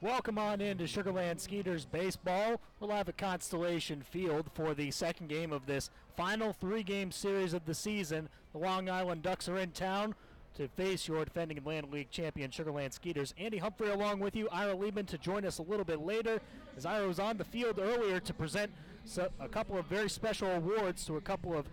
Welcome on into Sugarland Skeeters baseball. We're live at Constellation Field for the second game of this final three-game series of the season. The Long Island Ducks are in town to face your defending Atlantic League champion Sugarland Skeeters. Andy Humphrey along with you, Ira Liebman to join us a little bit later, as Ira was on the field earlier to present a couple of very special awards to a couple of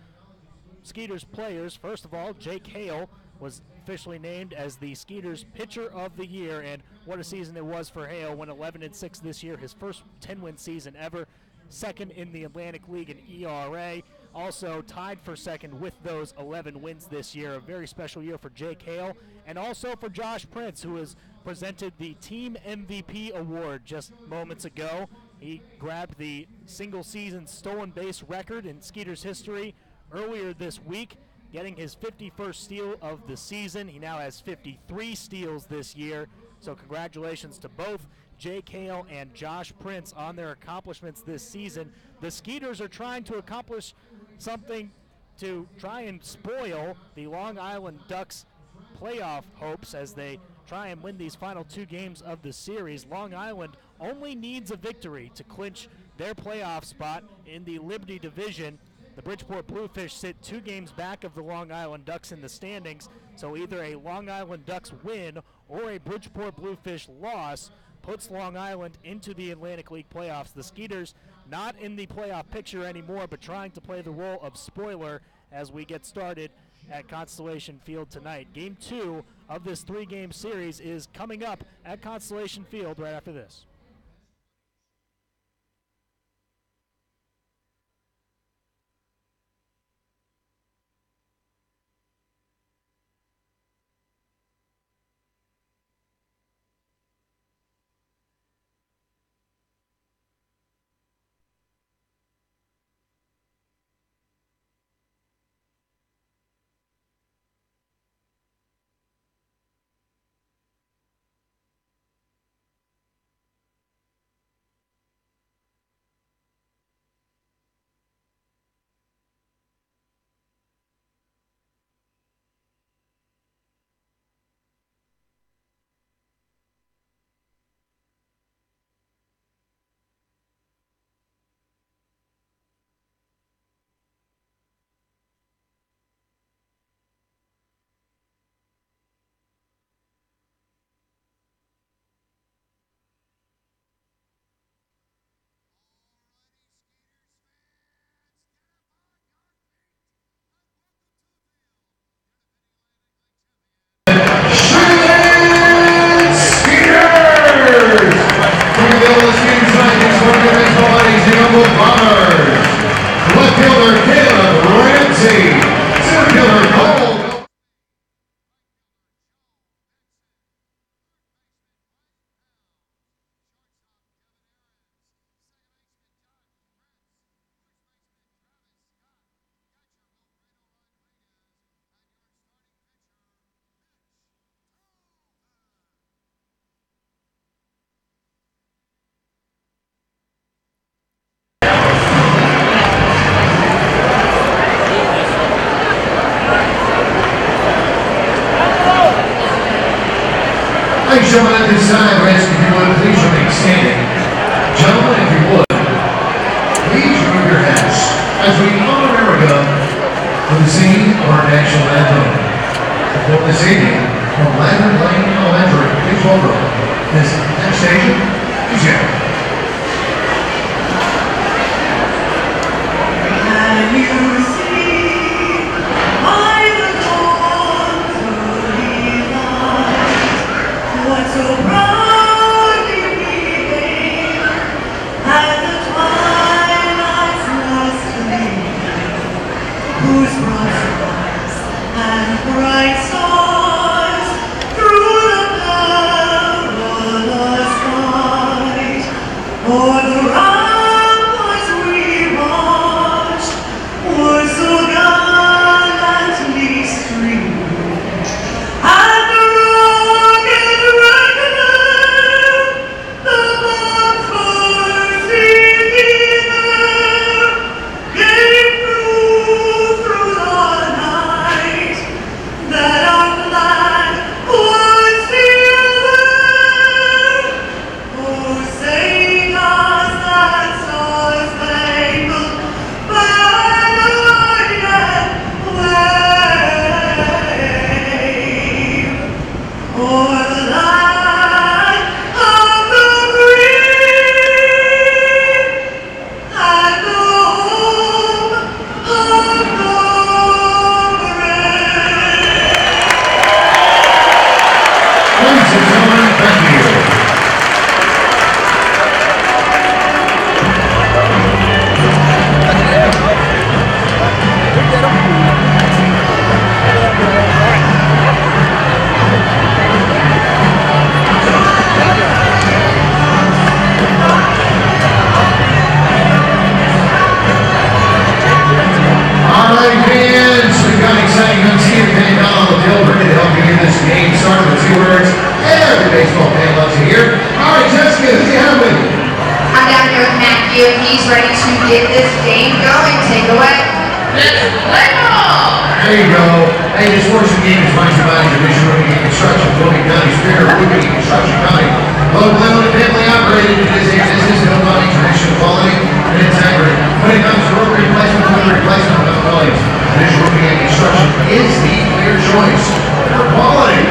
Skeeters players. First of all, Jake Hale was officially named as the Skeeters Pitcher of the Year, and what a season it was for Hale. Went 11-6 this year, his first 10-win season ever, second in the Atlantic League in ERA, also tied for second with those 11 wins this year. A very special year for Jake Hale, and also for Josh Prince, who was presented the Team MVP award just moments ago. He grabbed the single-season stolen base record in Skeeters history earlier this week, getting his 51st steal of the season. He now has 53 steals this year, so congratulations to both Jake Hale and Josh Prince on their accomplishments this season. The Skeeters are trying to accomplish something to try and spoil the Long Island Ducks playoff hopes as they try and win these final two games of the series. Long Island only needs a victory to clinch their playoff spot in the Liberty Division. The Bridgeport Bluefish sit 2 games back of the Long Island Ducks in the standings, so either a Long Island Ducks win or a Bridgeport Bluefish loss puts Long Island into the Atlantic League playoffs. The Skeeters not in the playoff picture anymore, but trying to play the role of spoiler as we get started at Constellation Field tonight. Game 2 of this 3-game series is coming up at Constellation Field right after this. Ladies and gentlemen, at this time, we're asking if you would please remain standing. Gentlemen, if you would, please remove your hats as we honor America with the singing of our national anthem. For this evening, from Lantern Lane Elementary, please welcome Miss Anastasia Michelle. he's ready to get this game going. Take it away. Let's play ball! There you go. Hey, this portion game is brought to you by Division Roofing and Construction, Logan County, Superior Roofing and Construction County. Locally owned and family operated, it is a business built on a tradition of quality and integrity. When it comes to roof replacement, home replacement of qualities, Division Roofing and Construction is the clear choice for quality.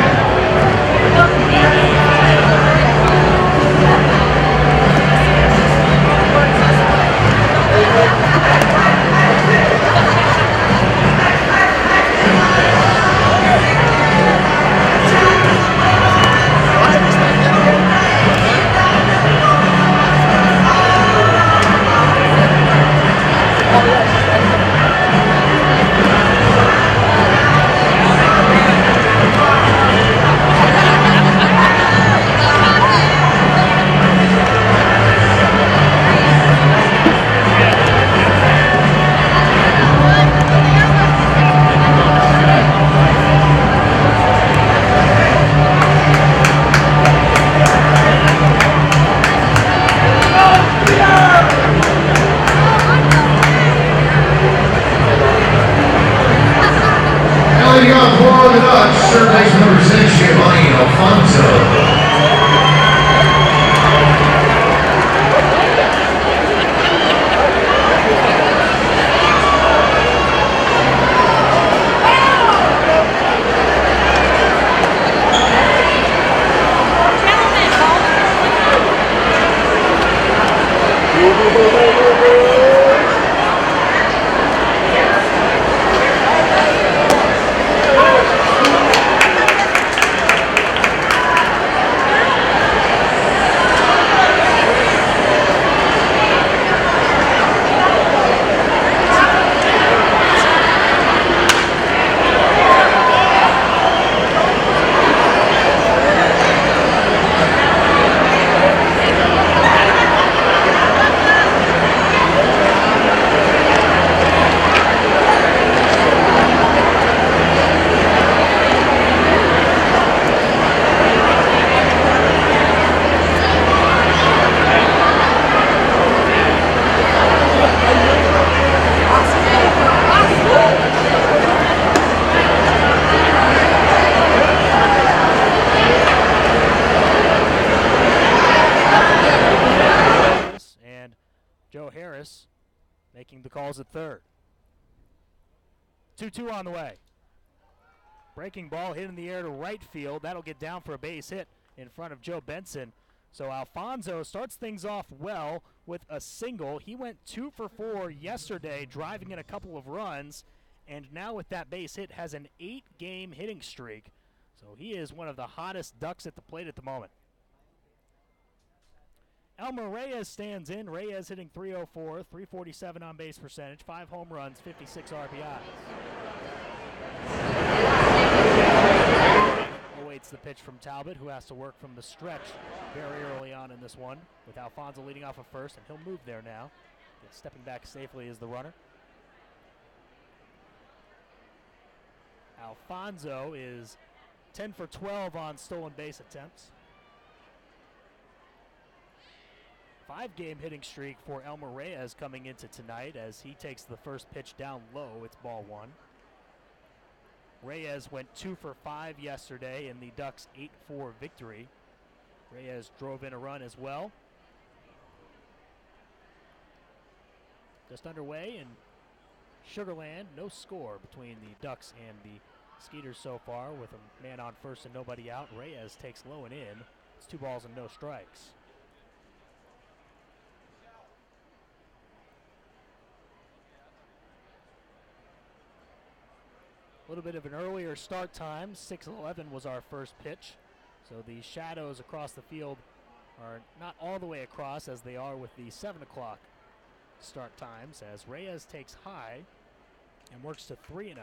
Third base number 6, Giovanni Alfonso. Making the calls at third. 2-2 on the way. Breaking ball hit in the air to right field. That'll get down for a base hit in front of Joe Benson. So Alfonso starts things off well with a single. He went 2 for 4 yesterday, driving in a couple of runs, and now with that base hit has an 8-game hitting streak. So he is one of the hottest Ducks at the plate at the moment. Elmer Reyes stands in. Reyes hitting .304, .347 on base percentage, 5 home runs, 56 RBIs. Awaits the pitch from Talbot, who has to work from the stretch very early on in this one, with Alfonso leading off of first, and he'll move there now. Stepping back safely is the runner. Alfonso is 10 for 12 on stolen base attempts. 5-game hitting streak for Elmer Reyes coming into tonight as he takes the first pitch down low. It's ball 1. Reyes went 2 for 5 yesterday in the Ducks' 8-4 victory. Reyes drove in a run as well. Just underway in Sugarland, no score between the Ducks and the Skeeters so far, with a man on first and nobody out. Reyes takes low and in. It's 2 balls and no strikes. A little bit of an earlier start time. 6:11 was our first pitch. So the shadows across the field are not all the way across as they are with the 7 o'clock start times, as Reyes takes high and works to 3-0.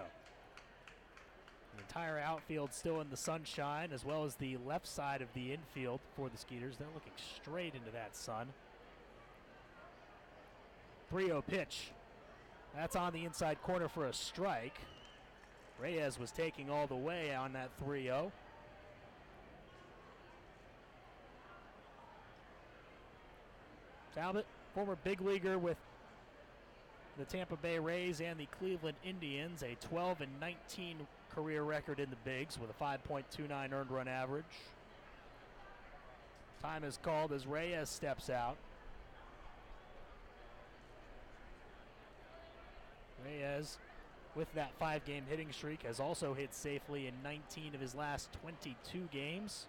The entire outfield still in the sunshine, as well as the left side of the infield for the Skeeters. They're looking straight into that sun. 3-0 pitch. That's on the inside corner for a strike. Reyes was taking all the way on that 3-0. Talbot former big leaguer with the Tampa Bay Rays and the Cleveland Indians, a 12-19 career record in the bigs with a 5.29 earned run average. Time is called as Reyes steps out. Reyes, with that 5-game hitting streak, has also hit safely in 19 of his last 22 games.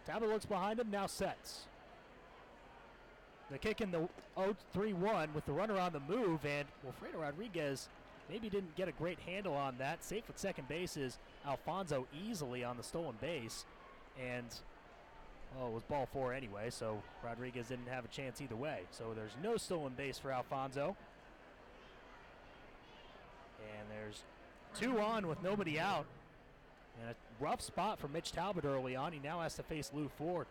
Talbot looks behind him, now sets. The kick in the 0-3-1 with the runner on the move, and Wilfredo Rodriguez maybe didn't get a great handle on that. Safe at second base is Alfonso easily on the stolen base, and it was ball 4 anyway, so Rodriguez didn't have a chance either way. So there's no stolen base for Alfonso. And there's 2 on with nobody out. And a rough spot for Mitch Talbot early on. He now has to face Lou Ford.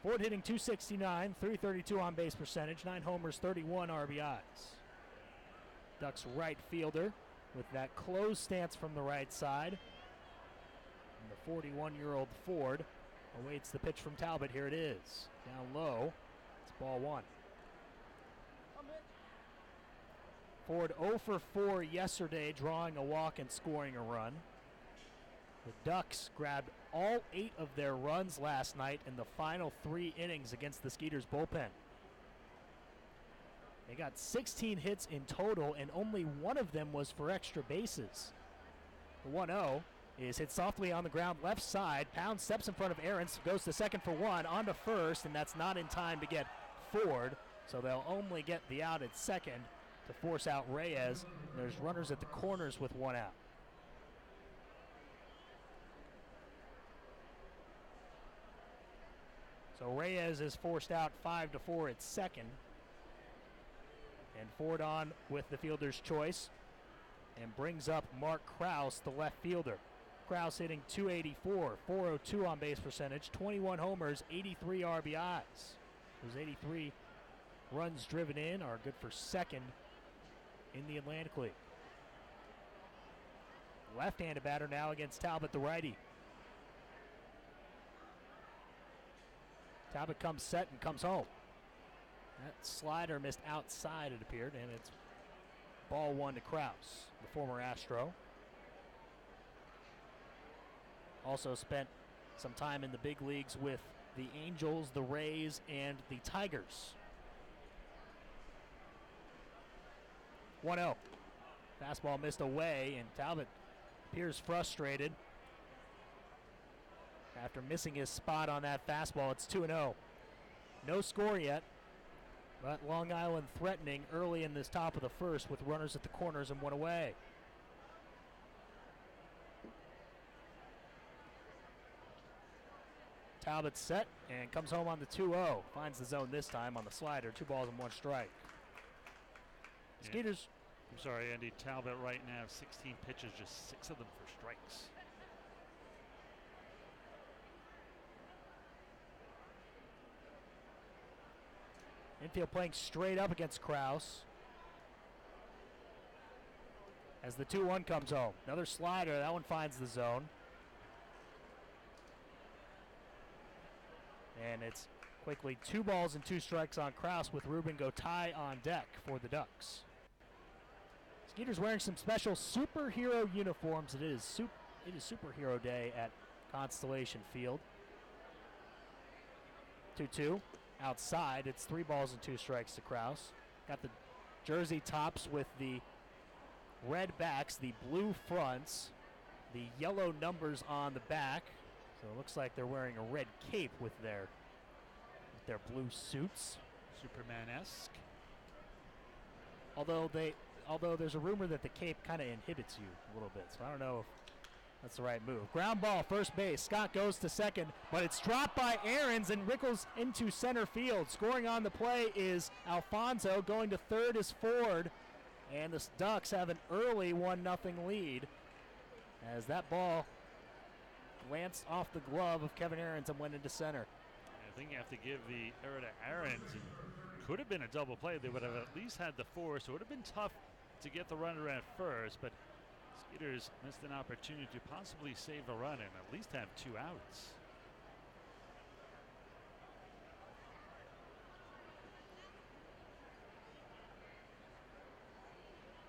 Ford hitting .269, .332 on base percentage, 9 homers, 31 RBIs. Ducks right fielder with that closed stance from the right side. And the 41-year-old Ford awaits the pitch from Talbot. Here it is. Down low. It's ball 1. Ford 0 for 4 yesterday, drawing a walk and scoring a run. The Ducks grabbed all 8 of their runs last night in the final 3 innings against the Skeeters bullpen. They got 16 hits in total, and only 1 of them was for extra bases. The 1-0 is hit softly on the ground left side. Pound steps in front of Aarons, goes to second for 1, on to first, and that's not in time to get Ford, so they'll only get the out at second to force out Reyes. There's runners at the corners with 1 out. So Reyes is forced out 5-4 at second. And Ford on with the fielder's choice and brings up Mark Krause, the left fielder. Krause hitting .284, .402 on base percentage, 21 homers, 83 RBIs. Those 83 runs driven in are good for second in the Atlantic League. Left-handed batter now against Talbot, the righty. Talbot comes set and comes home. That slider missed outside, it appeared, and it's ball 1 to Krause, the former Astro. Also spent some time in the big leagues with the Angels, the Rays, and the Tigers. 1-0. Fastball missed away, and Talbot appears frustrated. After missing his spot on that fastball, it's 2-0. No score yet, but Long Island threatening early in this top of the first with runners at the corners and 1 away. Talbot set and comes home on the 2-0. Finds the zone this time on the slider. 2 balls and 1 strike. Yeah. Skeeters. I'm sorry, Andy. Talbot right now, 16 pitches, just 6 of them for strikes. Infield playing straight up against Krause. As the 2-1 comes home. Another slider. That one finds the zone. And it's quickly 2 balls and 2 strikes on Krause with Ruben Gotay on deck for the Ducks. Skeeters wearing some special superhero uniforms. It is Superhero Day at Constellation Field. 2-2. Outside, it's 3 balls and 2 strikes to Krause. Got the jersey tops with the red backs, the blue fronts, the yellow numbers on the back. So it looks like they're wearing a red cape with their blue suits. Superman-esque. Although there's a rumor that the cape kind of inhibits you a little bit, so I don't know if that's the right move. Ground ball, first base. Scott goes to second, but it's dropped by Aarons and Rickles into center field. Scoring on the play is Alfonso. Going to third is Ford. And the Ducks have an early 1-0 lead as that ball glanced off the glove of Kevin Aarons and went into center. I think you have to give the error to Aarons. It could have been a double play. They would have at least had the force. So it would have been tough to get the runner at first, but Skeeters missed an opportunity to possibly save a run and at least have 2 outs.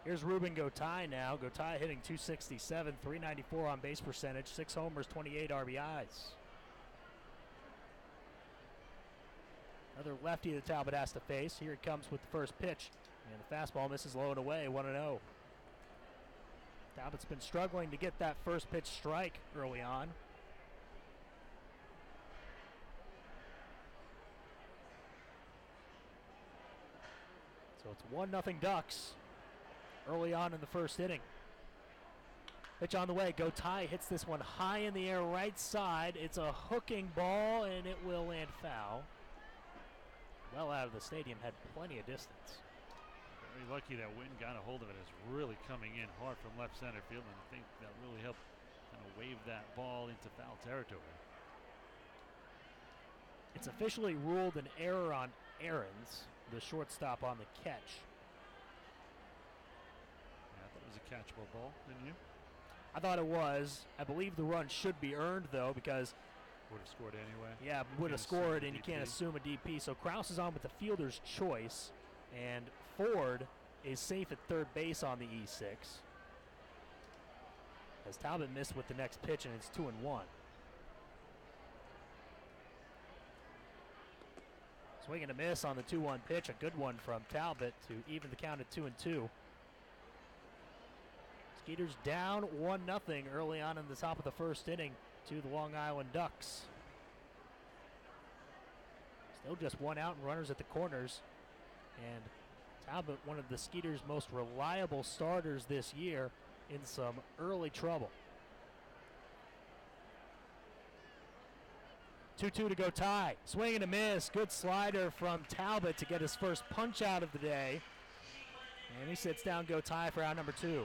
Here's Ruben Gotay now. Gotay hitting .267, .394 on base percentage, 6 homers, 28 RBIs. Another lefty that Talbot has to face. Here it comes with the first pitch. And the fastball misses low and away, 1-0. Talbot's been struggling to get that first pitch strike early on. So it's 1-0 Ducks early on in the first inning. Pitch on the way. Gotay hits this one high in the air right side. It's a hooking ball, and it will land foul. Well out of the stadium, had plenty of distance. Very lucky that Witten got a hold of it. It's really coming in hard from left center field, and I think that really helped kind of wave that ball into foul territory. It's officially ruled an error on Aarons, the shortstop on the catch. Yeah, I thought it was a catchable ball, didn't you? I thought it was. I believe the run should be earned, though, because would have scored anyway. Yeah, would have scored, and you can't assume a DP. So Kraus is on with the fielder's choice, and Ford is safe at third base on the E6. As Talbot missed with the next pitch, and it's 2-1. Swing and a miss on the 2-1 pitch. A good one from Talbot to even the count at 2-2. Skeeters down 1-0 early on in the top of the first inning to the Long Island Ducks. Still just 1 out and runners at the corners. And Talbot, one of the Skeeters' most reliable starters this year, in some early trouble. 2-2 to Gotay. Swing and a miss. Good slider from Talbot to get his first punch out of the day. And he sits down Gotay for out number 2.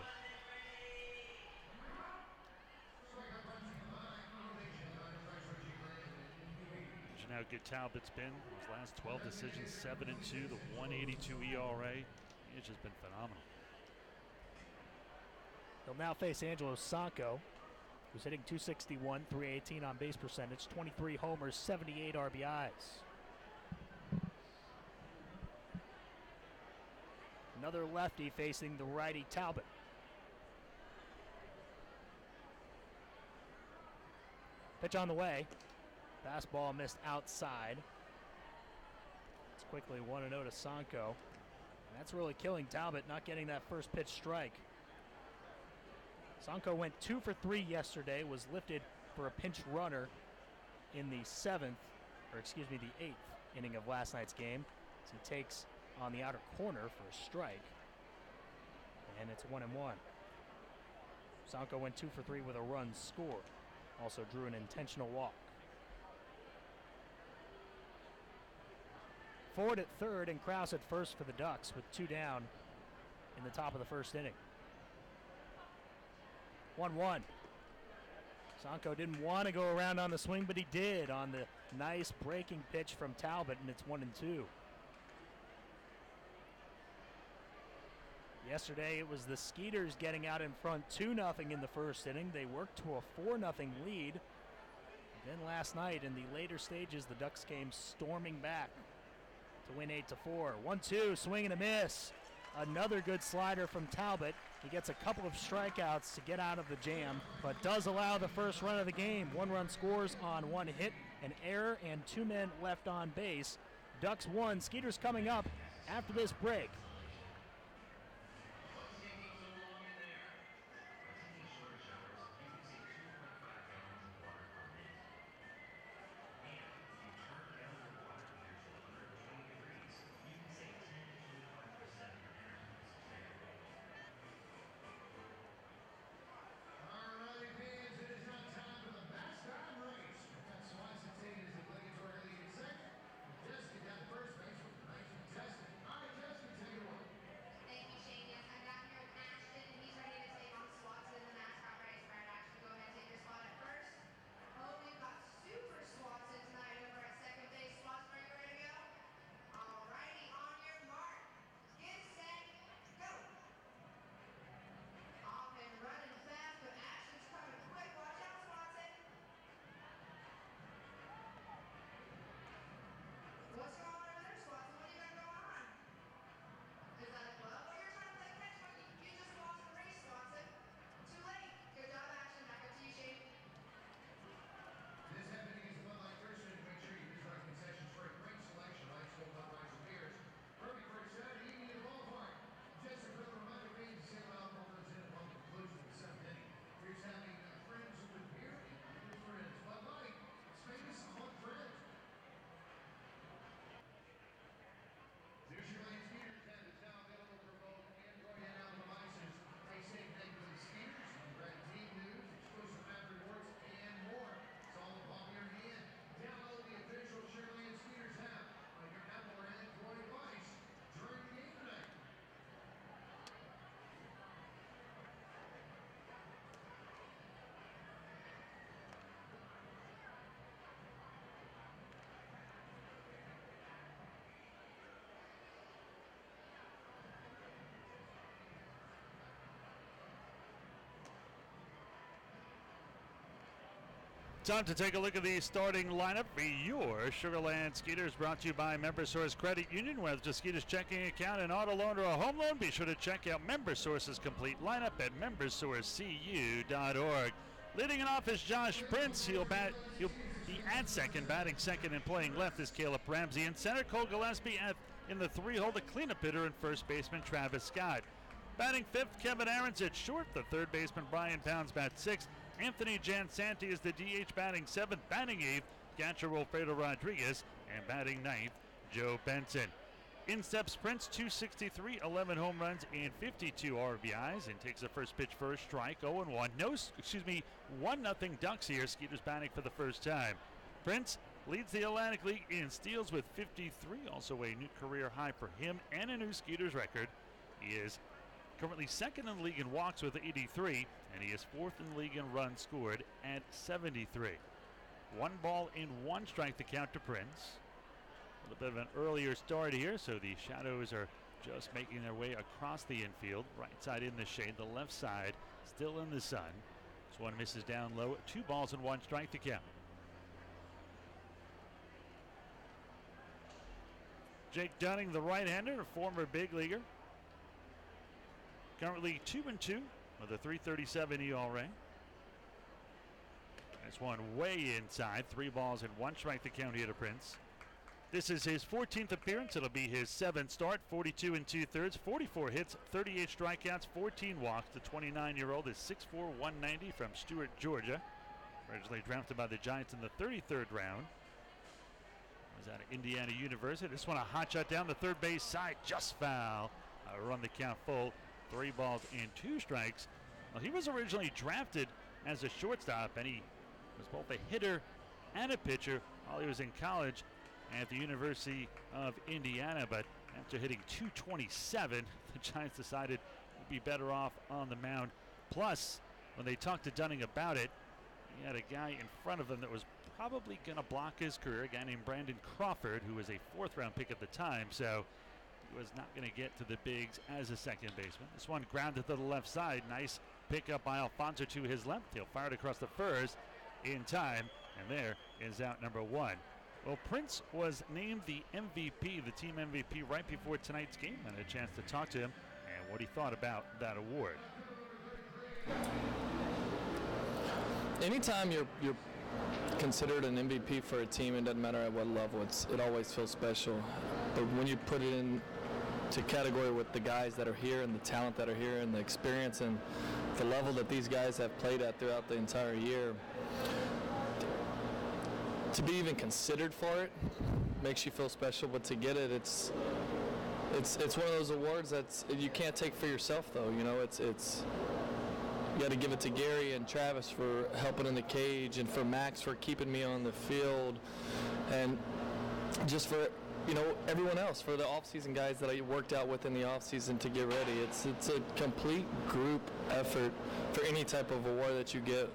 How good Talbot's been. His last 12 decisions, 7-2, the 182 ERA. It's just been phenomenal. He'll now face Angelo Sanko, who's hitting .261, .318 on base percentage, 23 homers, 78 RBIs. Another lefty facing the righty Talbot. Pitch on the way. Fastball missed outside. It's quickly 1-0 to Sanko. And that's really killing Talbot, not getting that first pitch strike. Sanko went 2 for 3 yesterday, was lifted for a pinch runner in the 8th inning of last night's game. So he takes on the outer corner for a strike. And it's 1-1. Sanko went 2 for 3 with a run scored. Also drew an intentional walk. Ford at third and Kraus at first for the Ducks with 2 down in the top of the first inning. 1-1. Sanko didn't want to go around on the swing, but he did on the nice breaking pitch from Talbot, and it's 1-2. Yesterday it was the Skeeters getting out in front 2-0 in the first inning. They worked to a 4-0 lead. Then last night in the later stages, the Ducks came storming back to win 8-4. 1-2, swing and a miss. Another good slider from Talbot. He gets a couple of strikeouts to get out of the jam, but does allow the first run of the game. 1 run scores on 1 hit, an error, and 2 men left on base. Ducks 1, Skeeters coming up after this break. Time to take a look at the starting lineup for your Sugar Land Skeeters, brought to you by MemberSource Credit Union. Whether it's a Skeeters checking account, an auto loan, or a home loan, be sure to check out MemberSource's complete lineup at membersourcecu.org. Leading it off is Josh Prince. He'll be at second, batting second and playing left is Caleb Ramsey. In center, Cole Gillespie in the 3-hole, the cleanup hitter, and first baseman Travis Scott. Batting fifth, Kevin Aarons at short. The third baseman Brian Pounds bats sixth. Anthony Jansanti is the DH, batting seventh. Batting eighth, catcher Wilfredo Rodriguez, and batting ninth, Joe Benson. In steps Prince, 263, 11 home runs, and 52 RBIs, and takes the first pitch for a strike. 0-1. 1-0 Ducks here. Skeeters batting for the first time. Prince leads the Atlantic League in steals with 53, also a new career high for him and a new Skeeters record. He is currently second in the league in walks with 83, and he is fourth in the league in runs scored at 73. 1 ball and 1 strike to count to Prince. A little bit of an earlier start here, so the Shadows are just making their way across the infield. Right side in the shade, the left side still in the sun. This one misses down low. 2 balls and 1 strike to count. Jake Dunning, the right-hander, a former big leaguer. Currently 2-2 with a 3.37 ERA. This one way inside. 3 balls and 1 strike to count here to Prince. This is his 14th appearance. It'll be his 7th start. 42 2/3, 44 hits, 38 strikeouts, 14 walks. The 29-year-old is 6'4", 190 from Stewart, Georgia. Originally drafted by the Giants in the 33rd round. Was out of Indiana University. This one a hot shot down the third base side, just foul. Run the count full. 3 balls and 2 strikes. Well, he was originally drafted as a shortstop, and he was both a hitter and a pitcher while he was in college at the University of Indiana. But after hitting 227, the Giants decided he'd be better off on the mound. Plus, when they talked to Dunning about it, he had a guy in front of him that was probably going to block his career, a guy named Brandon Crawford, who was a 4th-round pick at the time. So he was not going to get to the bigs as a second baseman. This one grounded to the left side. Nice pickup by Alfonso to his left. He'll fire it across the first in time, and there is out number 1. Well, Prince was named the MVP, the team MVP, right before tonight's game, and a chance to talk to him and what he thought about that award. Anytime you're considered an MVP for a team, it doesn't matter at what level, it always feels special. But when you put it in to category with the guys that are here and the talent that are here and the experience and the level that these guys have played at throughout the entire year, to be even considered for it makes you feel special. But to get it, it's one of those awards that you can't take for yourself, though. You know, it's you got to give it to Gary and Travis for helping in the cage, and for Max for keeping me on the field, and just for, you know, everyone else, for the offseason guys that I worked out with in the offseason to get ready. It's a complete group effort for any type of award that you get,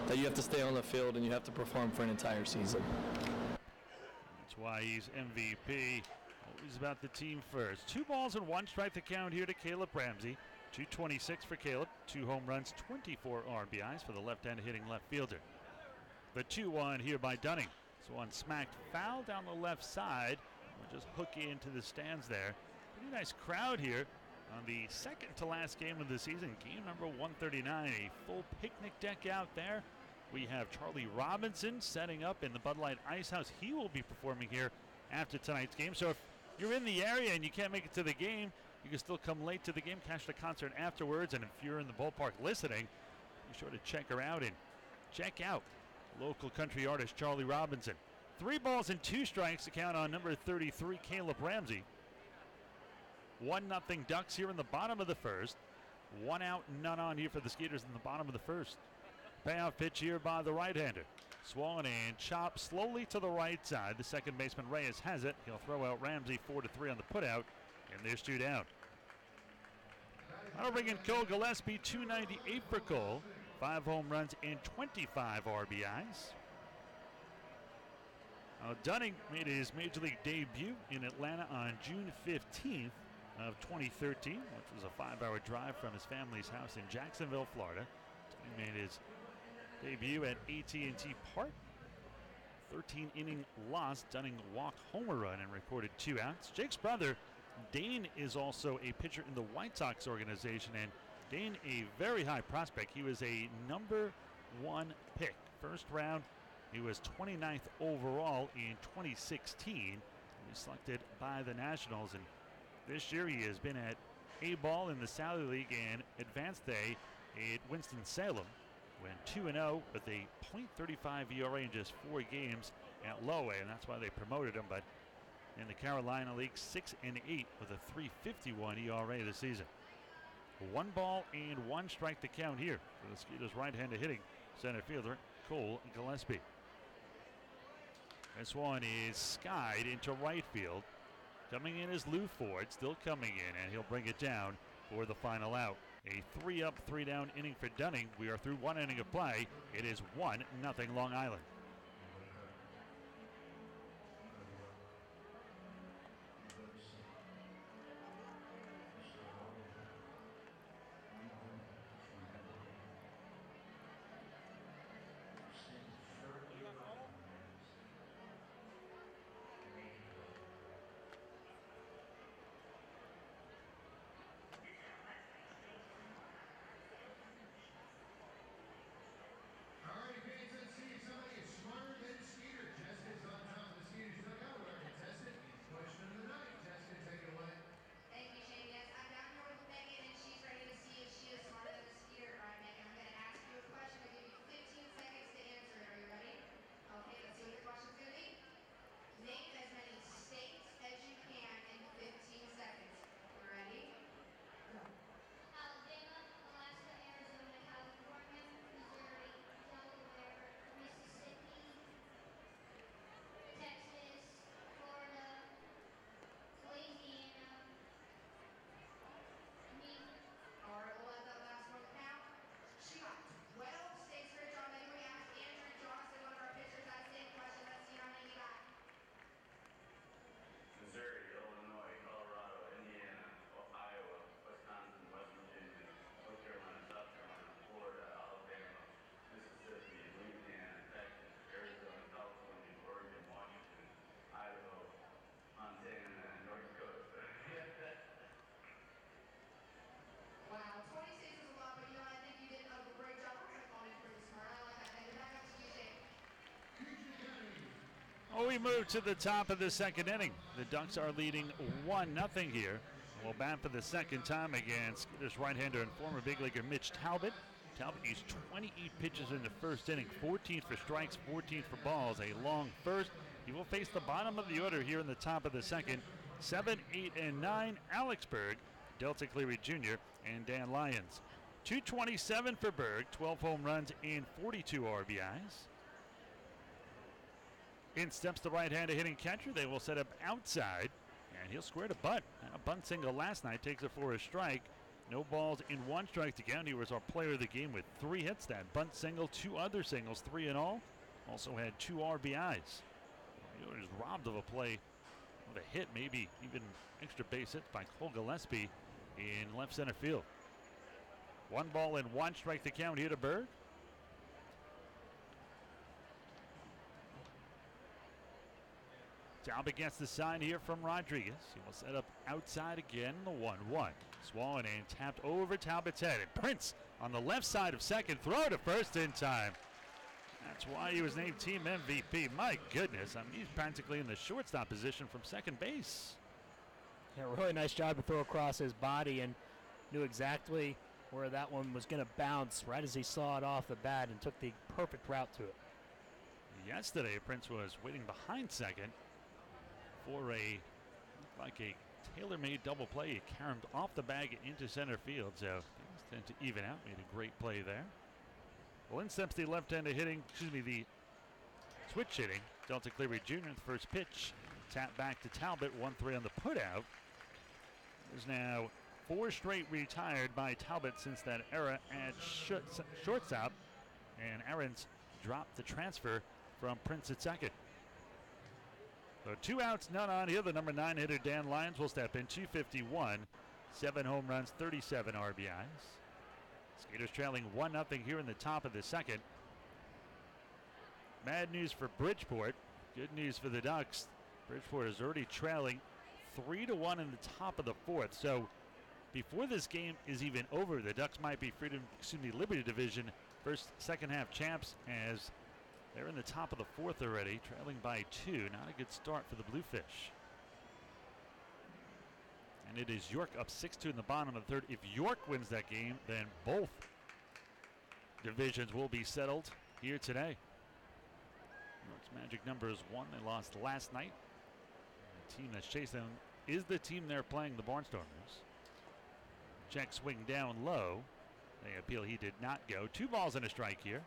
that you have to stay on the field and you have to perform for an entire season. That's why he's MVP. Always about the team first. 2 balls and 1 strike to count here to Caleb Ramsey. 226 for Caleb, 2 home runs, 24 RBIs for the left-handed hitting left fielder. The 2-1 here by Dunning. So one smacked foul down the left side. We'll just hook into the stands there. Pretty nice crowd here on the second to last game of the season, game number 139. A full picnic deck out there. We have Charlie Robinson setting up in the Bud Light Ice House. He will be performing here after tonight's game. So if you're in the area and you can't make it to the game, you can still come late to the game, catch the concert afterwards. And if you're in the ballpark listening, be sure to check her out and check out local country artist Charlie Robinson. 3 balls and 2 strikes to count on number 33, Caleb Ramsey. 1-0 Ducks here in the bottom of the first. 1 out, none on here for the Skeeters in the bottom of the first. Payoff pitch here by the right-hander. Swung and chopped slowly to the right side. The second baseman Reyes has it. He'll throw out Ramsey 4-3 on the putout, and there's 2 down. That'll bring in Cole Gillespie, 298 for Cole. 5 home runs and 25 RBIs. Dunning made his Major League debut in Atlanta on June 15th of 2013, which was a 5-hour drive from his family's house in Jacksonville, Florida. He made his debut at AT&T Park. 13-inning loss. Dunning walked homer run and recorded 2 outs. Jake's brother, Dane, is also a pitcher in the White Sox organization, and Dane, a very high prospect. He was a number 1 pick. First round, he was 29th overall in 2016. He was selected by the Nationals, and this year he has been at A-ball in the Sally League and Advanced A at Winston-Salem. Went 2-0 with a .35 ERA in just 4 games at low A, and that's why they promoted him. But in the Carolina League, 6-8 with a .351 ERA this season. 1 ball and 1 strike to count here for the Skeeters right-handed hitting center fielder Cole Gillespie. This one is skied into right field. Coming in is Lou Ford, still coming in, and he'll bring it down for the final out. A 3-up, 3-down inning for Dunning. We are through 1 inning of play. It is 1-0 Long Island. We move to the top of the 2nd inning. The Ducks are leading 1-0 here. We'll bat for the 2nd time against this right-hander and former big leaguer Mitch Talbot. Talbot used 28 pitches in the 1st inning, 14 for strikes, 14 for balls, a long first. He will face the bottom of the order here in the top of the 2nd. 7, 8, and 9, Alex Berg, Delta Cleary Jr., and Dan Lyons. 227 for Berg, 12 home runs and 42 RBIs. In steps the right-handed hitting catcher. They will set up outside, and he'll square to bunt. A bunt single last night takes it for a strike. No balls in 1 strike to count. He was our player of the game with 3 hits. That bunt single, 2 other singles, 3 in all. Also had 2 RBIs. He was robbed of a play with a hit, maybe even extra base hits by Cole Gillespie in left center field. 1 ball and 1 strike to count here to Berg. Talbot gets the sign here from Rodriguez. He will set up outside again, the 1-1. Swollen and tapped over Talbot's head. And Prince on the left side of second, throw to first in time. That's why he was named team MVP. My goodness, I mean, he's practically in the shortstop position from second base. Yeah, really nice job to throw across his body and knew exactly where that one was going to bounce right as he saw it off the bat and took the perfect route to it. Yesterday, Prince was waiting behind second for a tailor-made double play. He caromed off the bag and into center field, so things tend to even out. Made a great play there. Well, in steps the left-handed hitting, the switch hitting, Delta Cleary Jr. The first pitch, tap back to Talbot, 1-3 on the putout. There's now 4 straight retired by Talbot since that era at shortstop, and Aaron's dropped the transfer from Prince at second. So 2 outs, none on here. The number 9 hitter Dan Lyons will step in. 251, 7 home runs, 37 RBIs. Skeeters trailing 1-0 here in the top of the 2nd. Bad news for Bridgeport. Good news for the Ducks. Bridgeport is already trailing 3-1 in the top of the fourth. So before this game is even over, the Ducks might be Liberty Division second half champs, as they're in the top of the fourth already, trailing by 2. Not a good start for the Bluefish. And it is York up 6-2 in the bottom of the third. If York wins that game, then both divisions will be settled here today. York's magic number is 1. They lost last night. The team that's chasing them is the team they're playing, the Barnstormers. Check swing down low. They appeal. He did not go. 2 balls and a strike here.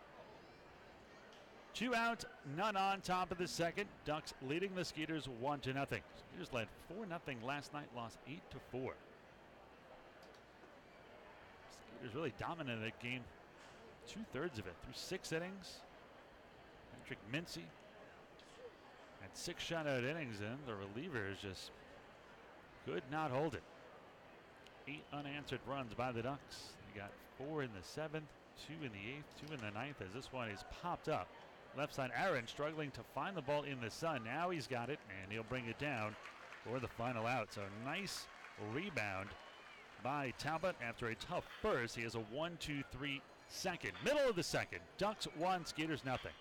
2 out, none on, top of the second. Ducks leading the Skeeters 1-0. Skeeters led 4-0 last night, lost 8-4. Skeeters really dominated that game 2/3 of it through 6 innings. Patrick Mincy had 6 shutout innings in. The relievers just could not hold it. 8 unanswered runs by the Ducks. They got 4 in the 7th, 2 in the 8th, 2 in the 9th, as this one is popped up. Left side, Aaron struggling to find the ball in the sun. Now he's got it, and he'll bring it down for the final out. So nice rebound by Talbot after a tough first. He has a 1-2-3 second. Middle of the second. Ducks 1, Skeeters nothing.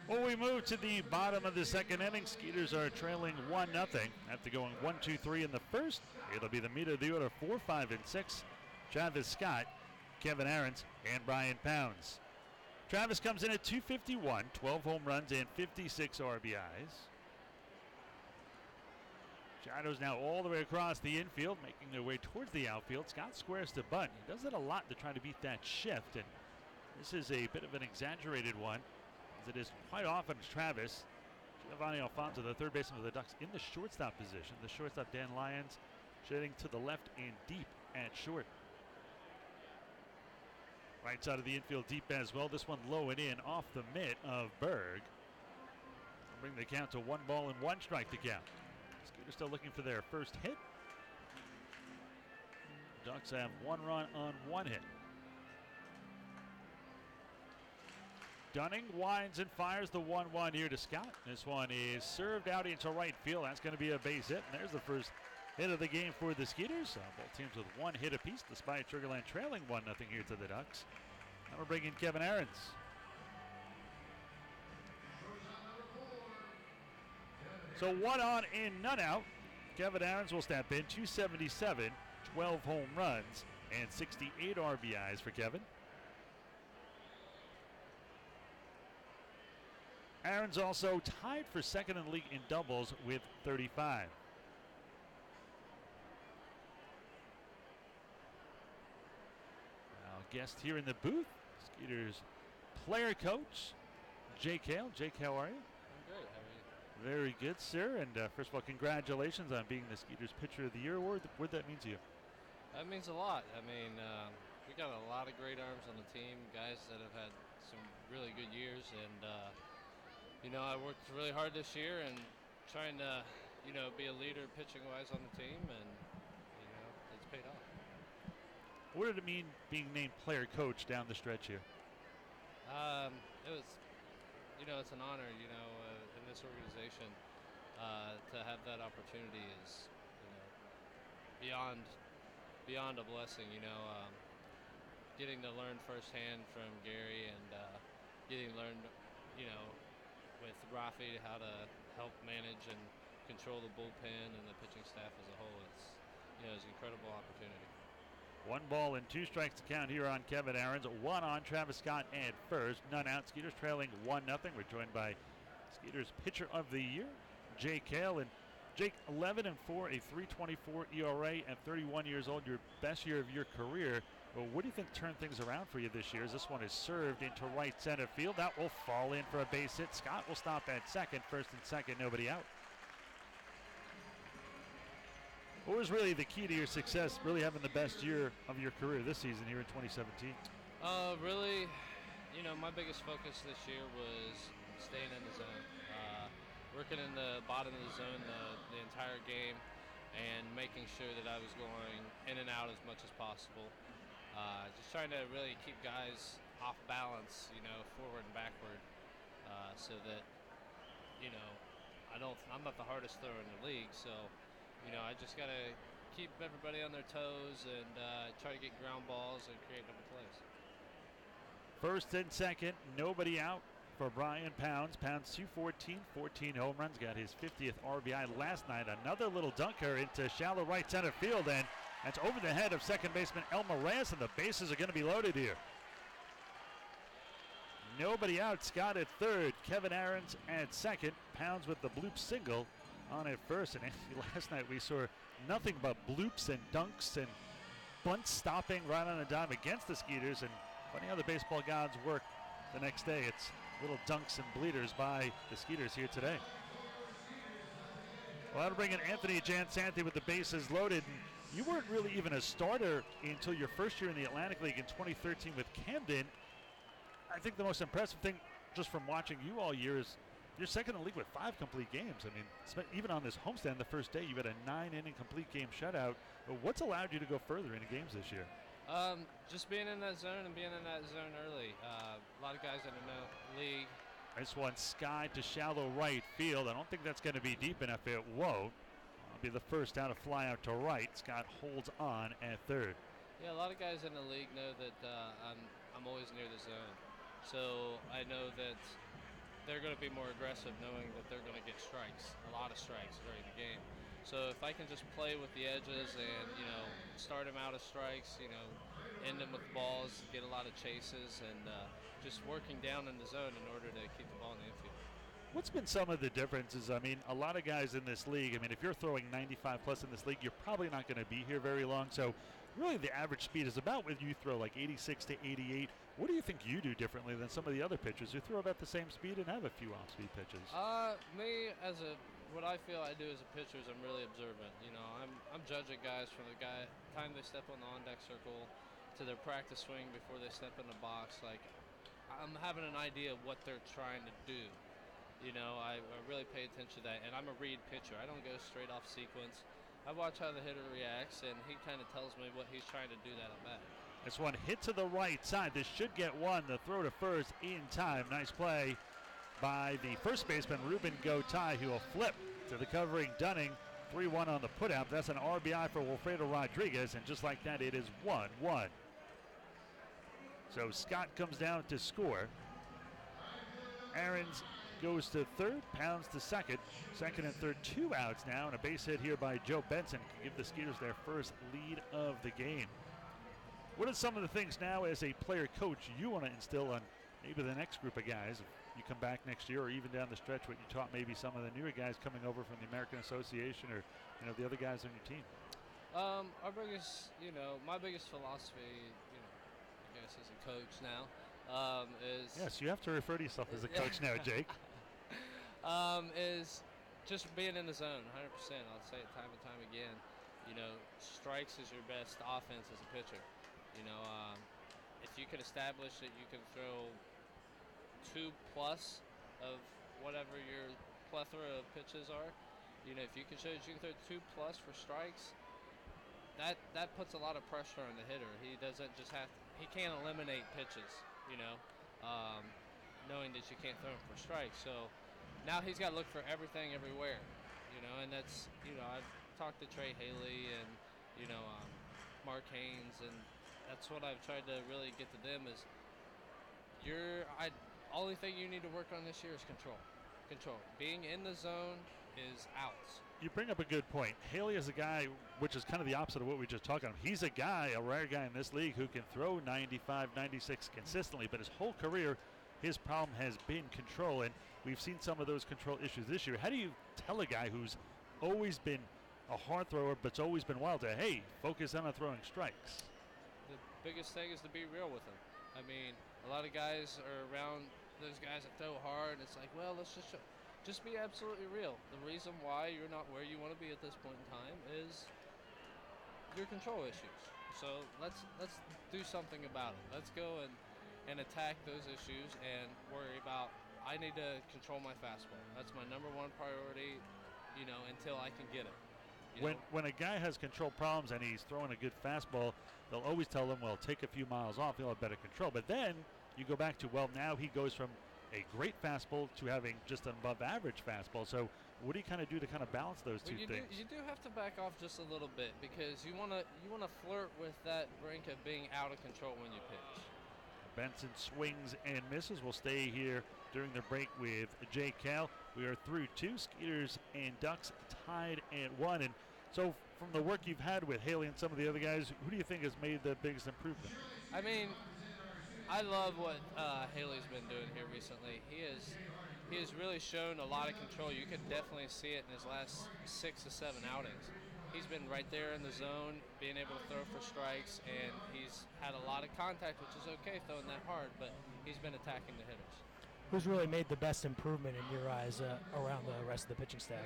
Well, we move to the bottom of the second inning. Skeeters are trailing 1-0 after going 1-2-3 in the first. It'll be the meat of the order 4, 5, and 6. Travis Scott, Kevin Ahrens, and Brian Pounds. Travis comes in at 251, 12 home runs and 56 RBIs. Shadows now all the way across the infield, making their way towards the outfield. Scott squares to bunt. He does it a lot to try to beat that shift, and this is a bit of an exaggerated one, as it is quite often Travis. Giovanni Alfonso, the third baseman for the Ducks, in the shortstop position. The shortstop, Dan Lyons, shading to the left and deep at short. Right side of the infield deep as well. This one low and in off the mitt of Berg. Bring the count to 1 ball and 1 strike to count. Skeeters still looking for their first hit. Ducks have 1 run on 1 hit. Dunning winds and fires the 1-1 here to Scott. This one is served out into right field. That's going to be a base hit. And there's the first hit of the game for the Skeeters. Both teams with 1 hit apiece, despite Sugarland trailing 1-0 here to the Ducks. Now we're bringing Kevin Ahrens. So 1 on and none out. Kevin Ahrens will step in. 277, 12 home runs, and 68 RBIs for Kevin. Aaron's also tied for second in the league in doubles with 35. Our guest here in the booth, Skeeters player coach, Jake Hale. Jake, how are you? I'm good. How are you? Very good, sir. And first of all, congratulations on being the Skeeters Pitcher of the Year award. What that mean to you? That means a lot. I mean, we got a lot of great arms on the team, guys that have had some really good years. And, I worked really hard this year and trying to, be a leader pitching-wise on the team. And, it's paid off. What did it mean being named player coach down the stretch here? It was, it's an honor, in this organization to have that opportunity is, beyond a blessing. Getting to learn firsthand from Gary and getting to learn, with Rafi how to help manage and control the bullpen and the pitching staff as a whole. It's an incredible opportunity. 1 ball and 2 strikes to count here on Kevin Aaron's. 1 on Travis Scott at first. None out. Skeeters trailing 1-0. We're joined by Skeeters Pitcher of the Year, Jake Hale. And Jake, 11-4, a 3.24 ERA at 31 years old. Your best year of your career. Well, what do you think turned things around for you this year? As this one is served into right center field. That will fall in for a base hit. Scott will stop at second. First and second, nobody out. What was really the key to your success, really having the best year of your career this season here in 2017? Really, my biggest focus this year was staying in the zone. Working in the bottom of the zone the entire game and making sure that I was going in and out as much as possible. Just trying to really keep guys off balance, forward and backward, so that, I'm not the hardest thrower in the league, so I just got to keep everybody on their toes and try to get ground balls and create double plays. First and second, nobody out for Brian Pounds. Pounds 214, 14 home runs, got his 50th RBI last night. Another little dunker into shallow right center field, and that's over the head of second baseman Elmer Reyes, and the bases are going to be loaded here. Nobody out. Scott at third, Kevin Aaron's at second. Pounds with the bloop single on at first. And last night we saw nothing but bloops and dunks and bunts stopping right on a dime against the Skeeters. And funny how the baseball gods work the next day. It's little dunks and bleeders by the Skeeters here today. Well, that'll bring in Anthony Jansanthi with the bases loaded. And you weren't really even a starter until your first year in the Atlantic League in 2013 with Camden. I think the most impressive thing just from watching you all year is you're second in the league with 5 complete games. I mean, even on this homestand the first day, you had a 9-inning complete game shutout. But what's allowed you to go further into games this year? Just being in that zone and being in that zone early. A lot of guys in the league. This one skied to shallow right field. I don't think that's going to be deep enough. It won't. It'll be the first out, a fly out to right. Scott holds on at third. Yeah, a lot of guys in the league know that I'm always near the zone. So I know that they're going to be more aggressive knowing that they're going to get strikes, a lot of strikes during the game. So if I can just play with the edges and, start them out of strikes, end them with balls, get a lot of chases, and just working down in the zone in order to keep the ball in the infield. What's been some of the differences? I mean, a lot of guys in this league, if you're throwing 95 plus in this league, you're probably not going to be here very long. So really the average speed is about when you throw like 86 to 88. What do you think you do differently than some of the other pitchers who throw about the same speed and have a few off-speed pitches? What I feel I do as a pitcher is I'm really observant. I'm judging guys from the time they step on the on-deck circle to their practice swing before they step in the box. Like, I'm having an idea of what they're trying to do. I really pay attention to that, and I'm a read pitcher. I don't go straight off sequence. I watch how the hitter reacts, and he kind of tells me what he's trying to do that at bat. This one hit to the right side. This should get one. The throw to first in time. Nice play by the first baseman, Ruben Gotay, who will flip to the covering Dunning. 3-1 on the putout. That's an RBI for Wilfredo Rodriguez, and just like that, it is 1-1. So Scott comes down to score. Aaron's goes to third, Pounds to second. Second and third, 2 outs now, and a base hit here by Joe Benson can give the Skeeters their first lead of the game. What are some of the things now as a player coach you want to instill on maybe the next group of guys? you come back next year, or even down the stretch, what you taught maybe some of the newer guys coming over from the American Association, or the other guys on your team? Our biggest, my biggest philosophy, I guess as a coach now, is Yes, you have to refer to yourself as a coach now, Jake. is just being in the zone 100%. I'll say it time and time again. Strikes is your best offense as a pitcher. If you can establish that you can throw 2+ of whatever your plethora of pitches are, if you can show that you can throw 2+ for strikes, that puts a lot of pressure on the hitter. He doesn't just he can't eliminate pitches, knowing that you can't throw them for strikes. So now he's got to look for everything everywhere, and that's, I've talked to Trey Haley and, Mark Haynes, and that's what I've tried to really get to them is only thing you need to work on this year is control. Control. Being in the zone is outs. You bring up a good point. Haley is a guy, which is kind of the opposite of what we just talked about. He's a rare guy in this league who can throw 95, 96 consistently, but his whole career, his problem has been control, and we've seen some of those control issues this year. How do you tell a guy who's always been a hard thrower but's always been wild to, hey, focus on throwing strikes? The biggest thing is to be real with him. I mean, a lot of guys are around those guys that throw hard. It's like, well, let's just be absolutely real. The reason why you're not where you want to be at this point in time is your control issues. So let's do something about it. Let's go and attack those issues and worry about, I need to control my fastball. That's my number one priority, until I can get it. When a guy has control problems and he's throwing a good fastball, they'll always tell him, well, take a few miles off, he'll have better control. But then you go back to, well, now he goes from a great fastball to having just an above average fastball. So what do you kind of do to kind of balance those two things? You do have to back off just a little bit, because you want to flirt with that brink of being out of control when you pitch. Benson swings and misses. We'll stay here during the break with Jake Cal. We are through 2. Skeeters and Ducks tied at 1. And so from the work you've had with Haley and some of the other guys, who do you think has made the biggest improvement? I mean, I love what Haley's been doing here recently. He has really shown a lot of control. You can definitely see it in his last 6 to 7 outings. He's been right there in the zone, being able to throw for strikes, and he's had a lot of contact, which is okay throwing that hard, but he's been attacking the hitters. Who's really made the best improvement in your eyes around the rest of the pitching staff?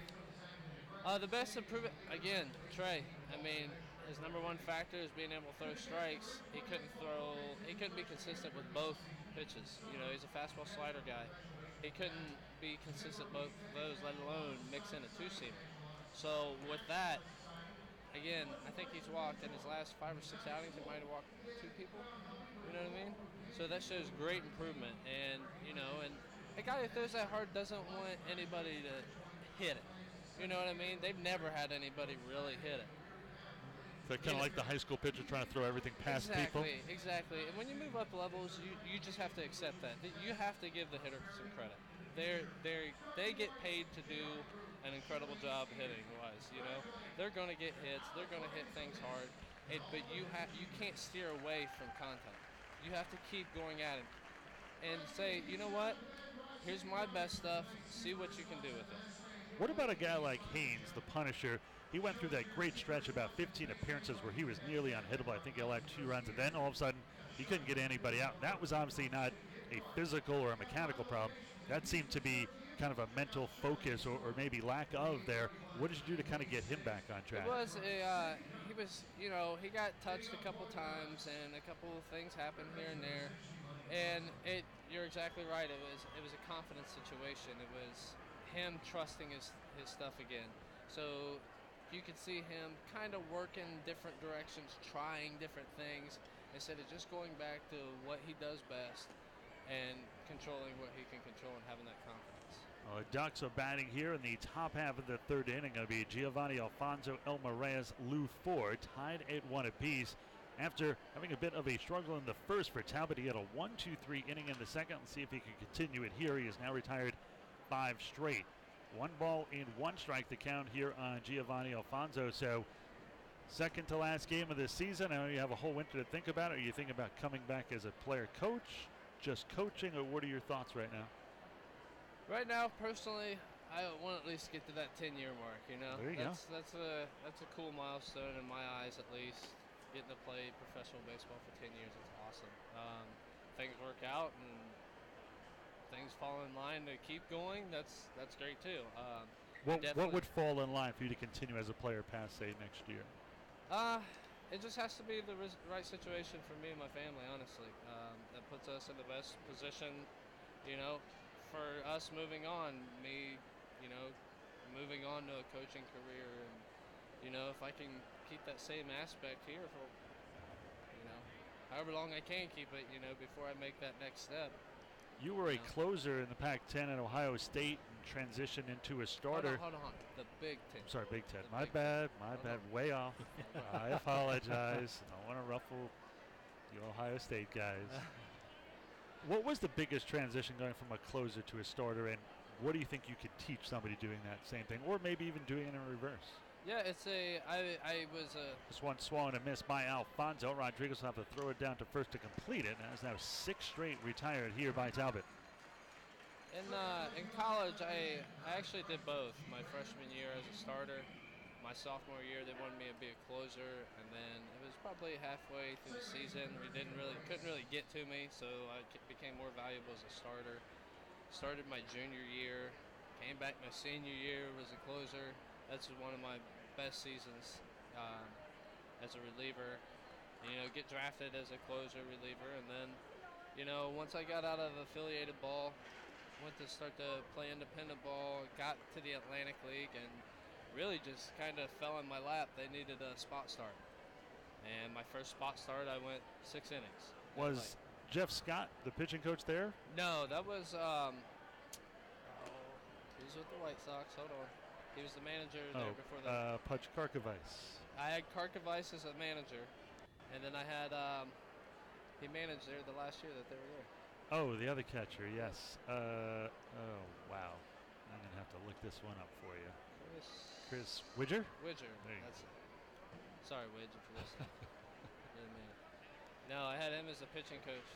The best improvement, again, Trey. I mean, his number one factor is being able to throw strikes. He couldn't be consistent with both pitches. He's a fastball slider guy. He couldn't be consistent both of those, let alone mix in a two-seamer. So with that, again, I think he's walked in his last 5 or 6 outings, he might have walked 2 people. You know what I mean? So that shows great improvement. And, and a guy that throws that hard doesn't want anybody to hit it. You know what I mean? They've never had anybody really hit it. They're kind of like the high school pitcher trying to throw everything past people. Exactly. And when you move up levels, you just have to accept that. You have to give the hitter some credit. They get paid to do an incredible job hitting wise. They're going to get hits. They're going to hit things hard. But you can't steer away from contact. You have to keep going at it and say, you know what? Here's my best stuff. See what you can do with it. What about a guy like Haynes, the Punisher? He went through that great stretch, about 15 appearances where he was nearly unhittable. I think he allowed 2 runs, and then all of a sudden he couldn't get anybody out. That was obviously not a physical or a mechanical problem. That seemed to be kind of a mental focus or maybe lack of there. What did you do to kind of get him back on track? He got touched a couple times, and a couple of things happened here and there. And you're exactly right. It was a confidence situation. It was him trusting his stuff again. So you could see him kind of working different directions, trying different things, instead of just going back to what he does best and controlling what he can control and having that confidence. Well, the Ducks are batting here in the top half of the 3rd inning. Going to be Giovanni Alfonso, Elmer Reyes, Lou Ford, tied at 1 apiece. After having a bit of a struggle in the first for Talbot, he had a 1-2-3 inning in the second. Let's see if he can continue it here. He is now retired 5 straight. 1 ball and 1 strike the count here on Giovanni Alfonso. So second to last game of the season. I know you have a whole winter to think about it. Are you thinking about coming back as a player coach, just coaching, or what are your thoughts right now? Right now, personally, I want to at least get to that 10-year mark. You know, There you go. that's a cool milestone in my eyes, at least. Getting to play professional baseball for 10 years is awesome. Things work out and things fall in line to keep going. That's great too. What would fall in line for you to continue as a player past, say, next year? It just has to be the right situation for me and my family, honestly. That puts us in the best position, you know, for us moving on. Me, you know, moving on to a coaching career, and you know, if I can keep that same aspect here for, you know, however long I can keep it, you know, before I make that next step. You were a closer in the Pac-10 at Ohio State and transitioned into a starter. Hold on. The Big Ten. Sorry, Big Ten. My bad. Way off. I apologize. I don't want to ruffle the Ohio State guys. What was the biggest transition going from a closer to a starter, and what do you think you could teach somebody doing that same thing, or maybe even doing it in reverse? Yeah, I was a... This one swung and a miss by Alfonso. Rodriguez will have to throw it down to first to complete it. And that's now 6 straight retired here by Talbot. In college, I actually did both. My freshman year as a starter, my sophomore year they wanted me to be a closer, and then it was probably halfway through the season we couldn't really get to me, so I became more valuable as a starter. Started my junior year, came back my senior year, was a closer. That's one of my best seasons as a reliever. And, you know, get drafted as a closer reliever, and then, you know, once I got out of affiliated ball, went to start to play independent ball, got to the Atlantic League, and really just kind of fell in my lap. They needed a spot start, and my first spot start, I went 6 innings. Was Jeff Scott the pitching coach there? No, that was he was with the White Sox. Hold on. He was the manager there before that. Pudge Karkovice. I had Karkovice as a manager, and then I had he managed there the last year that they were there. Oh, the other catcher, yes. Oh, wow. I'm going to have to look this one up for you. Chris Widger? Widger. That's it. Sorry, Widge, if you're listening. Didn't mean it. No, I had him as a pitching coach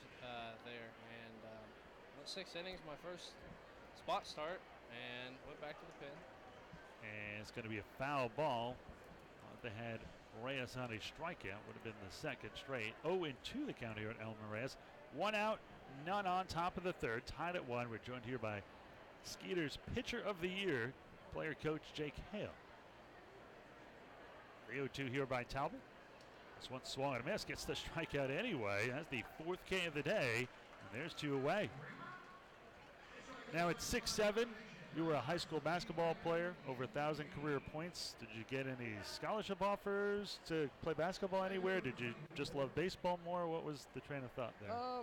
there, and went 6 innings, my first spot start, and went back to the pen. And it's going to be a foul ball. They had Reyes on a strikeout. Would have been the second straight. 0-2 the count here at Elmer Reyes. 1 out, none on, top of the third. Tied at 1. We're joined here by Skeeters Pitcher of the Year, player coach Jake Hale. 3-0-2 here by Talbot. This one swung and a miss. Gets the strikeout anyway. That's the 4th K of the day. And there's 2 away. Now it's 6-7. You were a high school basketball player, over 1,000 career points. Did you get any scholarship offers to play basketball anywhere? Did you just love baseball more? What was the train of thought there? I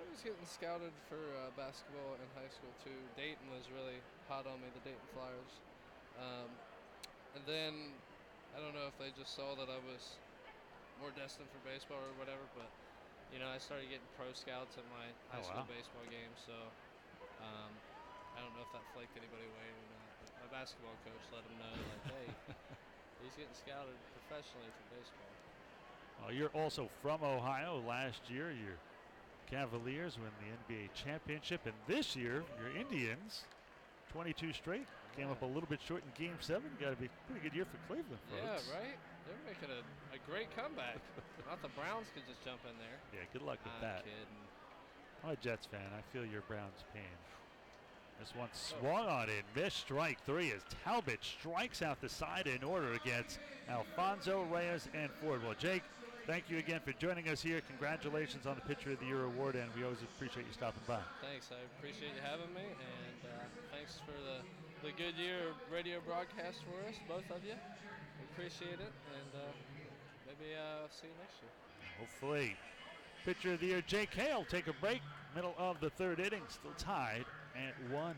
was getting scouted for basketball in high school too. Dayton was really hot on me, the Dayton Flyers. And then I don't know if they just saw that I was more destined for baseball or whatever, but you know, I started getting pro scouts at my high school baseball games, so I don't know if that flaked anybody away or not, but my basketball coach let him know, like, hey, he's getting scouted professionally for baseball. Well, you're also from Ohio. Last year, your Cavaliers win the NBA championship, and this year, your Indians, 22 straight, came up a little bit short in Game 7. Got to be a pretty good year for Cleveland, folks. Yeah, right? They're making a great comeback. Not the Browns could just jump in there. Yeah, good luck with that. Kidding. I'm a Jets fan. I feel your Browns pain. This one swung on in, missed strike 3 as Talbot strikes out the side in order against Alfonso, Reyes, and Ford. Well, Jake, thank you again for joining us here. Congratulations on the Pitcher of the Year award, and we always appreciate you stopping by. Thanks. I appreciate you having me, and thanks for the good year radio broadcast for us, both of you. We appreciate it, and maybe I'll see you next year. Hopefully. Pitcher of the Year, Jake Hale, take a break. Middle of the 3rd inning, still tied at 1.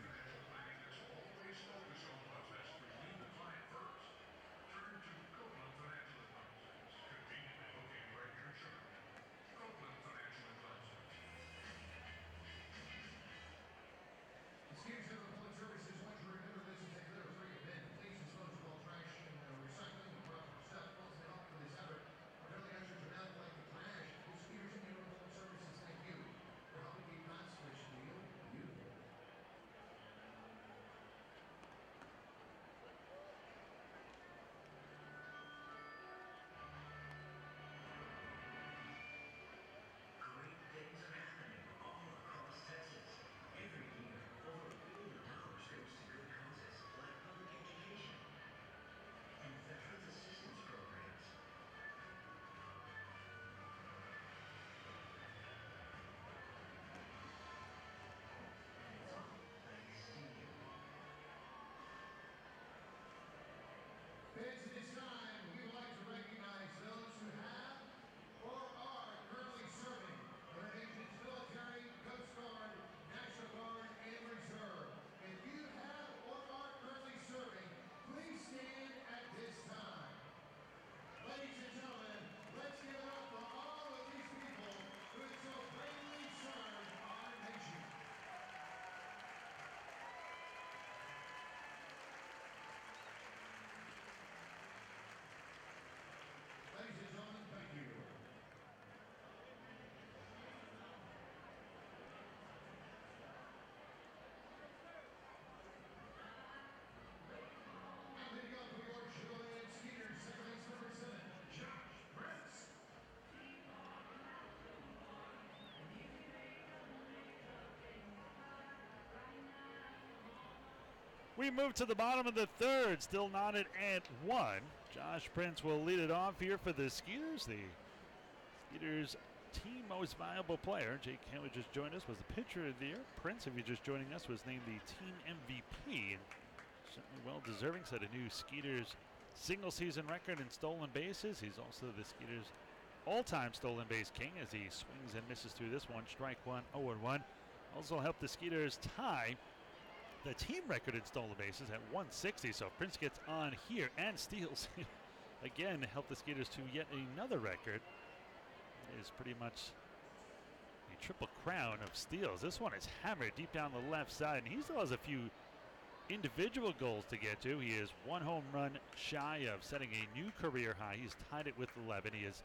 We move to the bottom of the third, still knotted at 1. Josh Prince will lead it off here for the Skeeters. The Skeeters team most valuable player, Jake Hanley, just joined us, was the pitcher of the year. Prince, if you're just joining us, was named the team MVP, and certainly well deserving. Set a new Skeeters single season record in stolen bases. He's also the Skeeters all-time stolen base king as he swings and misses through this one. Strike one, 0-1. Also helped the Skeeters tie the team record in stolen bases at 160. So if Prince gets on here and steals, again, helped the Skeeters to yet another record. It is pretty much a triple crown of steals. This one is hammered deep down the left side, and he still has a few individual goals to get to. He is 1 home run shy of setting a new career high. He's tied it with 11. He is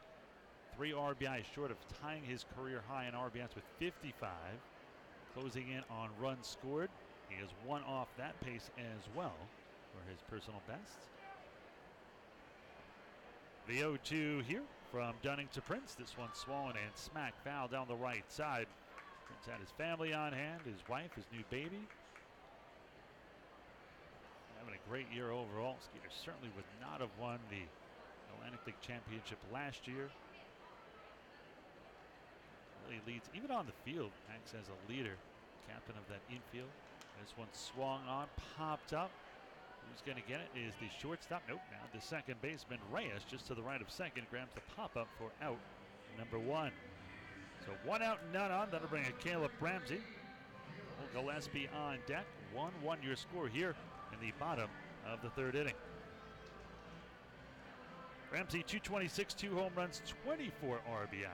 3 RBIs short of tying his career high in RBIs with 55. Closing in on runs scored. He is 1 off that pace as well for his personal best. The 0-2 here from Dunning to Prince. This one swollen and smack foul down the right side. Prince had his family on hand, his wife, his new baby. Having a great year overall. Skeeters certainly would not have won the Atlantic League Championship last year. Really leads, even on the field, acts as a leader, captain of that infield. This one swung on, popped up. Who's going to get it is the shortstop. Nope, now the second baseman, Reyes, just to the right of second, grabs the pop-up for out number 1. So 1 out, none on. That'll bring a Caleb Ramsey. Gillespie on deck. 1-1 your score here in the bottom of the third inning. Ramsey, 226, 2 home runs, 24 RBIs.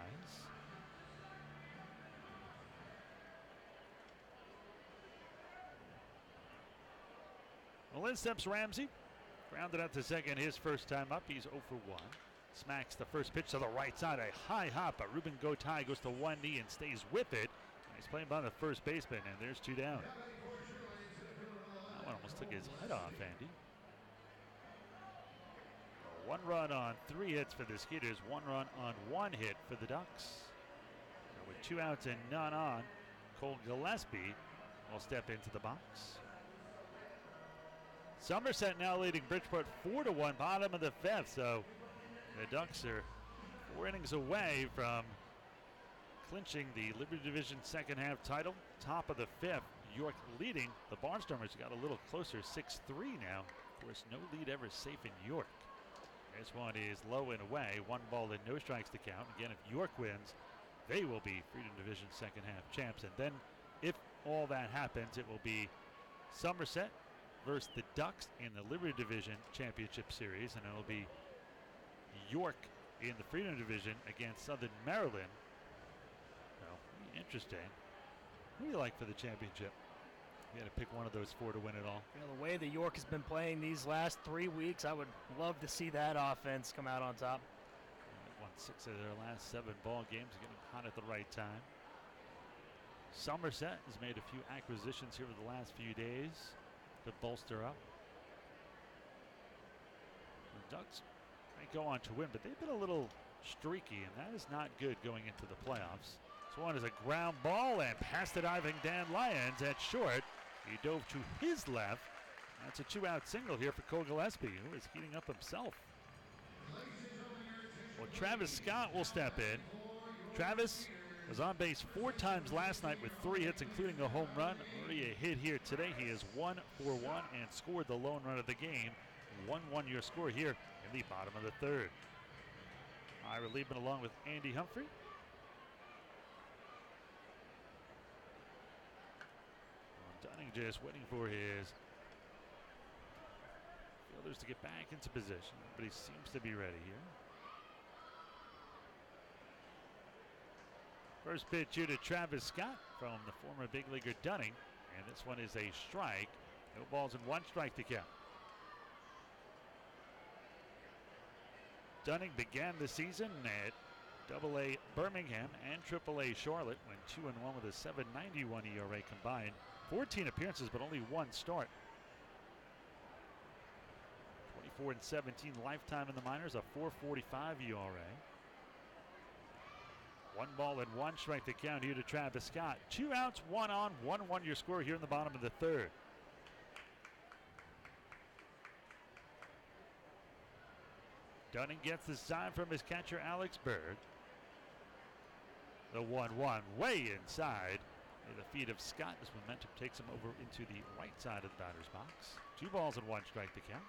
Well, in steps Ramsey. Grounded out to second his first time up. He's 0 for 1. Smacks the first pitch to the right side. A high hop, but Ruben Gotay goes to one knee and stays with it. He's playing by the first baseman, and there's 2 down. That one almost took his head off, Andy. 1 run on 3 hits for the Skeeters. 1 run on 1 hit for the Ducks. And with 2 outs and none on, Cole Gillespie will step into the box. Somerset now leading Bridgeport 4-1, bottom of the 5th. So the Ducks are 4 innings away from clinching the Liberty Division second half title. Top of the 5th, York leading. The Barnstormers got a little closer, 6-3 now. Of course, no lead ever safe in York. This one is low and away. 1 ball and no strikes to count. Again, if York wins, they will be Freedom Division second half champs. And then if all that happens, it will be Somerset versus the Ducks in the Liberty Division Championship Series, and it'll be York in the Freedom Division against Southern Maryland. So, interesting. Who do you like for the championship? You got to pick one of those 4 to win it all. You know, the way that York has been playing these last 3 weeks, I would love to see that offense come out on top. Won 6 of their last 7 ball games, getting hot at the right time. Somerset has made a few acquisitions here over the last few days to bolster up. The Ducks might go on to win, but they've been a little streaky, and that is not good going into the playoffs. This one is a ground ball and past it diving Dan Lyons at short. He dove to his left. That's a 2-out single here for Cole Gillespie, who is heating up himself. Well, Travis Scott will step in. Travis was on base 4 times last night with 3 hits, including a home run. Already a hit here today. He is 1 for 1 and scored the lone run of the game. 1-1 your score here in the bottom of the 3rd. Ira Liebman along with Andy Humphrey. Dunning just waiting for his fielders to get back into position, but he seems to be ready here. First pitch here to Travis Scott from the former big leaguer Dunning, and this one is a strike. No balls and 1 strike to count. Dunning began the season at AA Birmingham and AAA Charlotte, went 2-1 with a 7.91 ERA combined. 14 appearances, but only 1 start. 24-17 lifetime in the minors, a 4.45 ERA. 1 ball and 1 strike to count here to Travis Scott. 2 outs, 1 on, 1-1 your score here in the bottom of the 3rd. Dunning gets the sign from his catcher, Alex Bird. The 1-1 way inside. At the feet of Scott as momentum takes him over into the right side of the batter's box. 2 balls and 1 strike to count.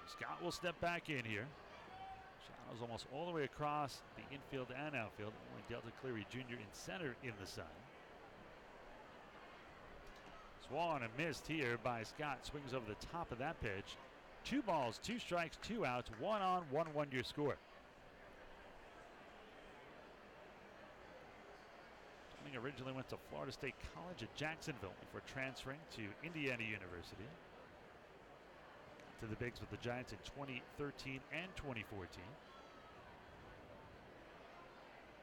Scott will step back in here. Shadows almost all the way across the infield and outfield. Only Delta Cleary Jr. in center in the sun. Swung and missed here by Scott. Swings over the top of that pitch. 2 balls, 2 strikes, 2 outs. 1 on, 1-1 your score. Dunning originally went to Florida State College at Jacksonville before transferring to Indiana University. To the bigs with the Giants in 2013 and 2014.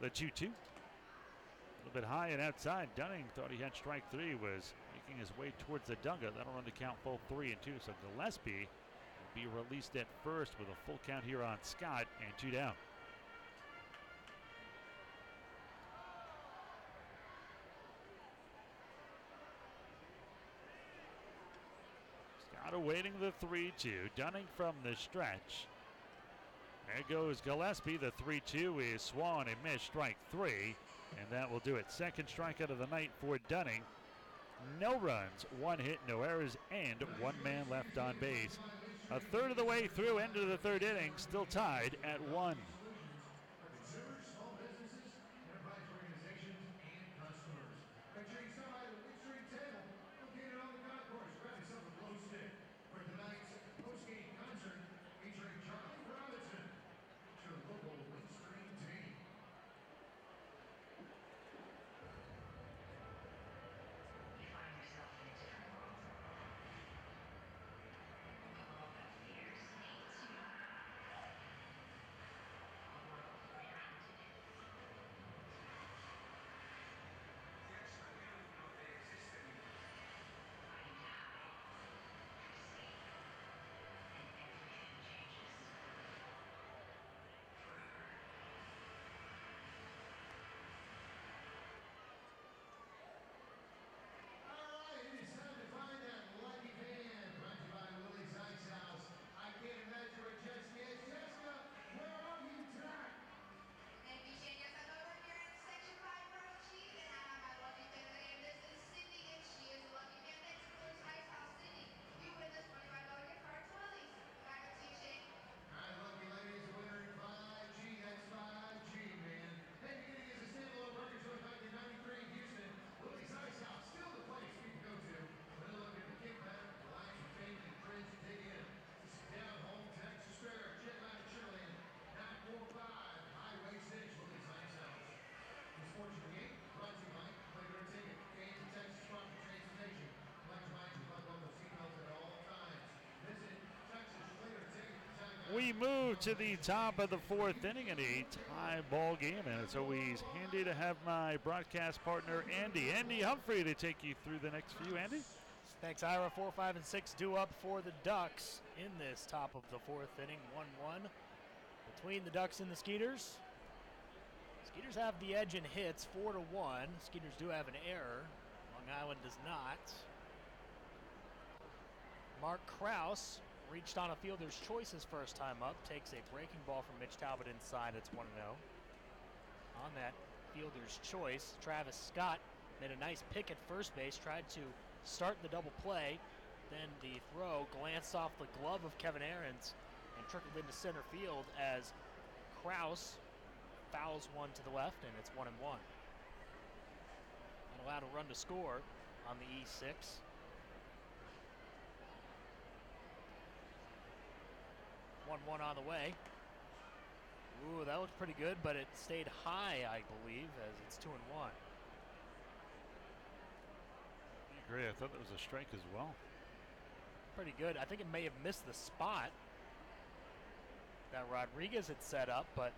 The 2-2. A little bit high and outside. Dunning thought he had strike 3, was making his way towards the dugout. That'll run the count both 3 and 2. So Gillespie will be released at first with a full count here on Scott and 2 down. Scott awaiting the 3-2. Dunning from the stretch. There goes Gillespie. The 3-2 is swung and missed, strike 3. And that will do it. Second strikeout of the night for Dunning. No runs, 1 hit, no errors, and 1 man left on base. A third of the way through, end of the 3rd inning, still tied at 1. For tonight's postgame concert featuring Charlie Robinson, your local Windstream team. You find yourself in a different world. A world that fears and hates you. A world where you're hunted. Yes, but we don't know they exist anymore. Why you die? You're safe. And everything changes. Forever. All right, it is time to find that lucky fan. Brought to you by Willie's Ice House. I can't imagine where Jessica is. Jessica, where are you tonight? And Virginia, I know we're here in Section 5 Purple Cheese, and I have my lucky fan today. This is Sydney, and she is a lucky fan. Thanks to Willie's Ice House. Sydney, you win this $25 gift card to Willie's. Back up to you, Shane. All right, lucky ladies, winner in 5G. That's 5G, man. Hey, beginning as a standalone burger joint back in 93 in Houston. Willie's Ice House, still the place people go to. When they look at the kick back, relax your family and friends and dig in. Sit down, home, Texas Fair, Jet Line, Shirley, 945 Highway 6, Willie's Ice House. This Fortune of the Game, brought to you by Player Ticket, Kansas, Texas, Proper Transportation. Like to remind you, buckle up those seatbelts at all times. Visit Texas Player Ticket. We move to the top of the 4th inning in a tie ball game, and it's always handy to have my broadcast partner Andy Humphrey to take you through the next few. Andy? Thanks, Ira. 4, 5, and 6 due up for the Ducks in this top of the 4th inning. 1-1 between the Ducks and the Skeeters. Skeeters have the edge in hits, 4-1. Skeeters do have an error. Long Island does not. Mark Krause reached on a fielder's choice his first time up. Takes a breaking ball from Mitch Talbot inside. It's 1-0. On that fielder's choice, Travis Scott made a nice pick at first base. Tried to start the double play. Then the throw glanced off the glove of Kevin Ahrens and trickled into center field as Krause fouls one to the left, and it's 1-1. And allowed a run to score on the E6. 1-1 on the way. Ooh, that looked pretty good, but it stayed high, I believe, as it's 2-1. I agree. I thought that was a strike as well. Pretty good. I think it may have missed the spot that Rodriguez had set up, but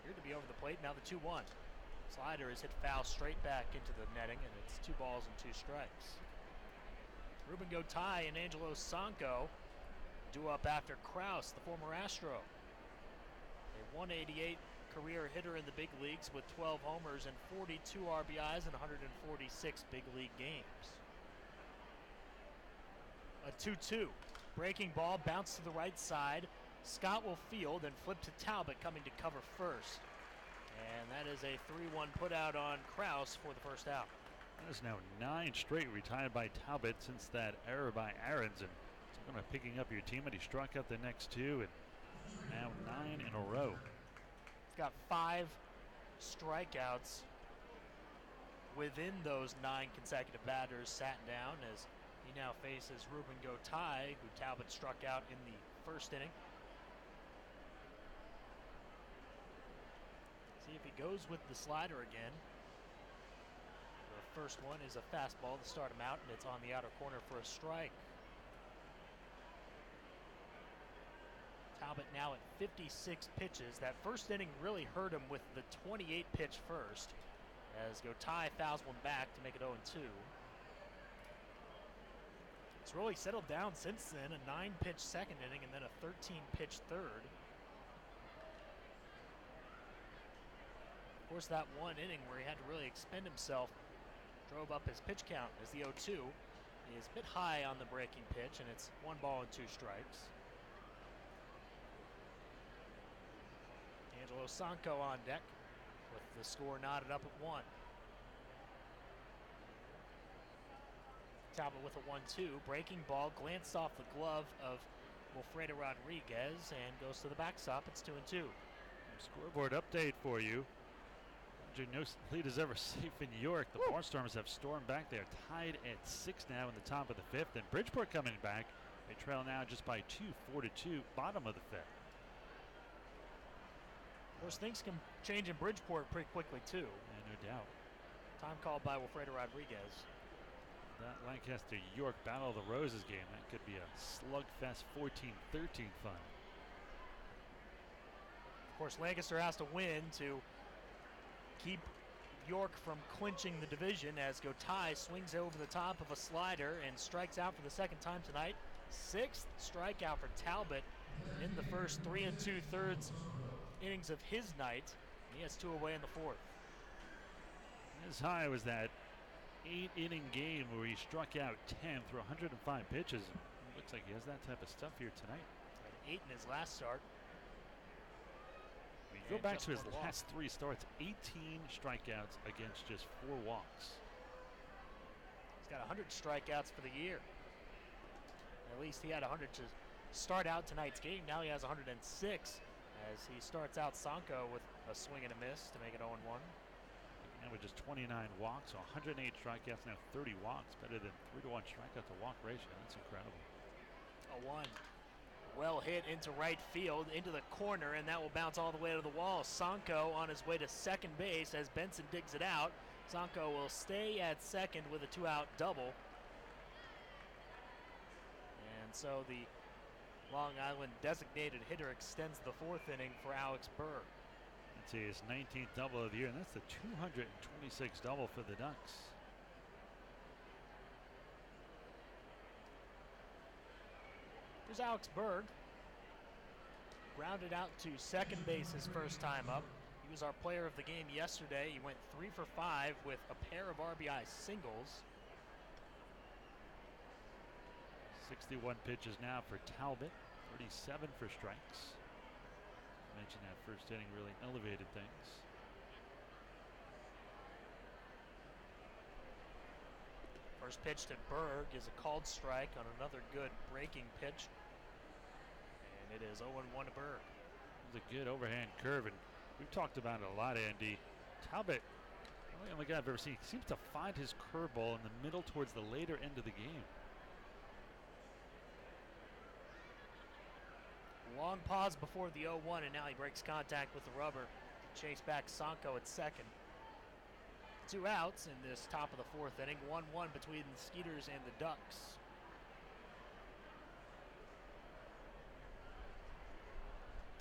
appeared to be over the plate. Now the 2-1. Slider is hit foul straight back into the netting, and it's 2 balls and 2 strikes. Ruben Gotay and Angelo Sanco due up after Krause, the former Astro. A 188 career hitter in the big leagues with 12 homers and 42 RBIs in 146 big league games. A 2-2. Breaking ball, bounce to the right side. Scott will field and flip to Talbot, coming to cover first. And that is a 3-1 put out on Kraus for the first out. That is now 9 straight retired by Talbot since that error by Aarons. And it's going to picking up your team, but he struck out the next 2, and now 9 in a row. He's got 5 strikeouts within those 9 consecutive batters sat down as he now faces Ruben Gotay, who Talbot struck out in the first inning. See if he goes with the slider again. The first one is a fastball to start him out, and it's on the outer corner for a strike. Talbot now at 56 pitches. That first inning really hurt him with the 28 pitch first, as Gotay fouls one back to make it 0-2. It's really settled down since then. A 9-pitch second inning and then a 13-pitch third. Of course, that one inning where he had to really expend himself drove up his pitch count, as the 0-2 is a bit high on the breaking pitch, and it's 1 ball and 2 strikes. Angelo Sanco on deck with the score knotted up at 1. Talbot with a 1-2. Breaking ball glanced off the glove of Wilfredo Rodriguez and goes to the backstop. It's 2-2. Scoreboard update for you. No lead is ever safe in York. The Barnstormers have stormed back. They are tied at 6 now in the top of the 5th. And Bridgeport coming back. They trail now just by 2, 4-2, bottom of the 5th. Of course, things can change in Bridgeport pretty quickly, too. Yeah, no doubt. Time called by Wilfredo Rodriguez. That Lancaster-York Battle of the Roses game, that could be a slugfest 14-13 fun. Of course, Lancaster has to win to keep York from clinching the division, as Gotay swings over the top of a slider and strikes out for the second time tonight. 6th strikeout for Talbot in the first 3 2/3 innings of his night. He has 2 away in the 4th. As high was that 8-inning game where he struck out 10 through 105 pitches. Looks like he has that type of stuff here tonight. 8 in his last start. Go back to his last 3 starts, 18 strikeouts against just 4 walks. He's got 100 strikeouts for the year. At least he had 100 to start out tonight's game. Now he has 106 as he starts out Sanco with a swing and a miss to make it 0-1. And with just 29 walks, so 108 strikeouts, now 30 walks, better than 3-to-1 strikeout to walk ratio. That's incredible. 0-1. Well hit into right field, into the corner, and that will bounce all the way to the wall. Sanco on his way to second base as Benson digs it out. Sanco will stay at second with a 2-out double. And so the Long Island designated hitter extends the 4th inning for Alex Berg. That's his 19th double of the year, and that's the 226th double for the Ducks. Here's Alex Berg. Grounded out to second base his first time up. He was our player of the game yesterday. He went 3 for 5 with a pair of RBI singles. 61 pitches now for Talbot, 37 for strikes. I mentioned that first inning really elevated things. First pitch to Berg is a called strike on another good breaking pitch. And it is 0-1 to Berg. It was a good overhand curve, and we've talked about it a lot, Andy. Talbot, the only guy I've ever seen, seems to find his curveball in the middle towards the later end of the game. Long pause before the 0-1, and now he breaks contact with the rubber to chase back Sanco at second. 2 outs in this top of the 4th inning. 1-1 between the Skeeters and the Ducks.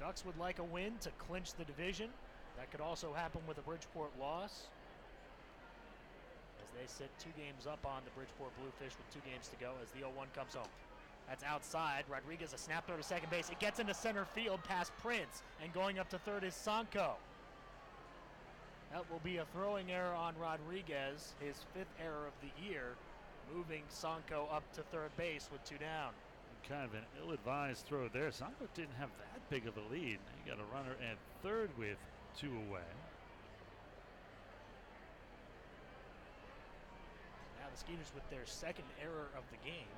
Ducks would like a win to clinch the division. That could also happen with a Bridgeport loss, as they sit 2 games up on the Bridgeport Bluefish with 2 games to go as the 0-1 comes home. That's outside. Rodriguez, a snap throw to second base. It gets into center field past Prince, and going up to third is Sanco. That will be a throwing error on Rodriguez, his 5th error of the year. moving Sanko up to third base with 2 down. Kind of an ill-advised throw there. Sanko didn't have that big of a lead. He got a runner at third with 2 away. Now the Skeeters with their second error of the game.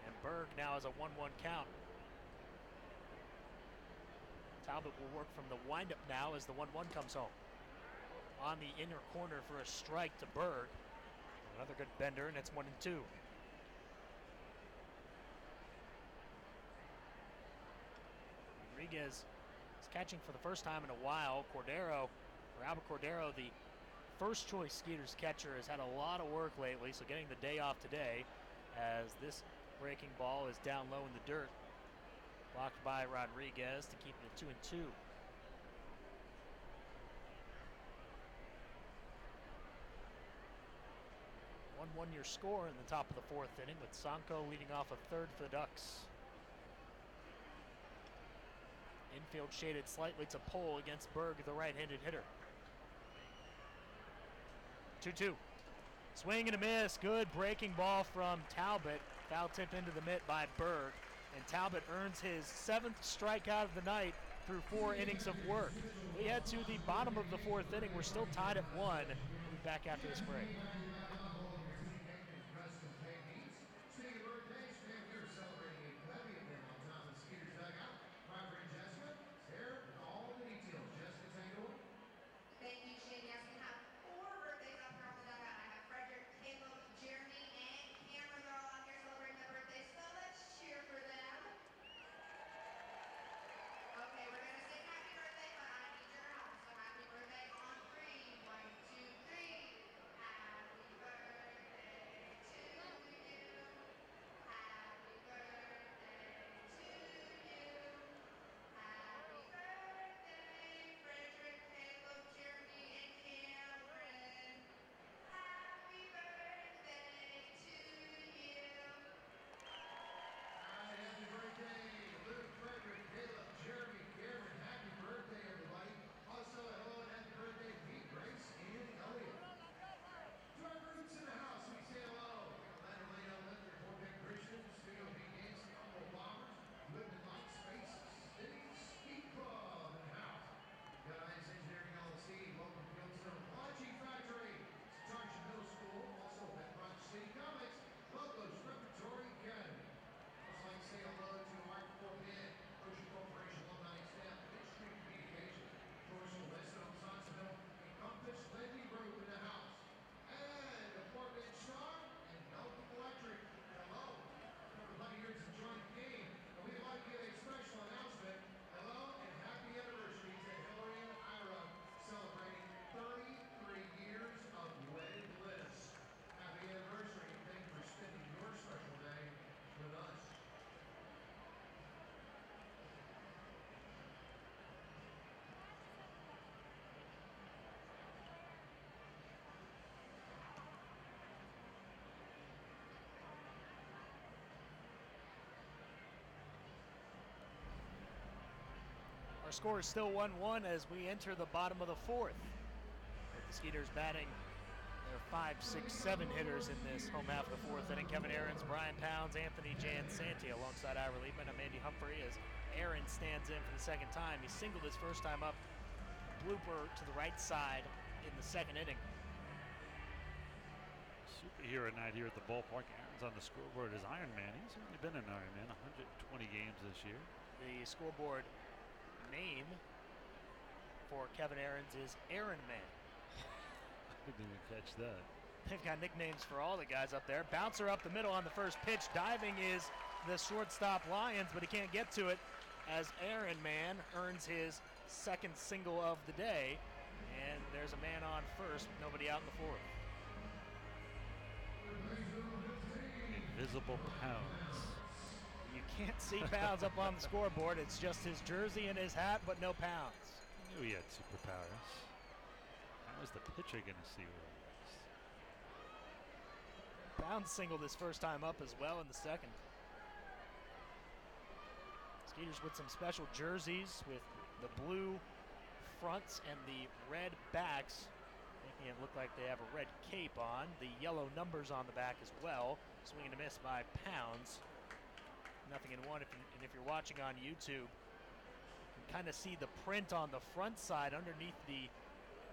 And Berg now has a 1-1 count. Talbot will work from the windup now as the 1-1 comes home. On the inner corner for a strike to Berg. Another good bender, and it's 1-2. Rodriguez is catching for the first time in a while. Albert Cordero, the first choice Skeeters catcher, has had a lot of work lately, so getting the day off today as this breaking ball is down low in the dirt. Blocked by Rodriguez to keep it 2-2. 1-1 your score in the top of the 4th inning, with Sanko leading off a third for the Ducks. Infield shaded slightly to Pole against Berg, the right-handed hitter. 2-2. Swing and a miss. Good breaking ball from Talbot. Foul tip into the mitt by Berg. And Talbot earns his 7th strikeout of the night through 4 innings of work. We head to the bottom of the 4th inning. We're still tied at 1. We'll be back after this break. Thank you, Shane. Yes, we have 4 birthdays up here on the dugout. I have Frederick, Caleb, Jeremy, and Cameron. They're all out here celebrating their birthdays, so let's cheer for them. Okay, we're going to sing happy birthday, but I need your help. So happy birthday on 3. 1, 2, 3. Happy birthday to you. Happy birthday to you. Happy birthday, Frederick, Caleb, Jeremy, and Cameron. Happy birthday to you. Happy birthday, Luke, Frederick, Caleb, Jeremy, Cameron. Happy birthday, everybody. Also, hello and happy birthday, Pete, Grace, and Elliot. To our groups in the house, we say hello. Leonard Leno, Linder, Fort Bend Christian, Studio B Games, Humboldt Bombers, Linden Light Spaces, City Ski Club in the house. Got Ice Engineering LLC, Local Fieldstone, Launching Factory, Starship Middle School, also at Rock City Comics, Locos Repertory Academy. I'd like to say hello to Mark Forman, Ocean Corporation Alumni Staff, Midstream Communication, Torsion Weston, Sonsville, and Compass Lending Group in the house. And the Portland Strong and Melton Electric. Hello. Everybody here is enjoying the game. And we'd like to give a special announcement. Hello and happy anniversary to Hillary and Ira, celebrating 33 years of wedded bliss. Happy anniversary. Thank you for spending your special day with us. Our score is still 1-1 as we enter the bottom of the 4th. With the Skeeters batting their 5, 6, 7 hitters in this home half of the 4th inning. Kevin Aarons, Brian Pounds, Anthony Jansanti alongside Ira Liebman. I'm Andy Humphrey as Aaron stands in for the second time. He singled his first time up, blooper to the right side in the 2nd inning. Superhero night here at the ballpark. Aaron's on the scoreboard as Iron Man. He's only been an Iron Man, 120 games this year. The scoreboard name for Kevin Aarons is Aaron Man. I didn't even catch that. They've got nicknames for all the guys up there. Bouncer up the middle on the first pitch. Diving is the shortstop Lyons, but he can't get to it as Aaron Man earns his 2nd single of the day. And there's a man on first, with nobody out in the 4th. Invisible Pounds. You can't see Pounds up on the scoreboard. It's just his jersey and his hat, but no Pounds. I knew he had superpowers. How is the pitcher going to see what he is? Pounds singled his first time up as well in the 2nd. Skeeters with some special jerseys with the blue fronts and the red backs, making it look like they have a red cape on. The yellow numbers on the back as well. Swing and a miss by Pounds. Nothing in one. And if you're watching on YouTube, you can kind of see the print on the front side underneath the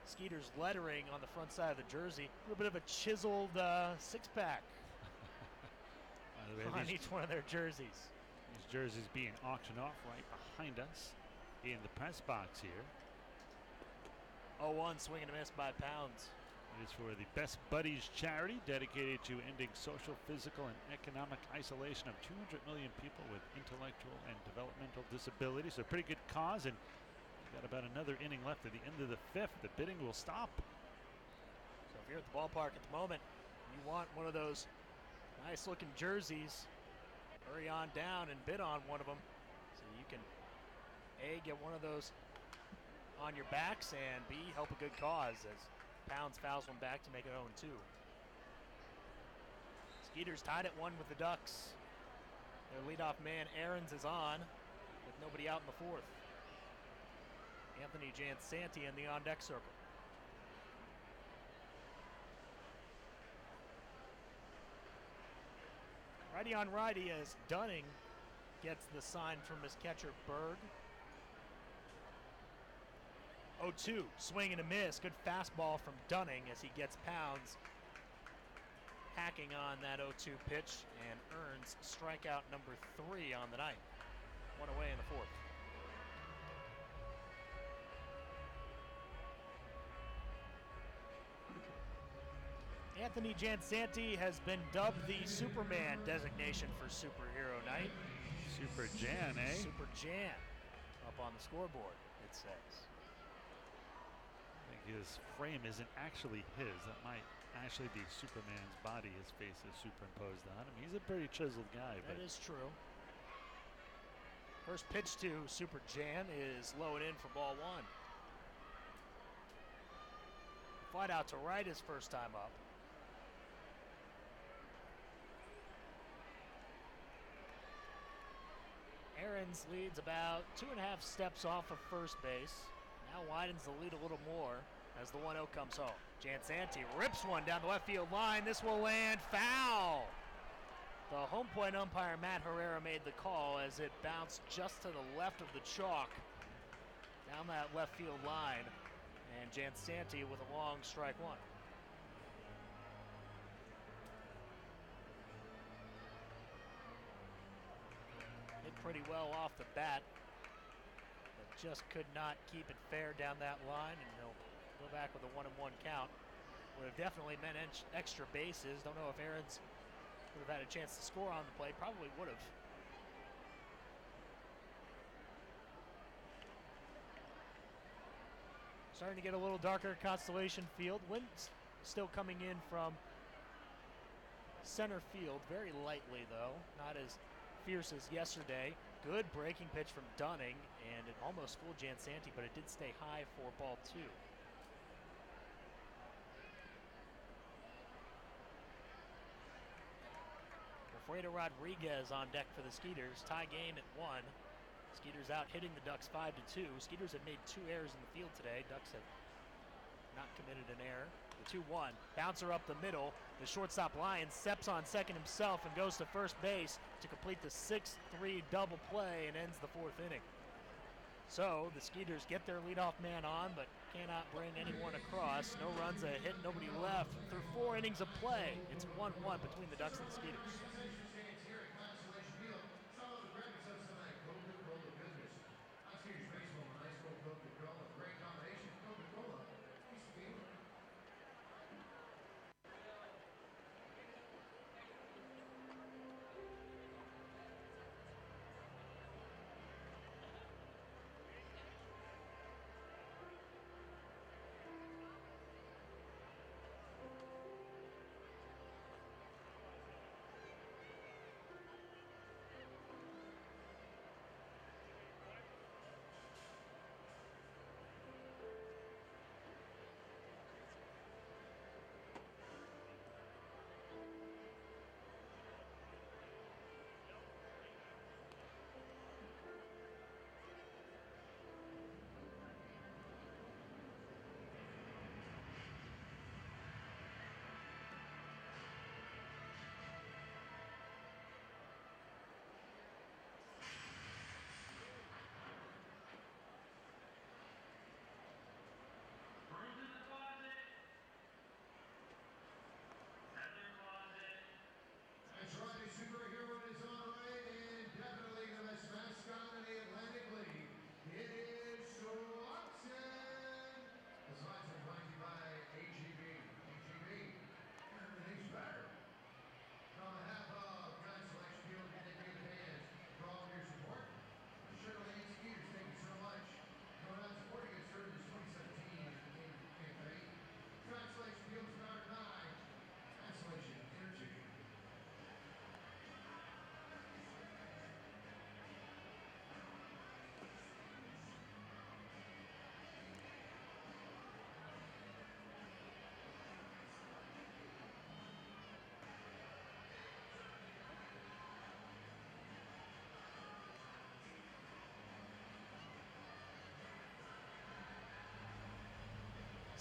Skeeters lettering on the front side of the jersey. A little bit of a chiseled six-pack on each one of their jerseys. These jerseys being auctioned off right behind us in the press box here. 0-1, swing and a miss by Pounds. It is for the Best Buddies charity dedicated to ending social, physical, and economic isolation of 200 million people with intellectual and developmental disabilities. A pretty good cause, and we've got about another inning left at the end of the fifth. The bidding will stop. So if you're at the ballpark at the moment, you want one of those nice looking jerseys, hurry on down and bid on one of them so you can A, get one of those on your backs, and B, help a good cause as Pounds fouls one back to make it 0-2. Skeeters tied at 1 with the Ducks. Their leadoff man Ahrens is on with nobody out in the fourth. Anthony Jansanti in the on-deck circle. Righty on righty as Dunning gets the sign from his catcher Berg. 0-2, swing and a miss. Good fastball from Dunning as he gets Pounds hacking on that 0-2 pitch and earns strikeout number 3 on the night. One away in the fourth. Anthony Jansanti has been dubbed the Superman designation for Superhero Night. Super Jan, eh? Super Jan up on the scoreboard, it says. I think his frame isn't actually his. That might actually be Superman's body. His face is superimposed on him. He's a pretty chiseled guy. That is true. First pitch to Super Jan is low and in for ball 1. Flight out to right his first time up. Ahrens leads about 2.5 steps off of first base. Now widens the lead a little more as the 1-0 comes home. Jansanti rips one down the left field line. This will land foul. The home plate umpire, Matt Herrera, made the call as it bounced just to the left of the chalk down that left field line. And Jansanti with a long strike 1. Hit pretty well off the bat, but just could not keep it fair down that line, and he'll go back with a 1-1 count. Would have definitely meant extra bases. Don't know if Ahrens would have had a chance to score on the play. Probably would have. Starting to get a little darker Constellation Field. Wind's still coming in from center field, very lightly though, not as fierce as yesterday. Good breaking pitch from Dunning, and it almost fooled Jansanti, but it did stay high for ball 2. Alfredo Rodriguez on deck for the Skeeters. Tie game at 1. Skeeters out hitting the Ducks 5-2. Skeeters have made 2 errors in the field today. Ducks have not committed an error. The 2-1. Bouncer up the middle. The shortstop Lyons steps on second himself and goes to first base to complete the 6-3 double play and ends the 4th inning. So the Skeeters get their leadoff man on, but cannot bring anyone across. No runs, a hit, nobody left. Through 4 innings of play, it's 1-1 between the Ducks and the Skeeters.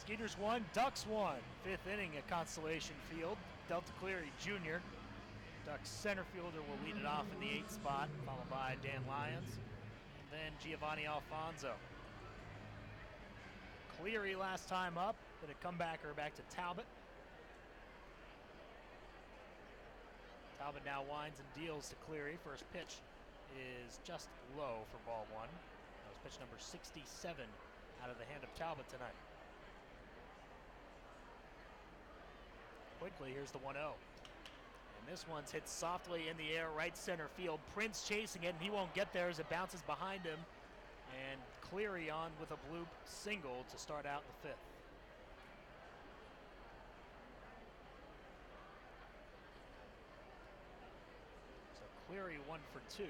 Skeeters 1, Ducks 1. Fifth inning at Constellation Field. Delta Cleary Jr. Ducks center fielder will lead it off in the 8th spot, followed by Dan Lyons, and then Giovanni Alfonso. Cleary last time up, but a comebacker back to Talbot. Talbot now winds and deals to Cleary. First pitch is just low for ball one. That was pitch number 67 out of the hand of Talbot tonight. Quickly, here's the 1-0. And this one's hit softly in the air, right center field. Prince chasing it, and he won't get there as it bounces behind him. And Cleary on with a bloop single to start out the 5th. So Cleary 1 for 2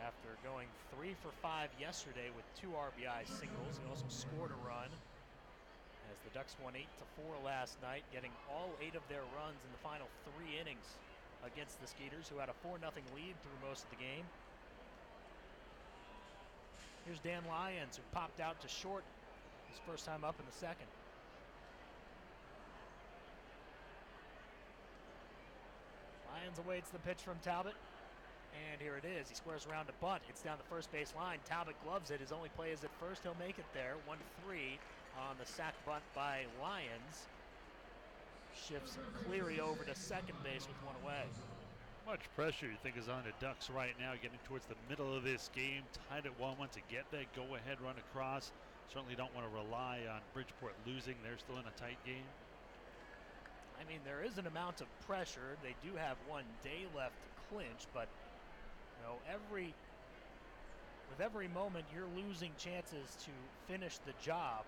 after going 3 for 5 yesterday with 2 RBI singles. He also scored a run as the Ducks won 8-4 last night, getting all 8 of their runs in the final 3 innings against the Skeeters, who had a 4-0 lead through most of the game. Here's Dan Lyons, who popped out to short his first time up in the 2nd. Lyons awaits the pitch from Talbot, and here it is. He squares around to bunt. It's down the first base line. Talbot gloves it. His only play is at first. He'll make it there. 1-3 on the sac bunt by Lyons. Shifts Cleary over to second base with 1 away. Much pressure you think is on the Ducks right now, getting towards the middle of this game, tied at 1-1 to get that go-ahead run across. Certainly don't want to rely on Bridgeport losing. They're still in a tight game. I mean, there is an amount of pressure. They do have 1 day left to clinch, but you know, with every moment you're losing chances to finish the job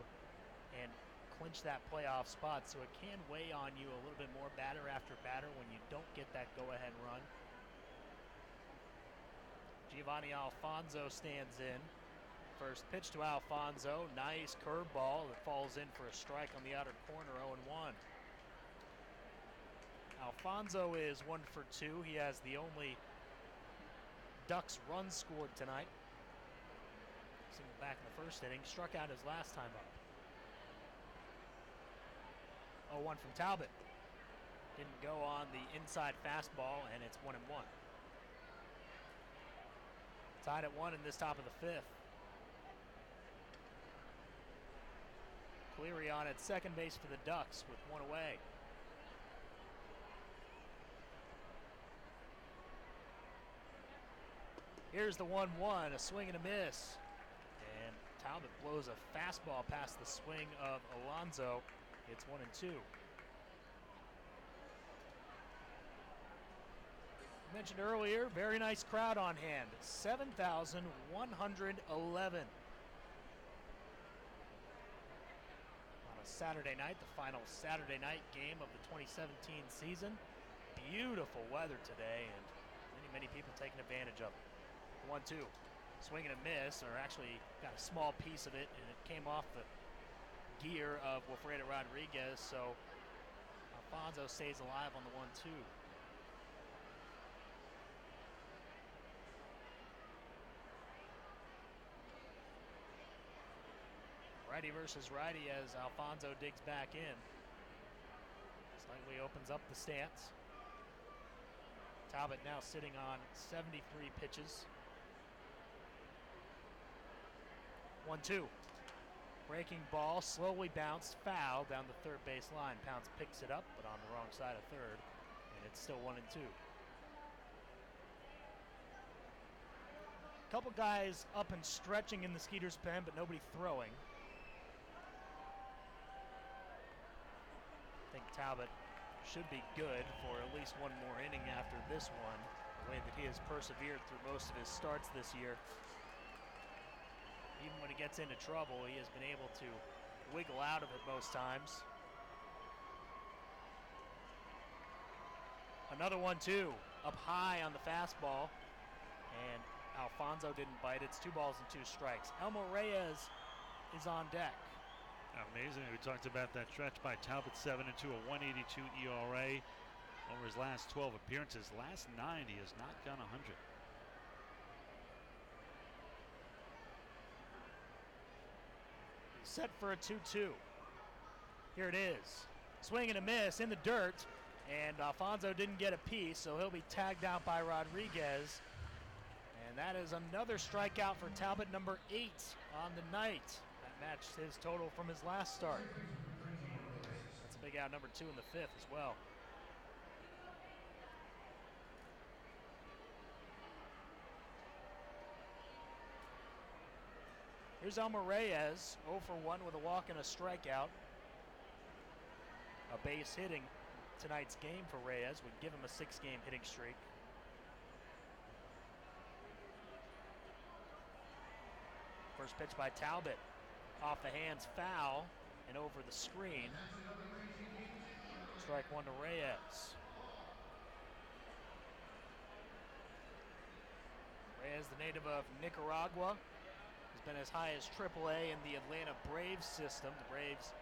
and clinch that playoff spot, so it can weigh on you a little bit more batter after batter when you don't get that go-ahead run. Giovanni Alfonso stands in. First pitch to Alfonso, nice curveball that falls in for a strike on the outer corner, 0-1. Alfonso is 1 for 2. He has the only Ducks run scored tonight. Single back in the first inning, struck out his last time up. 0-1 from Talbot. Didn't go on the inside fastball, and it's 1-1. Tied at 1 in this top of the 5th. Cleary on at second base for the Ducks with 1 away. Here's the 1-1, a swing and a miss. And Talbot blows a fastball past the swing of Alonso. It's 1-2. Mentioned earlier, very nice crowd on hand. 7,111. On a Saturday night, the final Saturday night game of the 2017 season. Beautiful weather today, and many people taking advantage of it. 1-2. Swing and a miss, or actually got a small piece of it, and it came off the gear of Wilfredo Rodriguez, so Alfonso stays alive on the 1-2. Righty versus righty as Alfonso digs back in. Slightly opens up the stance. Talbot now sitting on 73 pitches. 1-2. Breaking ball, slowly bounced, foul down the third base line. Pounds picks it up, but on the wrong side of third, and it's still 1-2. Couple guys up and stretching in the Skeeters pen, but nobody throwing. I think Talbot should be good for at least 1 more inning after this one, the way that he has persevered through most of his starts this year. Even when he gets into trouble, he has been able to wiggle out of it most times. Another 1-2, up high on the fastball, and Alfonso didn't bite. It's 2 balls and 2 strikes. Elmo Reyes is on deck. Amazing. We talked about that stretch by Talbot, 7-2, a 182 ERA over his last 12 appearances. Last 9, he has not gone 100. Set for a 2-2. Here it is. Swing and a miss in the dirt, and Alfonso didn't get a piece, so he'll be tagged out by Rodriguez. And that is another strikeout for Talbot, number 8 on the night. That matched his total from his last start. That's a big out, number 2 in the 5th as well. Here's Elmer Reyes, 0 for 1 with a walk and a strikeout. A base hitting tonight's game for Reyes would give him a 6-game hitting streak. First pitch by Talbot, off the hands, foul, and over the screen. Strike 1 to Reyes. Reyes, the native of Nicaragua, has been as high as AAA in the Atlanta Braves system. The Braves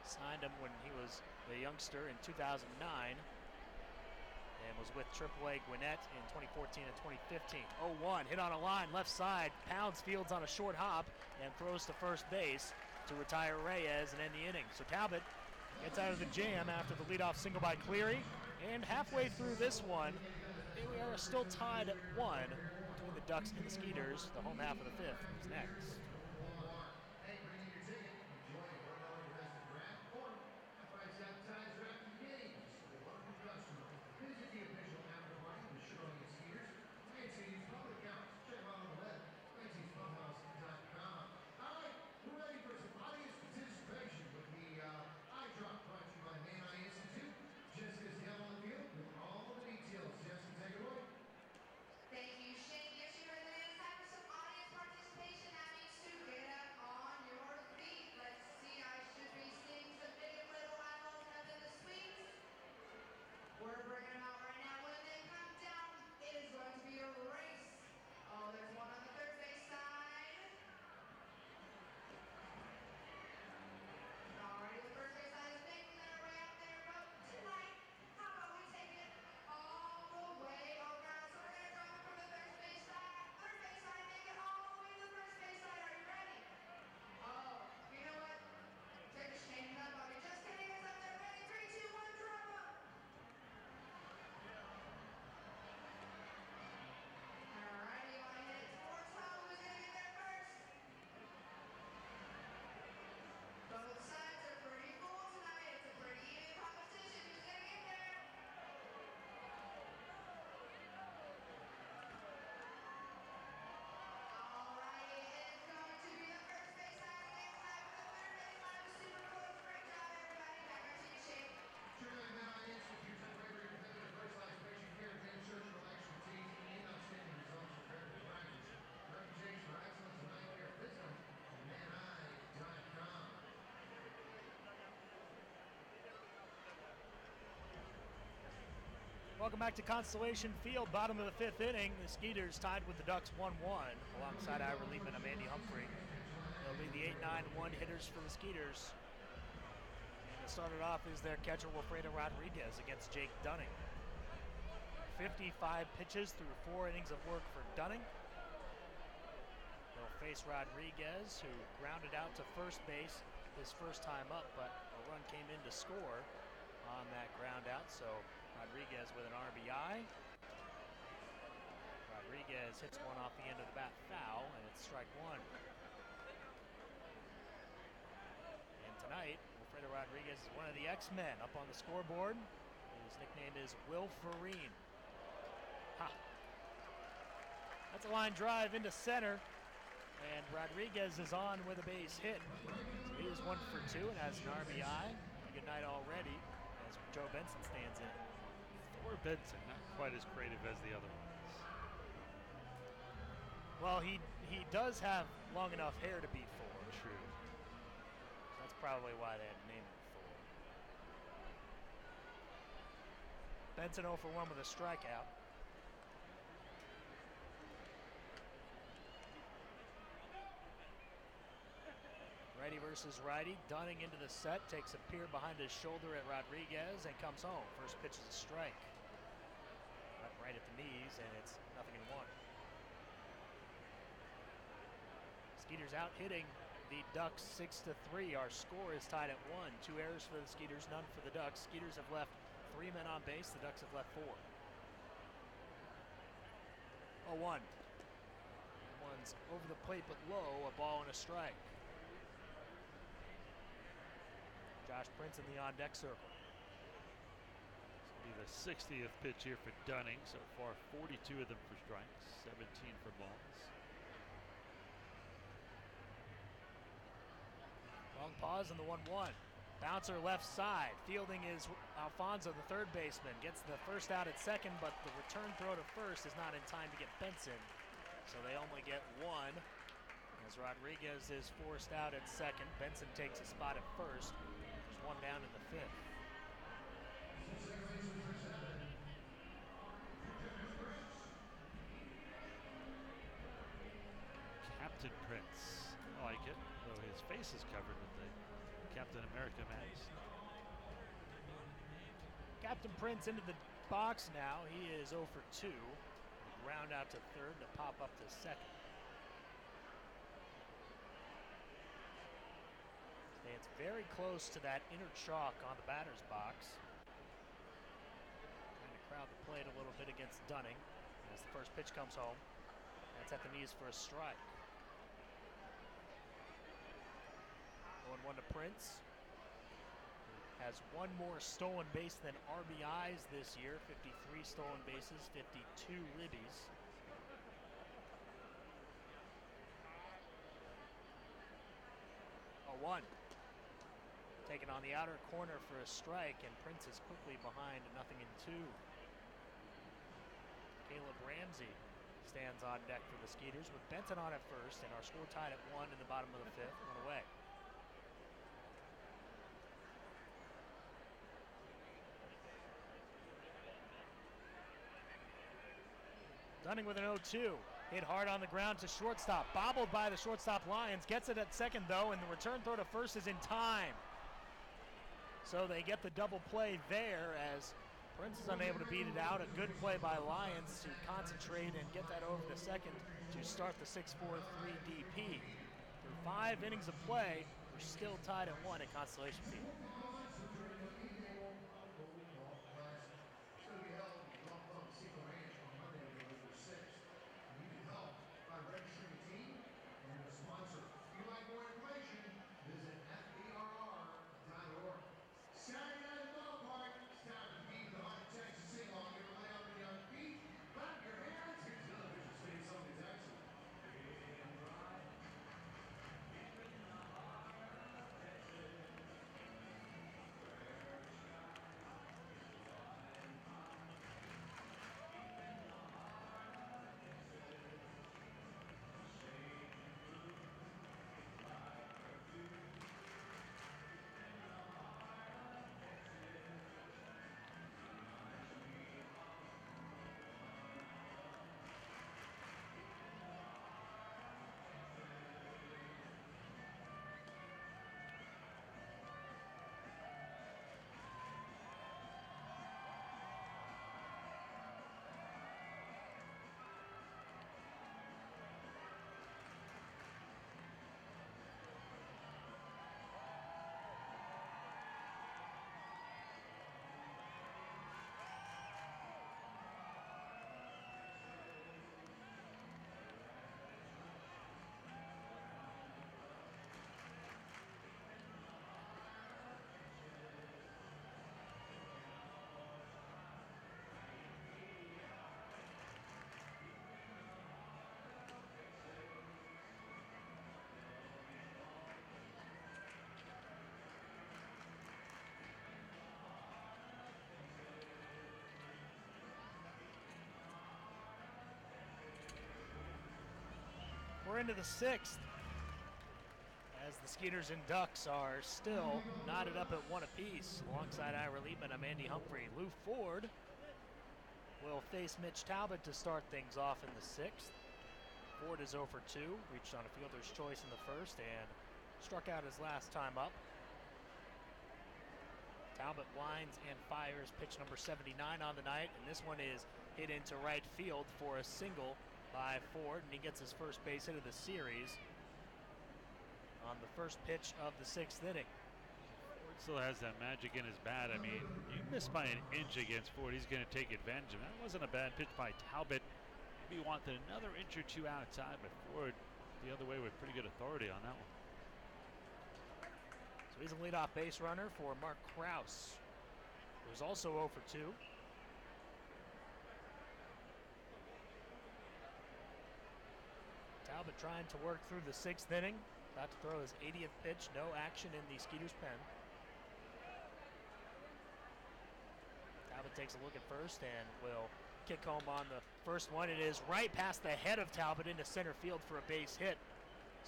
signed him when he was a youngster in 2009 and was with AAA Gwinnett in 2014 and 2015. 0-1, hit on a line, left side, pounds fields on a short hop and throws to first base to retire Reyes and end the inning. So Talbot gets out of the jam after the leadoff single by Cleary, and halfway through this one, we are still tied at 1 between the Ducks and the Skeeters. The home half of the 5th is next. Thank you, Shane. Yes, you heard the man. It's time for some audience participation. That means to get up on your feet. Let's see. I should be seeing some big and little eyeballs up in the suites. We're bringing them out right now. When they come down, it is going to be a race. Oh, there's one on the third base side. Alrighty, the first base side is making their way out there. But tonight, how about we take it all the way around? So we're going to drop it from the third base side, make it all the way to the first base side. Are you ready? Oh, you know what? They're just standing up on me. Just kidding, it's up there. Ready? 3, 2, 1, drop them. Alrighty, you want to hit it towards home? Who's going to get there first? Both sides are pretty full tonight. It's a pretty even competition. Who's going to get there? Alrighty, it's going to be the first base side against that with the third base line was super close. Great job, everybody. Back on to you, Shane. Welcome back to Constellation Field, bottom of the 5th inning. The Skeeters tied with the Ducks 1-1 alongside Ira Liebman and Mandy Humphrey. They'll be the 8-9-1 hitters for the Skeeters. And to start it off is their catcher Wilfredo Rodriguez against Jake Dunning. 55 pitches through 4 innings of work for Dunning. They'll face Rodriguez, who grounded out to first base his first time up, but a run came in to score on that ground out, so Rodriguez with an RBI. Rodriguez hits one off the end of the bat foul, and it's strike 1. And tonight, Wilfredo Rodriguez is one of the X-Men up on the scoreboard. His nickname is Wilferine. Ha! That's a line drive into center, and Rodriguez is on with a base hit. So he is 1 for 2 and has an RBI. A good night already as Joe Benson stands in. Or Benson, not quite as creative as the other ones. Well, he does have long enough hair to be 4. True. That's probably why they had named him 4. Benson 0 for 1 with a strikeout. Righty versus righty. Dunning into the set, takes a peer behind his shoulder at Rodriguez and comes home. First pitch is a strike. Right at the knees, and it's 0-1. Skeeters out hitting the Ducks 6-3. Our score is tied at 1. 2 errors for the Skeeters, none for the Ducks. Skeeters have left 3 men on base. The Ducks have left 4. 0-1. One's over the plate but low. A ball and a strike. Josh Prince in the on-deck circle. This will be the 60th pitch here for Dunning. So far, 42 of them for strikes, 17 for balls. Long pause in the 1-1. Bouncer left side. Fielding is Alfonso, the third baseman. Gets the first out at second, but the return throw to first is not in time to get Benson. So they only get 1. As Rodriguez is forced out at second, Benson takes a spot at first. There's 1 down in the 5th. Captain Prince. I like it, though his face is covered with the Captain America mask. Captain Prince into the box now. He is 0 for 2. Ground out to third to pop up to second. Stands very close to that inner chalk on the batter's box. Trying to crowd the plate a little bit against Dunning as the first pitch comes home. That's at the knees for a strike. 0-1 to Prince. Has 1 more stolen base than RBIs this year. 53 stolen bases, 52 ribbies. A 1. Taken on the outer corner for a strike, and Prince is quickly behind 0-2. Caleb Ramsey stands on deck for the Skeeters with Benton on at first, and our score tied at 1 in the bottom of the 5th. 1 away. Dunning with an 0-2. Hit hard on the ground to shortstop. Bobbled by the shortstop Lions. Gets it at second, though, and the return throw to first is in time. So they get the double play there as Prince is unable to beat it out. A good play by Lions to concentrate and get that over to second to start the 6-4-3 DP. Through 5 innings of play, we're still tied at 1 at Constellation Field. Registering a team and a sponsor. If you'd like more information, visit FBRR.org. Saturday night at the ballpark, it's time to beat the heart of Texas. Sing along, get a lay up on your feet, clap your hands. Here's television saying something's excellent. We're into the 6th as the Skeeters and Ducks are still knotted up at 1 apiece. Alongside Ira Liebman, I'm Andy Humphrey. Lou Ford will face Mitch Talbot to start things off in the 6th. Ford is 0 for 2, reached on a fielder's choice in the first and struck out his last time up. Talbot winds and fires pitch number 79 on the night, and this one is hit into right field for a single by Ford, and he gets his first base hit of the series. on the first pitch of the 6th inning. Ford still has that magic in his bat. I mean, you miss by an inch against Ford, he's going to take advantage of it. That wasn't a bad pitch by Talbot. Maybe he wanted another inch or two outside, but Ford the other way with pretty good authority on that one. So he's a leadoff base runner for Mark Krause, who's also 0 for 2. Talbot trying to work through the 6th inning. About to throw his 80th pitch. No action in the Skeeters pen. Talbot takes a look at first and will kick home on the first one. It is right past the head of Talbot into center field for a base hit.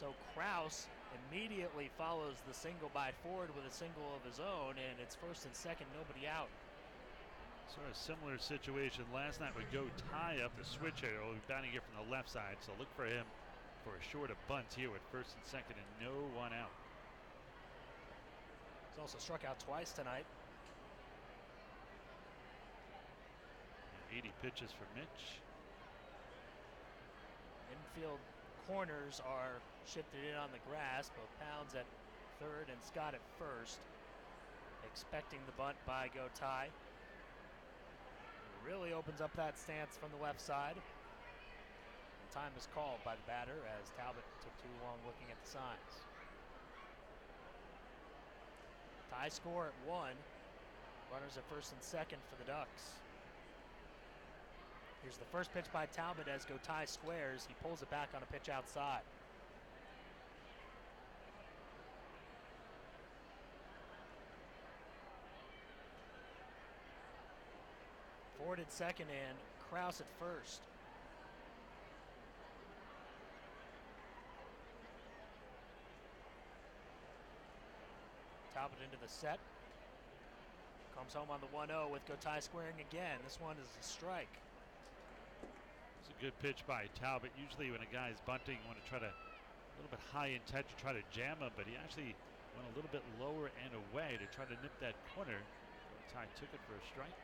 So Krause immediately follows the single by Ford with a single of his own, and it's first and second, nobody out. Sort of similar situation last night with Go Ty up the switch hitter. He'll be batting here from the left side, so look for him for a short of bunts here with first and second and no one out. He's also struck out twice tonight. And 80 pitches for Mitch. Infield corners are shifted in on the grass. Both Pounds at third and Scott at first. Expecting the bunt by Go Ty. Really opens up that stance from the left side. And time is called by the batter as Talbot took too long looking at the signs. Tie score at 1. Runners at first and second for the Ducks. Here's the first pitch by Talbot as Go Ty squares. He pulls it back on a pitch outside. Ford at second and Krause at first. Talbot into the set. Comes home on the 1-0 with Go Ty squaring again. This one is a strike. It's a good pitch by Talbot. Usually when a guy's bunting, you want to try to a little bit high in touch to try to jam him, but he actually went a little bit lower and away to try to nip that corner. Go Ty took it for a strike.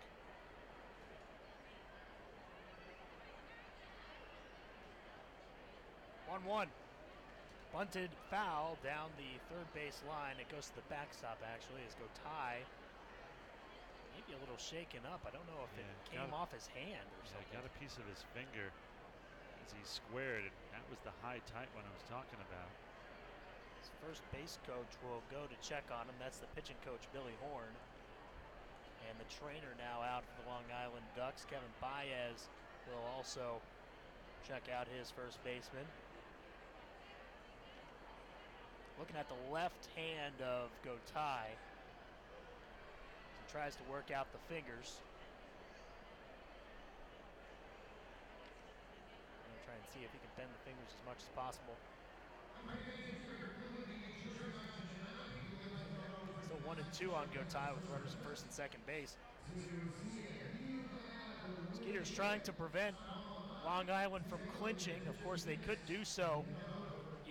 1-1. Bunted foul down the third base line. It goes to the backstop actually as Go Ty maybe a little shaken up. I don't know if it came off his hand or something. Got a piece of his finger as he squared it. That was the high tight one I was talking about. His first base coach will go to check on him. That's the pitching coach, Billy Horn. And the trainer now out for the Long Island Ducks, Kevin Baez, will also check out his first baseman. Looking at the left hand of Go Ty. He tries to work out the fingers. I'm going to try and see if he can bend the fingers as much as possible. Still 1-2 on Go Ty with runners at first and second base. Skeeters trying to prevent Long Island from clinching. Of course, they could do so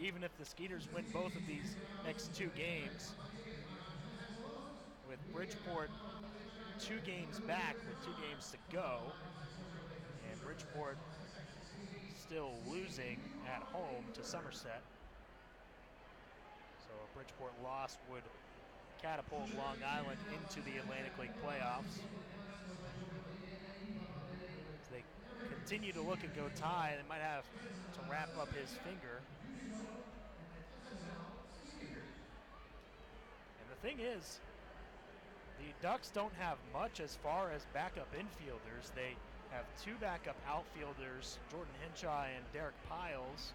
even if the Skeeters win both of these next 2 games. With Bridgeport 2 games back with 2 games to go, and Bridgeport still losing at home to Somerset. So a Bridgeport loss would catapult Long Island into the Atlantic League playoffs. As they continue to look at Go Ty, they might have to wrap up his finger. And the thing is, the Ducks don't have much as far as backup infielders. They have 2 backup outfielders, Jordan Hinshaw and Derek Piles,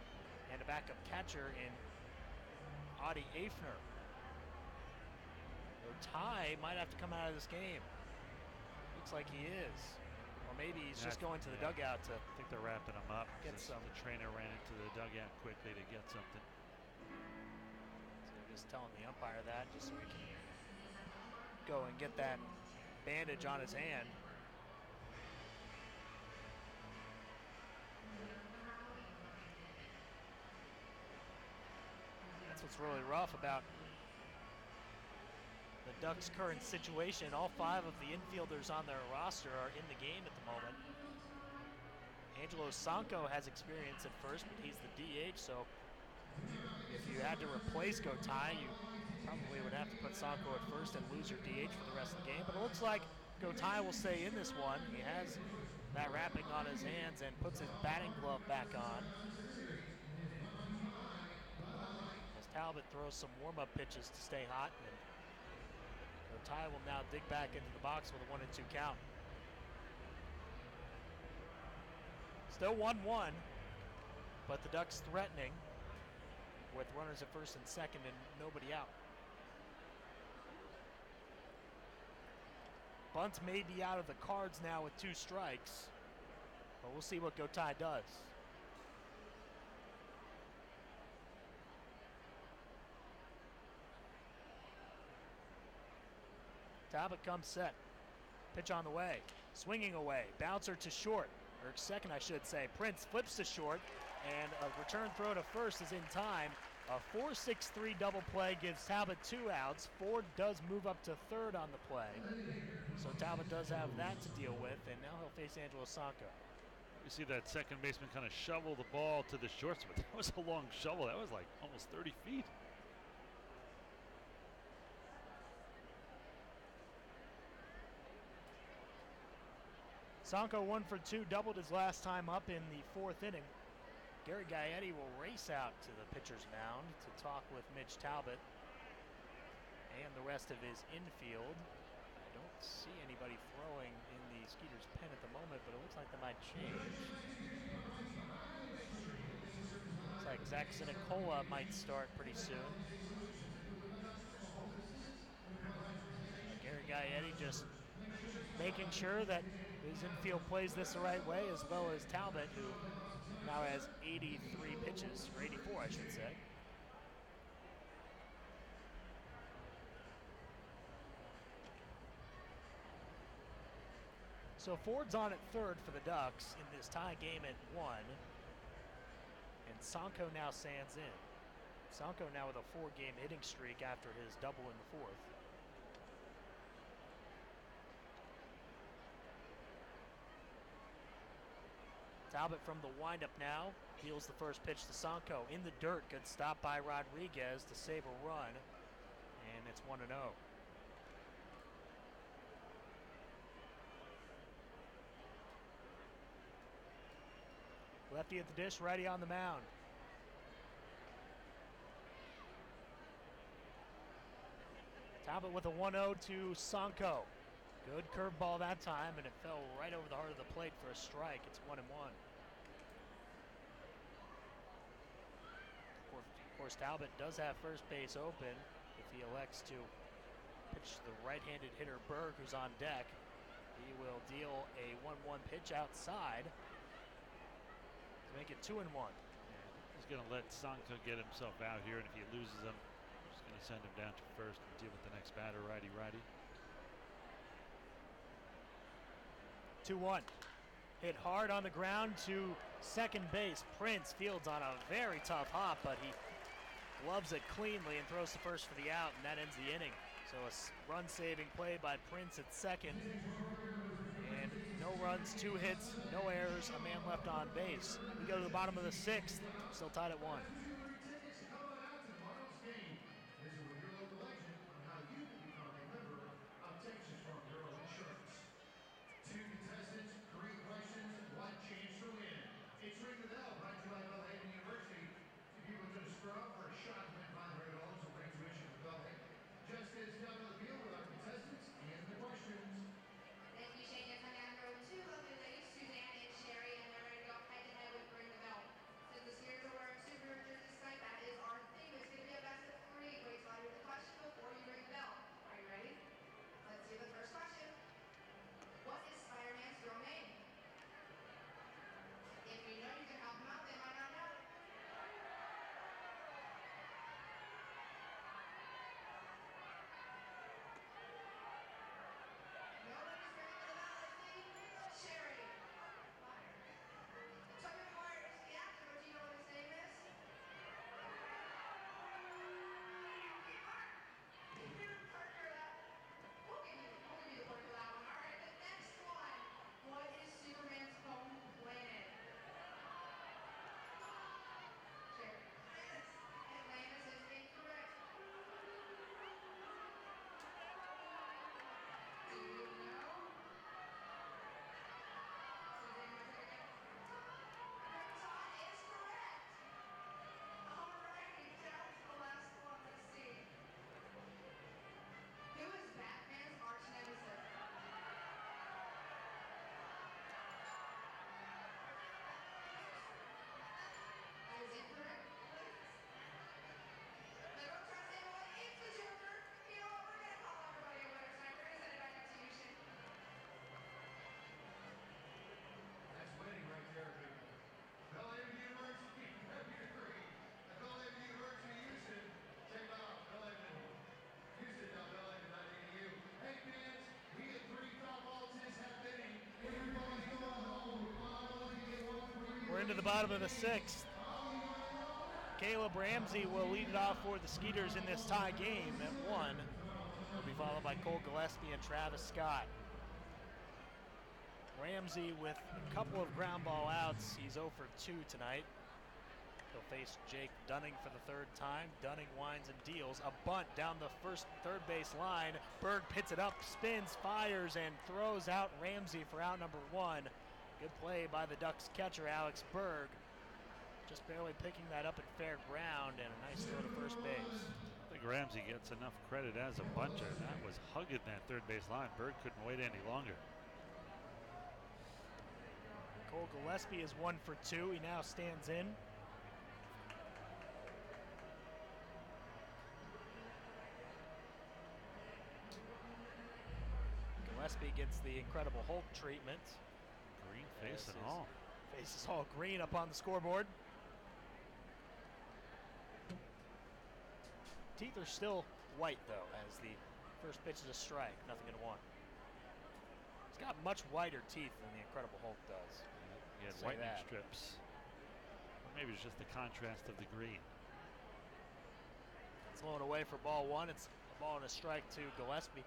and a backup catcher in Audie Afner. So Ty might have to come out of this game. Looks like he is. Or maybe he's just going to the dugout to I think they're wrapping him up. Get some. The trainer ran into the dugout quickly to get something. So they're just telling the umpire that just so he can go and get that bandage on his hand. That's what's really rough about the Ducks' current situation. All 5 of the infielders on their roster are in the game at the moment. Angelo Sanco has experience at first, but he's the DH, so If you had to replace Gotay, you probably would have to put Sanko at first and lose your DH for the rest of the game. But it looks like Gotay will stay in this one. He has that wrapping on his hands and puts his batting glove back on. As Talbot throws some warm-up pitches to stay hot, and Gotay will now dig back into the box with a 1-2 count. Still 1-1, but the Ducks threatening with runners at first and second and nobody out. Bunt may be out of the cards now with 2 strikes, but we'll see what Gotay does. Talbot comes set. Pitch on the way. Swinging away. Bouncer to short. Or second, I should say. Prince flips to short, and a return throw to first is in time. A 4-6-3 double play gives Talbot 2 outs. Ford does move up to third on the play. So Talbot does have that to deal with, and now he'll face Angelo Sanko. You see that second baseman kind of shovel the ball to the shortstop. That was a long shovel. That was like almost 30 feet. Sanko 1 for 2, doubled his last time up in the 4th inning. Gary Gaetti will race out to the pitcher's mound to talk with Mitch Talbot and the rest of his infield. I don't see anybody throwing in the Skeeters pen at the moment, but it looks like that might change. Looks like Zach Sinicola might start pretty soon. Gary Gaetti just making sure that his infield plays this the right way, as well as Talbot, who now has 83 pitches, or 84 I should say. So Ford's on at third for the Ducks in this tie game at 1. And Sanko now stands in. Sanko now with a 4-game hitting streak after his double in the 4th. Talbot from the windup now deals the first pitch to Sanko in the dirt. Good stop by Rodriguez to save a run, and it's 1-0. Lefty at the dish, righty on the mound. Talbot with a 1-0 to Sanko. Good curveball that time, and it fell right over the heart of the plate for a strike. It's 1-1. Of course, Talbot does have first base open if he elects to pitch to the right-handed hitter Berg, who's on deck. He will deal a 1-1 pitch outside to make it 2-1. He's going to let Sanko get himself out here, and if he loses him, he's going to send him down to first and deal with the next batter, righty-righty. 2-1. Hit hard on the ground to second base. Prince fields on a very tough hop, but he gloves it cleanly and throws to first for the out, and that ends the inning. So a run-saving play by Prince at second. And no runs, 2 hits, no errors, a man left on base. We go to the bottom of the 6th, still tied at 1. Suzanne and Sherry, and they're ready to go head-to-head with Bring the Bell. Since the Skeeters are wearing super jerseys, into the bottom of the 6th. Caleb Ramsey will lead it off for the Skeeters in this tie game at 1. Will be followed by Cole Gillespie and Travis Scott. Ramsey with a couple of ground ball outs. He's 0 for 2 tonight. He'll face Jake Dunning for the 3rd time. Dunning winds and deals. A bunt down the third base line. Berg pits it up, spins, fires, and throws out Ramsey for out number 1. Good play by the Ducks catcher, Alex Berg. Just barely picking that up at fair ground, and a nice throw to first base. I think Ramsey gets enough credit as a bunter. That was hugging that third base line. Berg couldn't wait any longer. Cole Gillespie is 1 for 2. He now stands in. Gillespie gets the Incredible Hulk treatment. Green face and all. Face is all green up on the scoreboard. Teeth are still white, though, as the first pitch is a strike. 0-1. He's got much whiter teeth than the Incredible Hulk does. He had whitening strips. Or maybe it's just the contrast of the green. It's low and away for ball 1. It's a ball and a strike to Gillespie.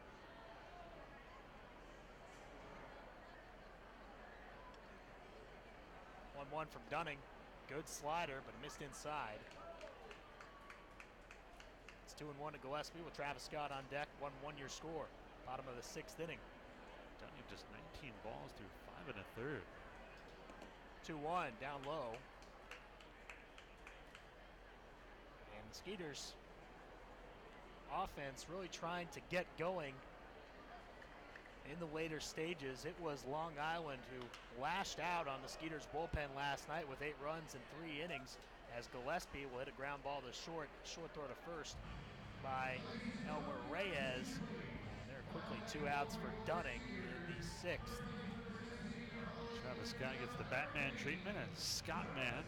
1-1 from Dunning. Good slider, but missed inside. It's 2-1 to Gillespie with Travis Scott on deck. 1-1 your score. Bottom of the 6th inning. Dunning just 19 balls through 5 1/3. 2-1 down low. And the Skeeters offense really trying to get going in the later stages. It was Long Island who lashed out on the Skeeters bullpen last night with 8 runs in 3 innings, as Gillespie will hit a ground ball to short throw to first by Elmer Reyes. There are quickly 2 outs for Dunning in the 6th. Travis Scott gets the Batman treatment as Scott Man.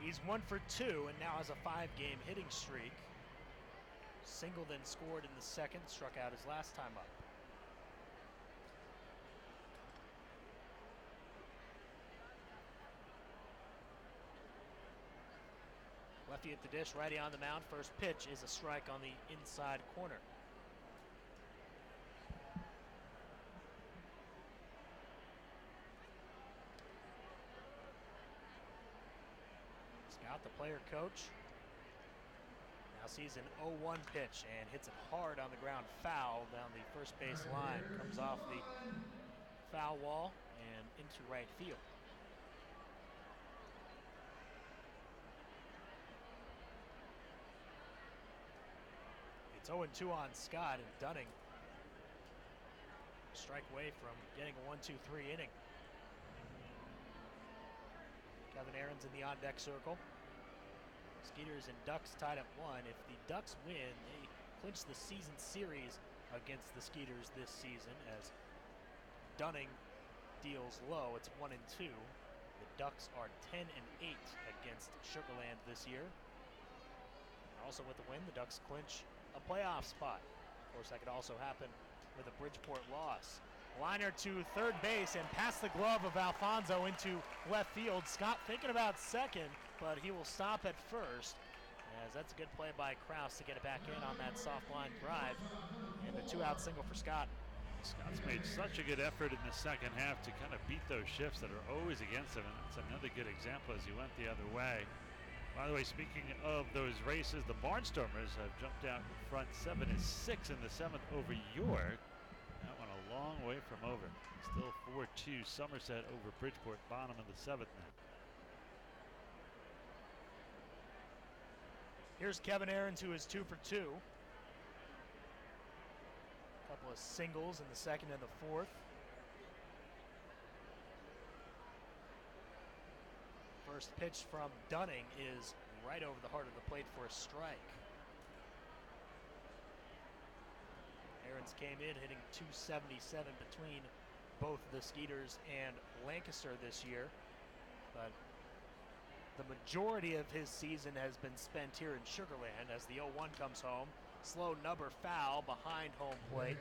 He's 1 for 2 and now has a 5-game hitting streak. Single then scored in the 2nd, struck out his last time up. Lefty at the dish, righty on the mound. First pitch is a strike on the inside corner. Scott, the player coach, now sees an 0-1 pitch and hits it hard on the ground, foul down the first base line. Comes off the foul wall and into right field. It's 0-2 on Scott, and Dunning strike away from getting a 1-2-3 inning. Kevin Aaron's in the on-deck circle. Skeeters and Ducks tied at 1. If the Ducks win, they clinch the season series against the Skeeters this season, as Dunning deals low. It's 1-2. The Ducks are 10-8 against Sugarland this year. Also with the win, the Ducks clinch a playoff spot. Of course, that could also happen with a Bridgeport loss. Liner to third base and past the glove of Alfonso into left field. Scott thinking about second, but he will stop at first, as that's a good play by Kraus to get it back in on that soft line drive. And a 2-out single for Scott. Scott's made such a good effort in the second half to kind of beat those shifts that are always against him, and that's another good example as he went the other way. By the way, speaking of those races, the Barnstormers have jumped out in front. 7-6 in the 7th over York. That one a long way from over. Still 4-2 Somerset over Bridgeport, bottom of the 7th now. Here's Kevin Aarons, who is 2 for 2. A couple of singles in the 2nd and the 4th. First pitch from Dunning is right over the heart of the plate for a strike. Aarons came in hitting .277 between both the Skeeters and Lancaster this year, but the majority of his season has been spent here in Sugarland, as the 0-1 comes home. Slow number foul behind home plate.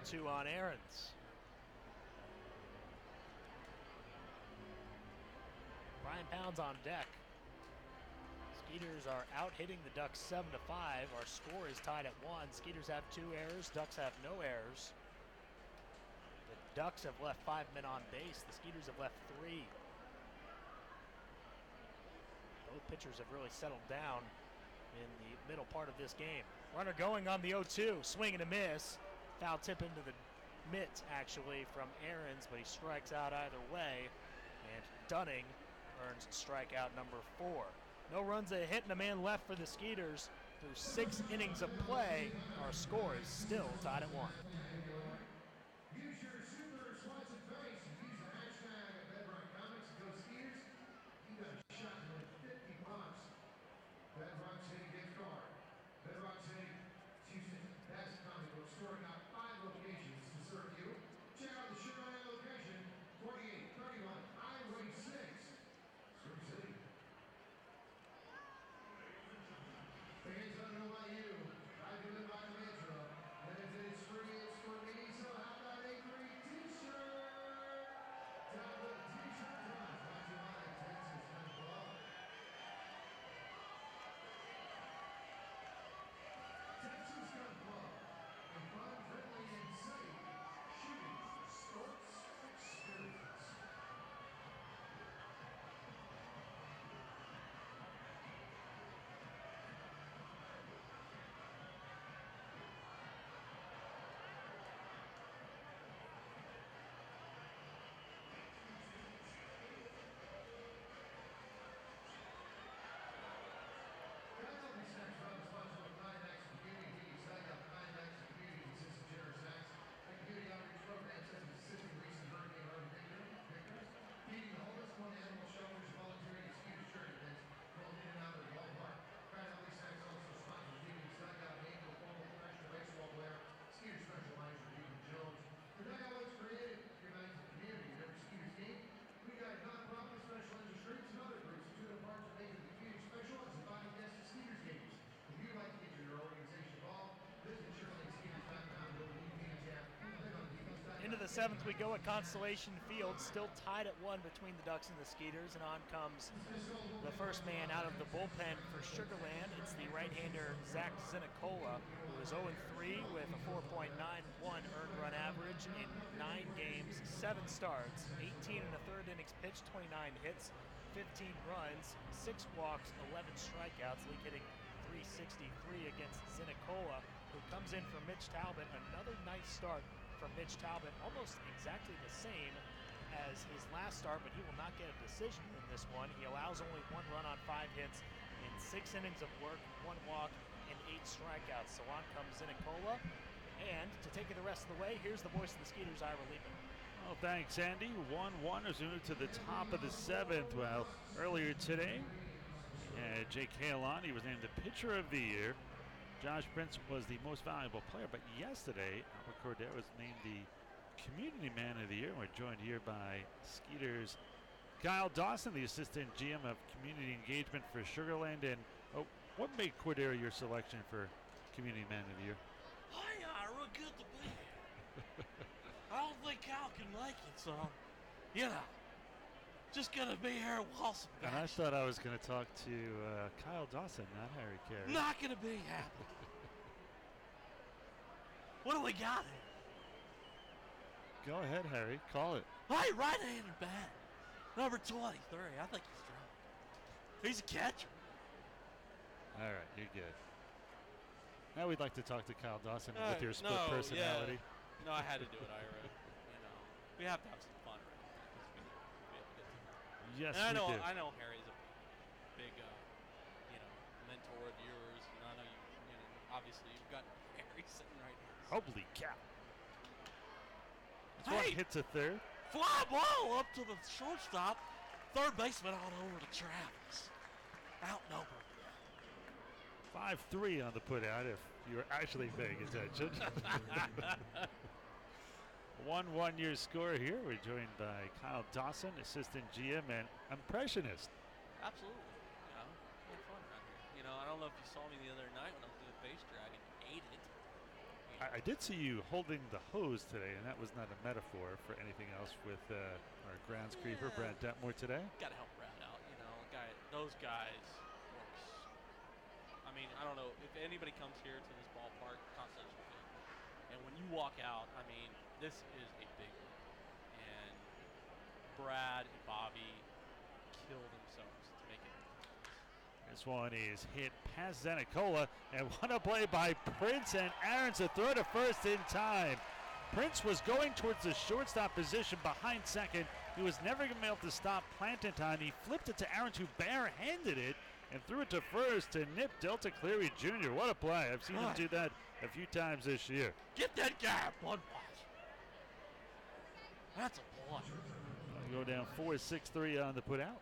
0-2 on Aaron's. Brian Pounds on deck. Skeeters are out hitting the Ducks 7-5. Our score is tied at 1. Skeeters have 2 errors. Ducks have no errors. The Ducks have left 5 men on base. The Skeeters have left 3. Both pitchers have really settled down in the middle part of this game. Runner going on the 0-2. Swing and a miss. Foul tip into the mitt, actually, from Aarons, but he strikes out either way. And Dunning earns strikeout number 4. No runs, a hit, and a man left for the Skeeters. Through 6 innings of play, our score is still tied at 1. Use your super responsive face and use the hashtag at Bedrock Comics and go Skeeters. You got a shot to win $50. Bedrock City gift card. Bedrock City, Houston's best comic book store, got 5 locations to serve you. Check out the Sugar Land location, 4831 Highway 6, Surrey City. Fans don't know about you. I do live by the mantra. Limited is free, it's for me, so how about a free t-shirt? Download the t-shirt prize brought to you by Texas Gun Club. Texas Gun Club, a fun, friendly, and safe shooting sports experience. Into the 7th we go at Constellation Field, still tied at 1 between the Ducks and the Skeeters, and on comes the first man out of the bullpen for Sugar Land. It's the right-hander Zach Zinicola, who is 0-3 with a 4.91 earned run average in 9 games, 7 starts, 18 and a third innings pitched, 29 hits, 15 runs, 6 walks, 11 strikeouts, league hitting .363 against Zinicola, who comes in for Mitch Talbot. Another nice start from Mitch Talbot, almost exactly the same as his last start, but he will not get a decision in this one. He allows only 1 run on 5 hits in 6 innings of work, 1 walk, and 8 strikeouts. So on comes Zinicola, and to take it the rest of the way, here's the voice of the Skeeters, Ira Liebman. Well, thanks, Andy. 1-1 as we move to the top of the 7th. Well, earlier today, Jake Halon, he was named the Pitcher of the Year. Josh Prince was the most valuable player, but yesterday, Albert Cordero was named the Community Man of the Year. We're joined here by Skeeters' Kyle Dawson, the Assistant GM of Community Engagement for Sugar Land. And what made Cordero your selection for Community Man of the Year? Hi, Ira. Good to be here. I don't think Kyle can make it, so, just gonna be here while some guys. And I thought I was going to talk to Kyle Dawson, not Harry Carey. Not gonna be happy. What do we got here? Go ahead, Harry. Call it. Hey, right-handed bat, number 23. I think he's strong. He's a catcher. All right, you're good. Now we'd like to talk to Kyle Dawson with your split personality. Yeah. No, I had to do it, Ira. We have to have some fun. Yes, and we do. I know Harry's a big, mentor of yours, and I know you obviously you've got Harry sitting right here. Holy cow! This one hits a third. Fly ball up to the shortstop, third baseman on over to Travis. Out and over. 5-3 on the put out if you were actually paying attention. 1-1 your score here. We're joined by Kyle Dawson, assistant GM and impressionist. Absolutely. We had fun around here. I don't know if you saw me the other night when I was doing base drag and ate it. I did see you holding the hose today, and that was not a metaphor for anything else with our groundskeeper, Brad Detmore, today. Got to help Brad out, you know. Those guys work. I mean, I don't know if anybody comes here to this ballpark, Constellation Field, and when you walk out, I mean, this is a big one. And Brad and Bobby kill themselves to make it. This one is hit past Zanicola, and what a play by Prince, and Aaron's to throw to first in time. Prince was going towards the shortstop position behind second. He was never going to be able to stop plant in time. He flipped it to Aaron, who barehanded it and threw it to first to Nip Delta Cleary Jr. What a play. I've seen him do that a few times this year. Get that guy a blood wash. That's a blood. Go down 4-6-3 on the put out.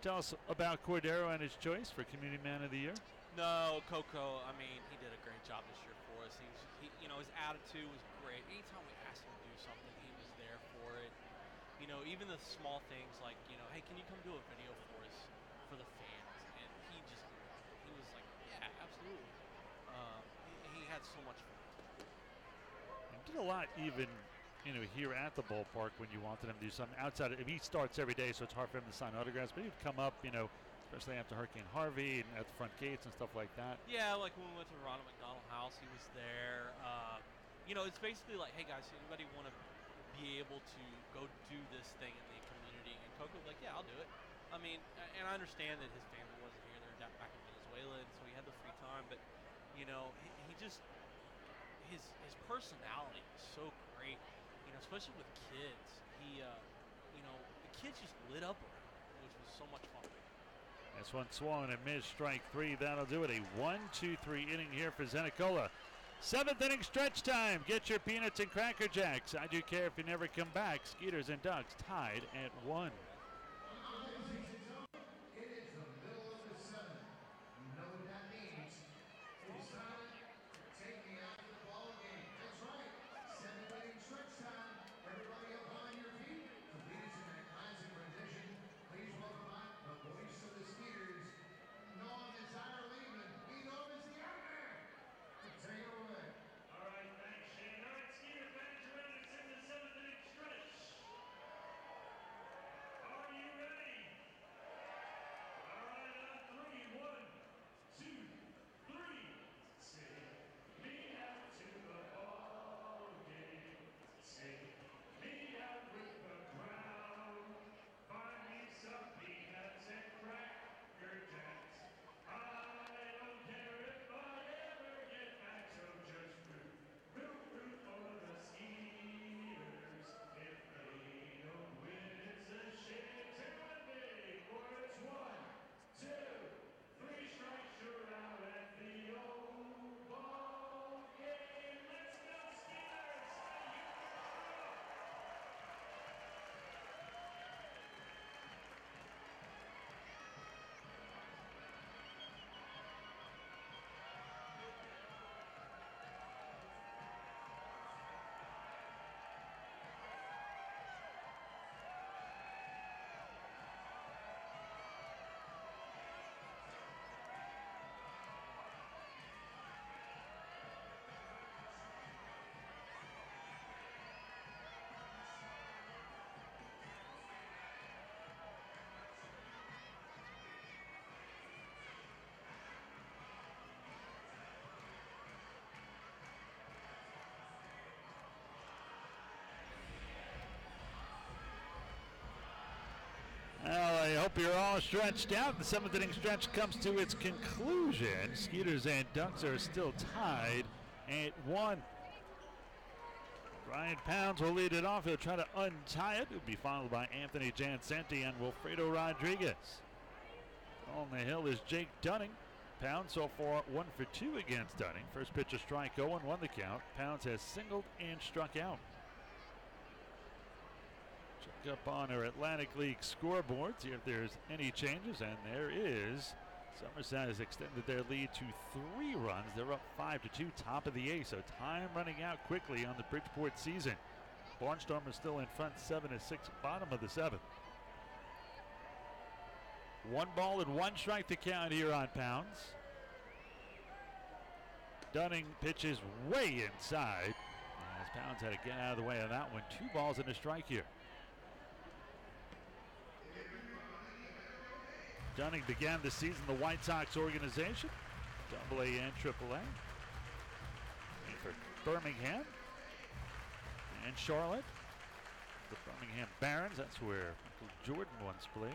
Tell us about Cordero and his choice for Community Man of the Year. No, Coco, I mean, he did a great job this year for us. You know, his attitude was great. Anytime we asked him to do something, he was there for it. You know, even the small things like, you know, hey, can you come do a video for us for the fans? And he was like, yeah, absolutely. He had so much fun. He did a lot even, you know, here at the ballpark when you wanted him to do something outside. He starts every day, so it's hard for him to sign autographs, but he'd come up, you know, especially after Hurricane Harvey and at the front gates and stuff like that. Yeah, like when we went to Ronald McDonald House, he was there. You know, it's basically like, hey guys, anybody want to be able to go do this thing in the community? And Coco was like, yeah, I'll do it. I mean, and I understand that his family wasn't here; they're back in Venezuela, and so he had the free time. But you know, he just his personality is so great. You know, especially with kids. He, you know, the kids just lit up around him, which was so much fun. This one swung and missed, strike three. That'll do it. A 1-2-3 inning here for Zanicola. 7th inning stretch time. Get your peanuts and Cracker Jacks. I do care if you never come back. Skeeters and Ducks tied at 1. Well, I hope you're all stretched out. The 7th inning stretch comes to its conclusion. Skeeters and Ducks are still tied at 1. Brian Pounds will lead it off. He'll try to untie it. It'll be followed by Anthony Jancenti and Wilfredo Rodriguez. On the hill is Jake Dunning. Pounds so far 1 for 2 against Dunning. First pitch a strike, 0-1 the count. Pounds has singled and struck out. Check up on our Atlantic League scoreboard, see if there's any changes, and there is. Somerset has extended their lead to 3 runs. They're up 5-2, top of the 8th, so time running out quickly on the Bridgeport season. Barnstorm is still in front 7-6, bottom of the 7th. 1 ball and 1 strike to count here on Pounds. Dunning pitches way inside. As Pounds had to get out of the way of that one. 2 balls and a strike here. Dunning began the season the White Sox organization, AA and AAA. And for Birmingham and Charlotte, the Birmingham Barons, that's where Michael Jordan once played.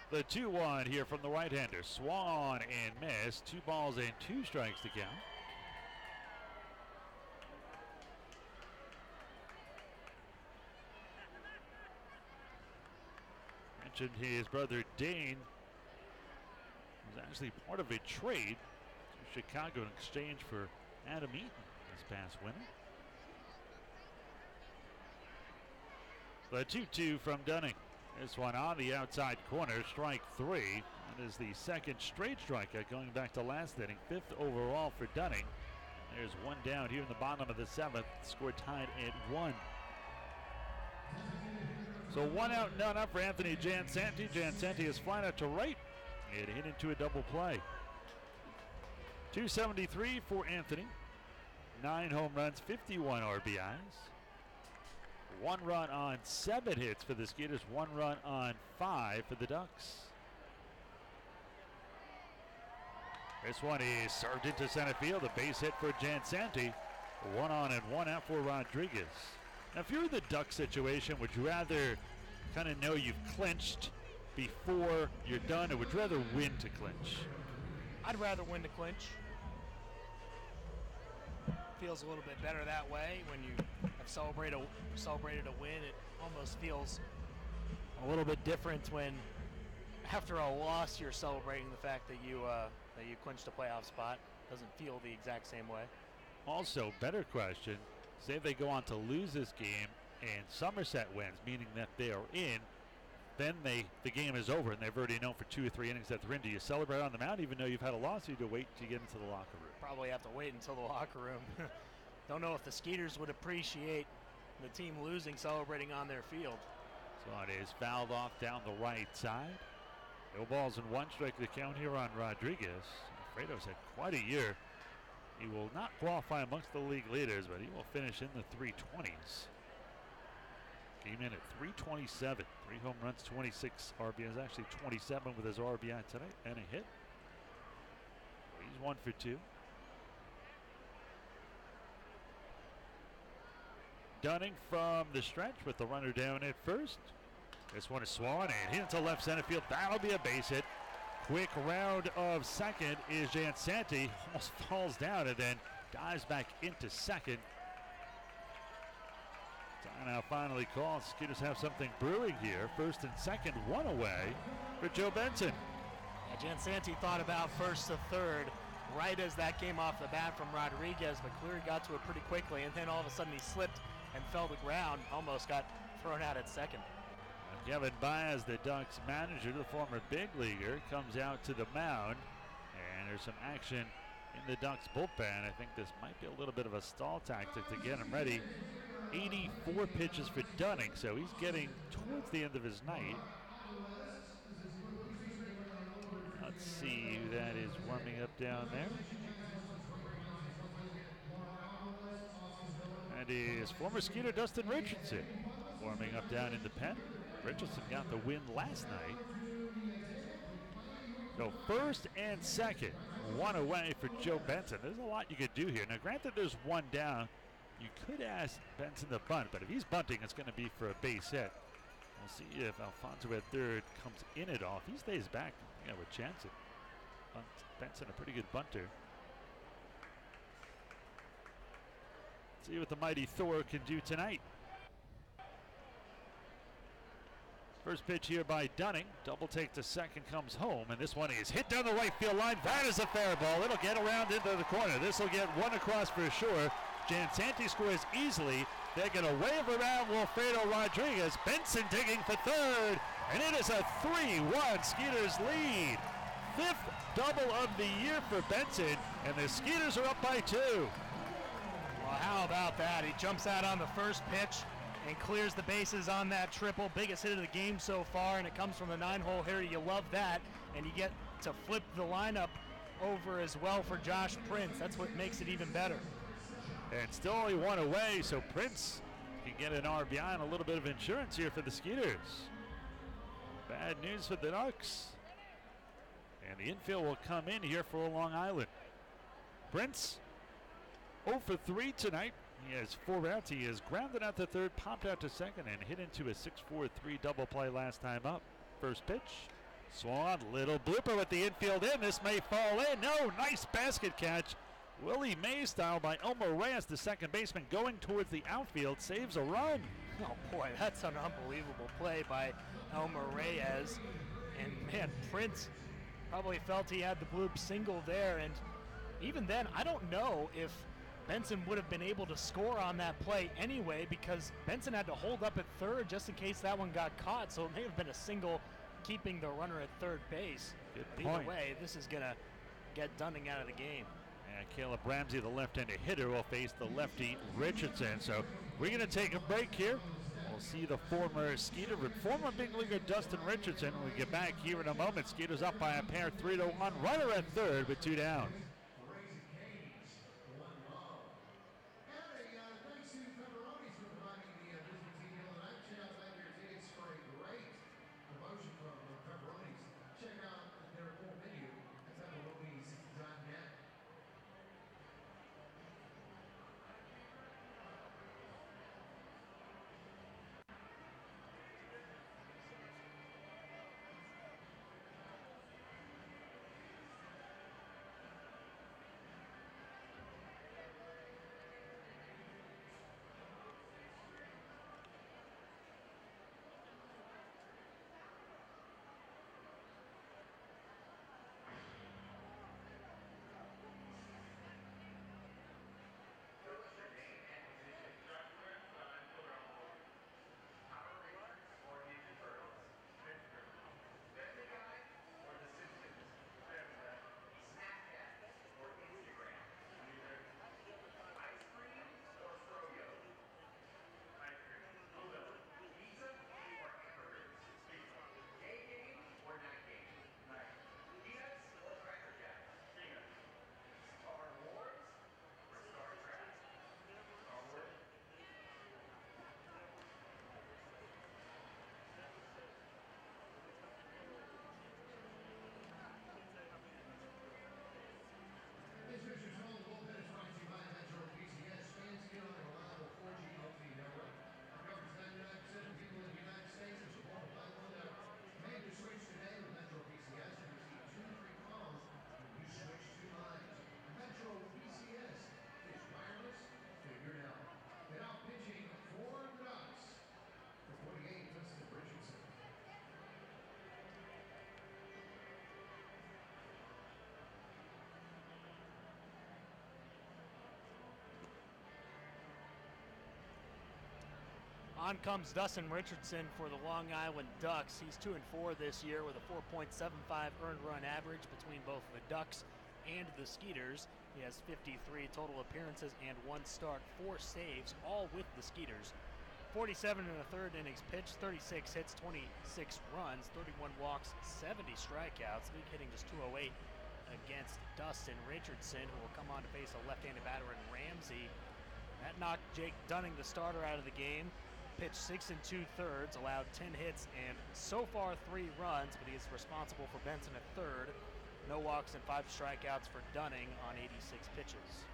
The 2-1 here from the right-hander. Swung and missed. 2 balls and 2 strikes to count. Mentioned his brother Dane was actually part of a trade to Chicago in exchange for Adam Eaton this past winter. The 2-2 from Dunning. This one on the outside corner, strike 3. That is the second straight strikeout going back to last inning. 5th overall for Dunning. There's 1 down here in the bottom of the 7th. Score tied at 1. So 1 out, none up for Anthony Jansanti. Jansanti is flying out to right. It hit into a double play. 273 for Anthony. 9 home runs, 51 RBIs. 1 run on 7 hits for the Skeeters, 1 run on 5 for the Ducks. This one is served into center field, a base hit for Jansanti. 1 on and 1 out for Rodriguez. Now, if you're in the Duck situation, would you rather kind of know you've clinched before you're done, or would you rather win to clinch? I'd rather win to clinch. Feels a little bit better that way when you have celebrated a win. It almost feels a little bit different when after a loss you're celebrating the fact that you clinched a playoff spot. Doesn't feel the exact same way. Also, better question, say they go on to lose this game and Somerset wins, meaning that they are in, then the game is over and they've already known for 2 or 3 innings that they're in. Do you celebrate on the mound even though you've had a loss, or do you wait to get into the locker room? Probably have to wait until the locker room. Don't know if the Skeeters would appreciate the team losing celebrating on their field. So it is fouled off down the right side. No balls and 1 strike to count here on Rodriguez. Alfredo's had quite a year. He will not qualify amongst the league leaders, but he will finish in the 320s. Came in at 327. 3 home runs, 26 RBIs. Actually 27 with his RBI tonight and a hit. He's 1 for 2. Dunning from the stretch with the runner down at first. This one is swung and hit into left center field. That'll be a base hit. Quick round of second is Jansanti. Almost falls down and then dives back into second. Timeout finally called. Skeeters have something brewing here. First and second, 1 away for Joe Benson. Yeah, Jansanti thought about first to third right as that came off the bat from Rodriguez, but Cleary got to it pretty quickly, and then all of a sudden he slipped and fell to the ground, almost got thrown out at second. Kevin Baez, the Ducks manager, the former big leaguer, comes out to the mound, and there's some action in the Ducks bullpen. I think this might be a little bit of a stall tactic to get him ready. 84 pitches for Dunning, so he's getting towards the end of his night. Let's see who that is warming up down there. That is former Skeeter Dustin Richardson warming up down in the pen. Richardson got the win last night. So first and second, 1 away for Joe Benson. There's a lot you could do here. Now granted there's 1 down. You could ask Benson to bunt, but if he's bunting, it's going to be for a base hit. We'll see if Alfonso at third comes in it off. If he stays back, I think I would chance it. Benson, a pretty good bunter. See what the mighty Thor can do tonight. First pitch here by Dunning. Double take to second comes home, and this one is hit down the right field line. That is a fair ball. It'll get around into the corner. This will get 1 across for sure. Jansanti scores easily. They're going to wave around Wilfredo Rodriguez. Benson digging for third, and it is a 3-1 Skeeters lead. 5th double of the year for Benson, and the Skeeters are up by 2. Well, how about that? He jumps out on the first pitch and clears the bases on that triple. Biggest hit of the game so far, and it comes from the 9-hole hitter. You love that, and you get to flip the lineup over as well for Josh Prince. That's what makes it even better. And still only one away, so Prince can get an RBI and a little bit of insurance here for the Skeeters. Bad news for the Ducks. And the infield will come in here for Long Island. Prince 0 for 3 tonight. He has 4 outs. He is grounded out to third, popped out to second, and hit into a 6-4-3 double play last time up. First pitch. Swan, little blooper with the infield in. This may fall in. No, nice basket catch. Willie Mays style by Elmer Reyes, the second baseman, going towards the outfield, saves a run. Oh boy, that's an unbelievable play by Elmer Reyes. And man, Prince probably felt he had the bloop single there. And even then, I don't know if Benson would have been able to score on that play anyway, because Benson had to hold up at third just in case that one got caught. So it may have been a single keeping the runner at third base. Good But point. either way, this is going to get Dunning out of the game. And Caleb Ramsey, the left-handed hitter, will face the lefty Richardson. So we're going to take a break here. We'll see the former Skeeter and former big leaguer Dustin Richardson when we get back here in a moment. Skeeters up by a pair, 3-1. Runner at third with 2 down. On comes Dustin Richardson for the Long Island Ducks. He's 2-4 this year with a 4.75 earned run average between both the Ducks and the Skeeters. He has 53 total appearances and 1 start, 4 saves, all with the Skeeters. 47 and a third innings pitched, 36 hits, 26 runs, 31 walks, 70 strikeouts. League hitting just 208 against Dustin Richardson, who will come on to face a left-handed batter in Ramsey. That knocked Jake Dunning, the starter, out of the game. Pitched 6 2/3, allowed 10 hits and so far 3 runs, but he is responsible for Benson at third. No walks and 5 strikeouts for Dunning on 86 pitches.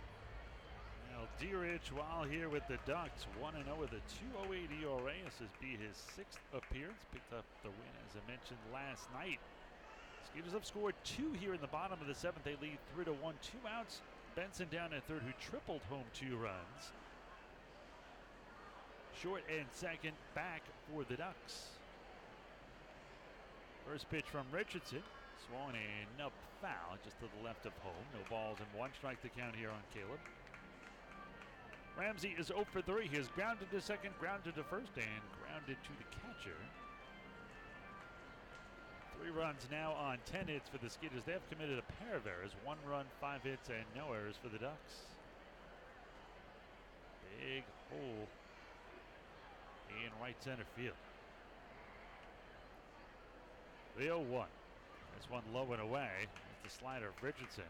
Now, D-Rich, while here with the Ducks, 1-0 with a 2.08 ERA. This will be his 6th appearance. Picked up the win, as I mentioned last night. Skeeters have scored 2 here in the bottom of the 7th. They lead 3-1, 2 outs. Benson down at third, who tripled home 2 runs. Short and second back for the Ducks. First pitch from Richardson. Swung in up foul just to the left of home. No balls and 1 strike to count here on Caleb. Ramsey is 0 for 3. He is grounded to second, grounded to first, and grounded to the catcher. 3 runs now on 10 hits for the Skeeters. They have committed a pair of errors. 1 run, 5 hits, and no errors for the Ducks. Big hole in right center field. 3-0-1. This one low and away. It's the slider of Richardson.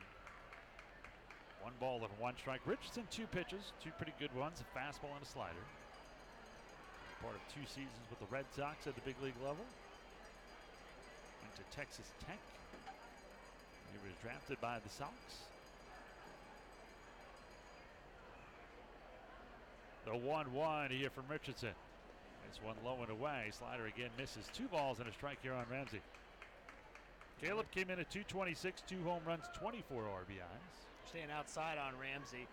1 ball and 1 strike. Richardson 2 pitches, 2 pretty good ones, a fastball and a slider. Part of 2 seasons with the Red Sox at the big league level. Went to Texas Tech. He was drafted by the Sox. The 1-1 here from Richardson. This one low and away. Slider again misses. 2 balls and a strike here on Ramsey. Caleb came in at 226, 2 home runs, 24 RBIs. Staying outside on Ramsey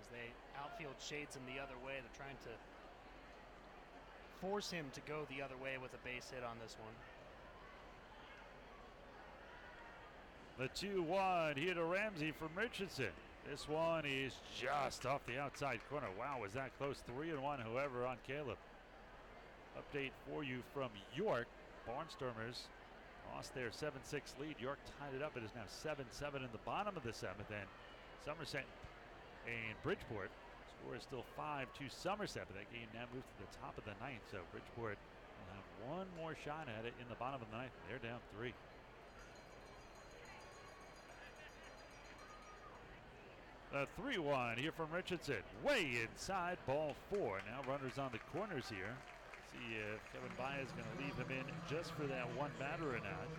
as they outfield shades him the other way. They're trying to force him to go the other way with a base hit on this one. The 2-1 here to Ramsey from Richardson. This one is just off the outside corner. Wow, was that close? 3-1, however, on Caleb. Update for you from York. Barnstormers lost their 7-6 lead. York tied it up. It is now 7-7 in the bottom of the 7th. And Somerset and Bridgeport score is still 5-2 Somerset. But that game now moves to the top of the 9th. So Bridgeport will have one more shot at it in the bottom of the 9th. They're down 3. The 3-1 here from Richardson. Way inside, ball 4. Now runners on the corners here. See if Kevin Baez is going to leave him in just for that one batter or not.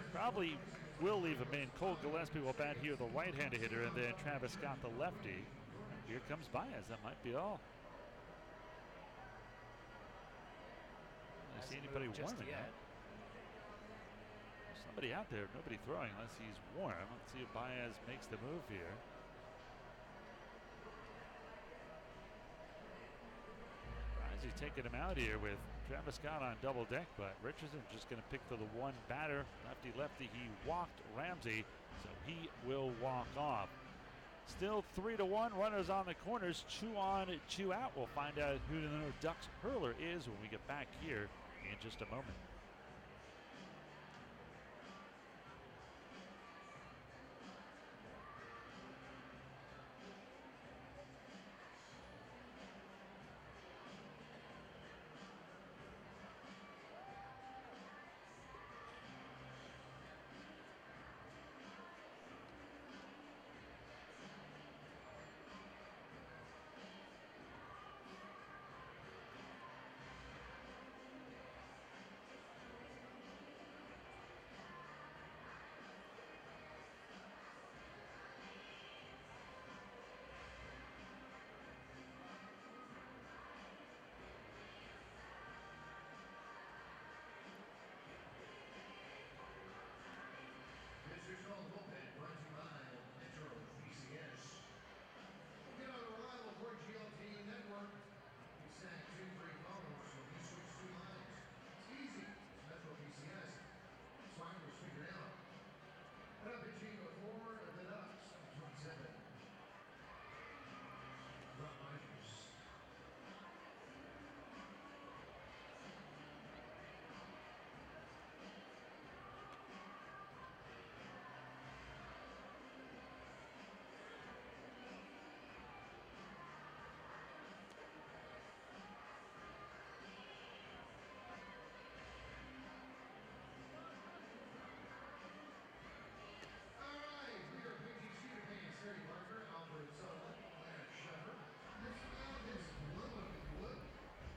Probably will leave him in. Cole Gillespie will bat here, the right-handed hitter, and then Travis Scott, the lefty. Here comes Baez. That might be all. I don't see anybody warming yet. There's somebody out there, nobody throwing unless he's warm. Let's see if Baez makes the move here. He's taking him out here with Travis Scott on double deck, but Richardson just going to pick for the one batter. Lefty. He walked Ramsey, so he will walk off. Still 3-1. Runners on the corners. 2 on, 2 out. We'll find out who the Ducks hurler is when we get back here in just a moment.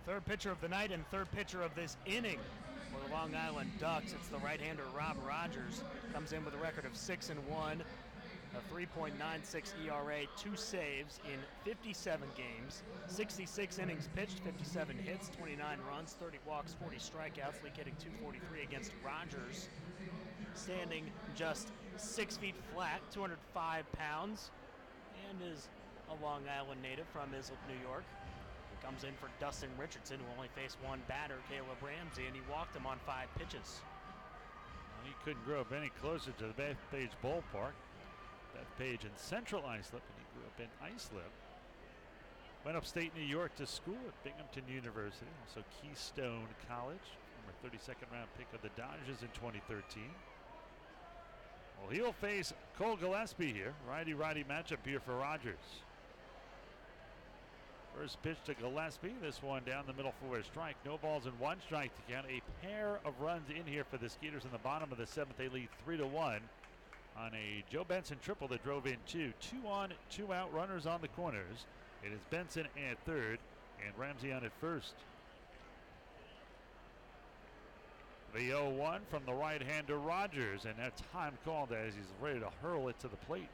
Third pitcher of the night and third pitcher of this inning for the Long Island Ducks. It's the right-hander Rob Rogers. Comes in with a record of 6-1, a 3.96 ERA, 2 saves in 57 games, 66 innings pitched, 57 hits, 29 runs, 30 walks, 40 strikeouts, league hitting .243 against Rogers. Standing just 6 feet flat, 205 pounds, and is a Long Island native from Islip, New York. Comes in for Dustin Richardson, who only faced one batter, Caleb Ramsey, and he walked him on 5 pitches. Well, he couldn't grow up any closer to the Bethpage Ballpark. Bethpage in Central Islip, and he grew up in Islip. Went upstate New York to school at Binghamton University, also Keystone College, former 32nd round pick of the Dodgers in 2013. Well, he'll face Cole Gillespie here. Righty-righty matchup here for Rogers. First pitch to Gillespie. This one down the middle for a strike. No balls and 1 strike to count. A pair of runs in here for the Skeeters in the bottom of the 7th. They lead 3-1 on a Joe Benson triple that drove in 2. 2 on, 2 out runners on the corners. It is Benson at third and Ramsey on at first. The 0-1 from the right-hander Rogers, and that time called as he's ready to hurl it to the plate.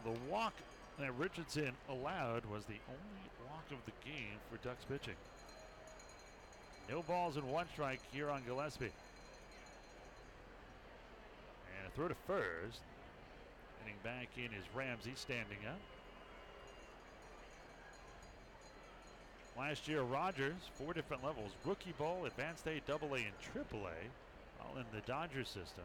The walk that Richardson allowed was the only walk of the game for Ducks pitching. No balls and 1 strike here on Gillespie. And a throw to first. Getting back in is Ramsey standing up. Last year, Rogers, 4 different levels: rookie ball, advanced A, AA, and AAA, all in the Dodgers system.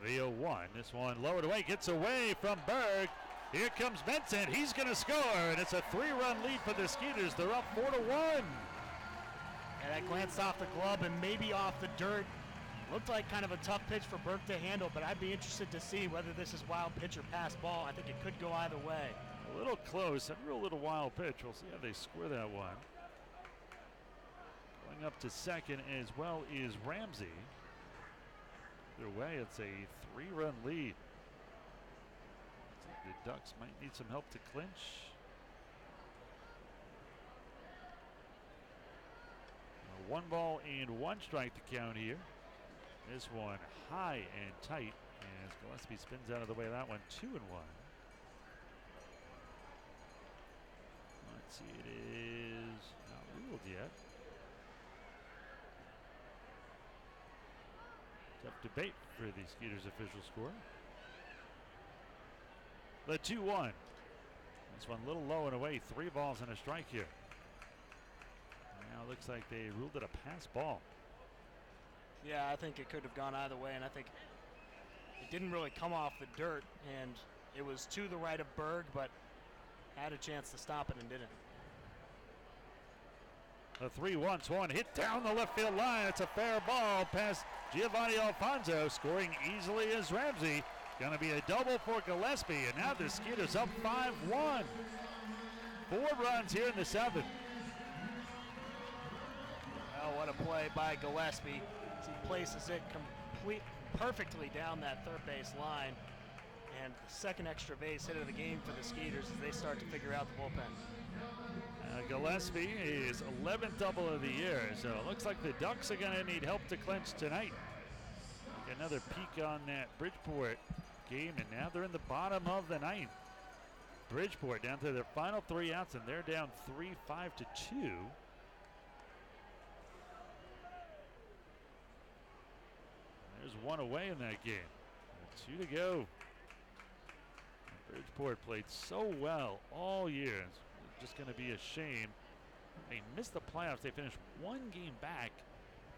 The 0-1. This one lowered away, gets away from Berg. Here comes Benson. He's going to score, and it's a 3-run lead for the Skeeters. They're up 4-1. And that glanced off the glove and maybe off the dirt. Looked like kind of a tough pitch for Berg to handle, but I'd be interested to see whether this is wild pitch or pass ball. I think it could go either way. A little close, a real little wild pitch. We'll see how they score that one. Going up to second as well is Ramsey. Either way, it's a 3-run lead. The Ducks might need some help to clinch. 1 ball and 1 strike to count here. This one high and tight as Gillespie spins out of the way of that one. 2-1. Let's see, it is not ruled yet. Tough debate for the Skeeters official score. The 2-1. This one a little low and away. 3 balls and a strike here. Now it looks like they ruled it a pass ball. Yeah, I think it could have gone either way, and I think it didn't really come off the dirt, and it was to the right of Berg, but had a chance to stop it and didn't. A 3-1 swung, hit down the left field line. It's a fair ball past Giovanni Alfonso. Scoring easily is Ramsey. Going to be a double for Gillespie, and now the Skeeters up 5-1. 4 runs here in the 7th. Oh, what a play by Gillespie. He places it perfectly down that third base line, and the second extra base hit of the game for the Skeeters as they start to figure out the bullpen. Gillespie is 11th double of the year, so it looks like the Ducks are going to need help to clinch tonight. Another peek on that Bridgeport game, and now they're in the bottom of the 9th. Bridgeport down to their final 3 outs, and they're down 3-5-2. There's 1 away in that game. 2 to go. Bridgeport played so well all year. It's just going to be a shame. They missed the playoffs. They finished 1 game back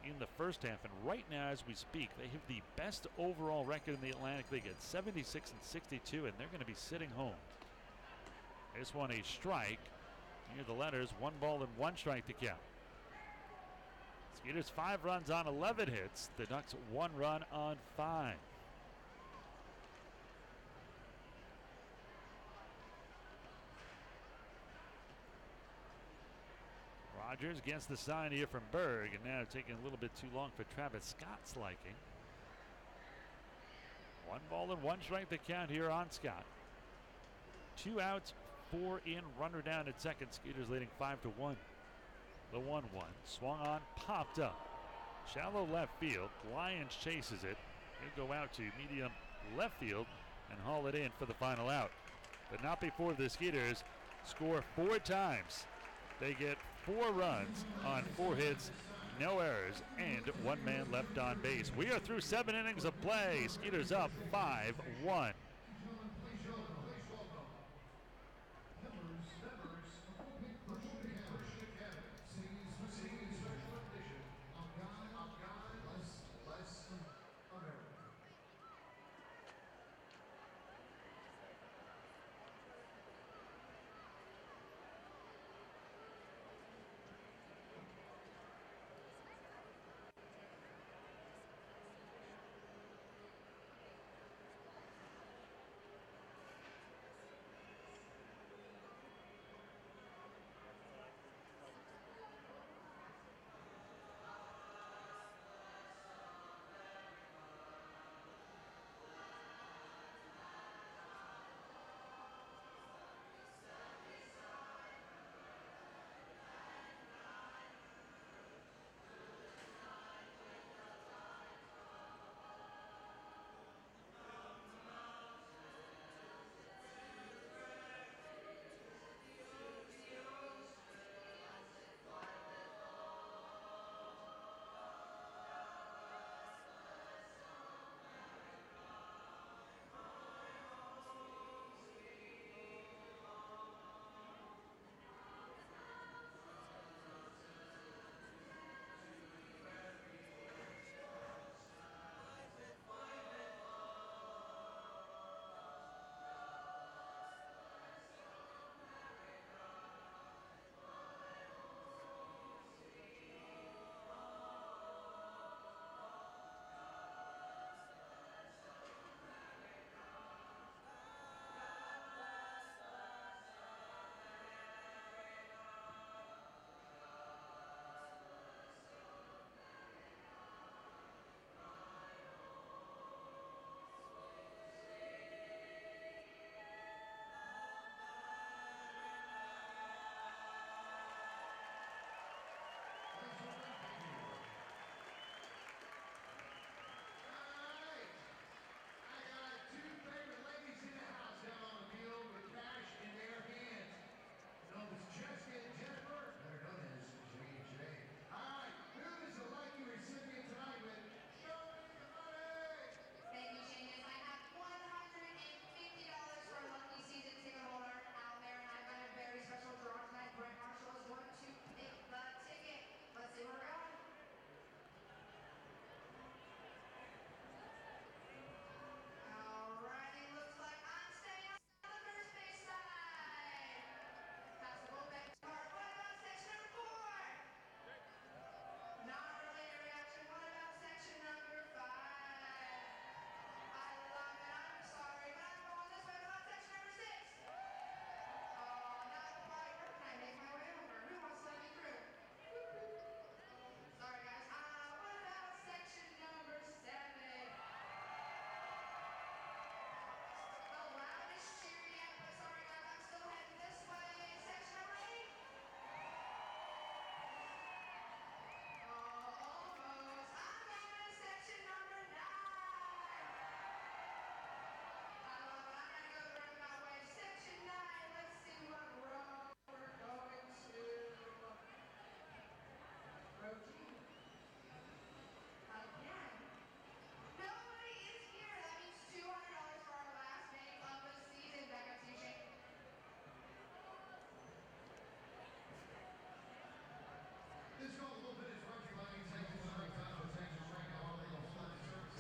in the first half, and right now as we speak, they have the best overall record in the Atlantic League at 76-62, and they're going to be sitting home. This one a strike. Near the letters, 1 ball and 1 strike to count. Skeeters 5 runs on 11 hits. The Ducks 1 run on 5. Rogers gets the sign here from Berg, and now taking a little bit too long for Travis Scott's liking. 1 ball and 1 strike to count here on Scott. 2 outs, 4 in, runner down at second. Skeeters leading 5-1. The 1-1 swung on, popped up. Shallow left field. Lyons chases it. He'll go out to medium left field and haul it in for the final out. But not before the Skeeters score 4 times. They get 4 runs on 4 hits, no errors, and 1 man left on base. We are through 7 innings of play. Skeeters up 5-1.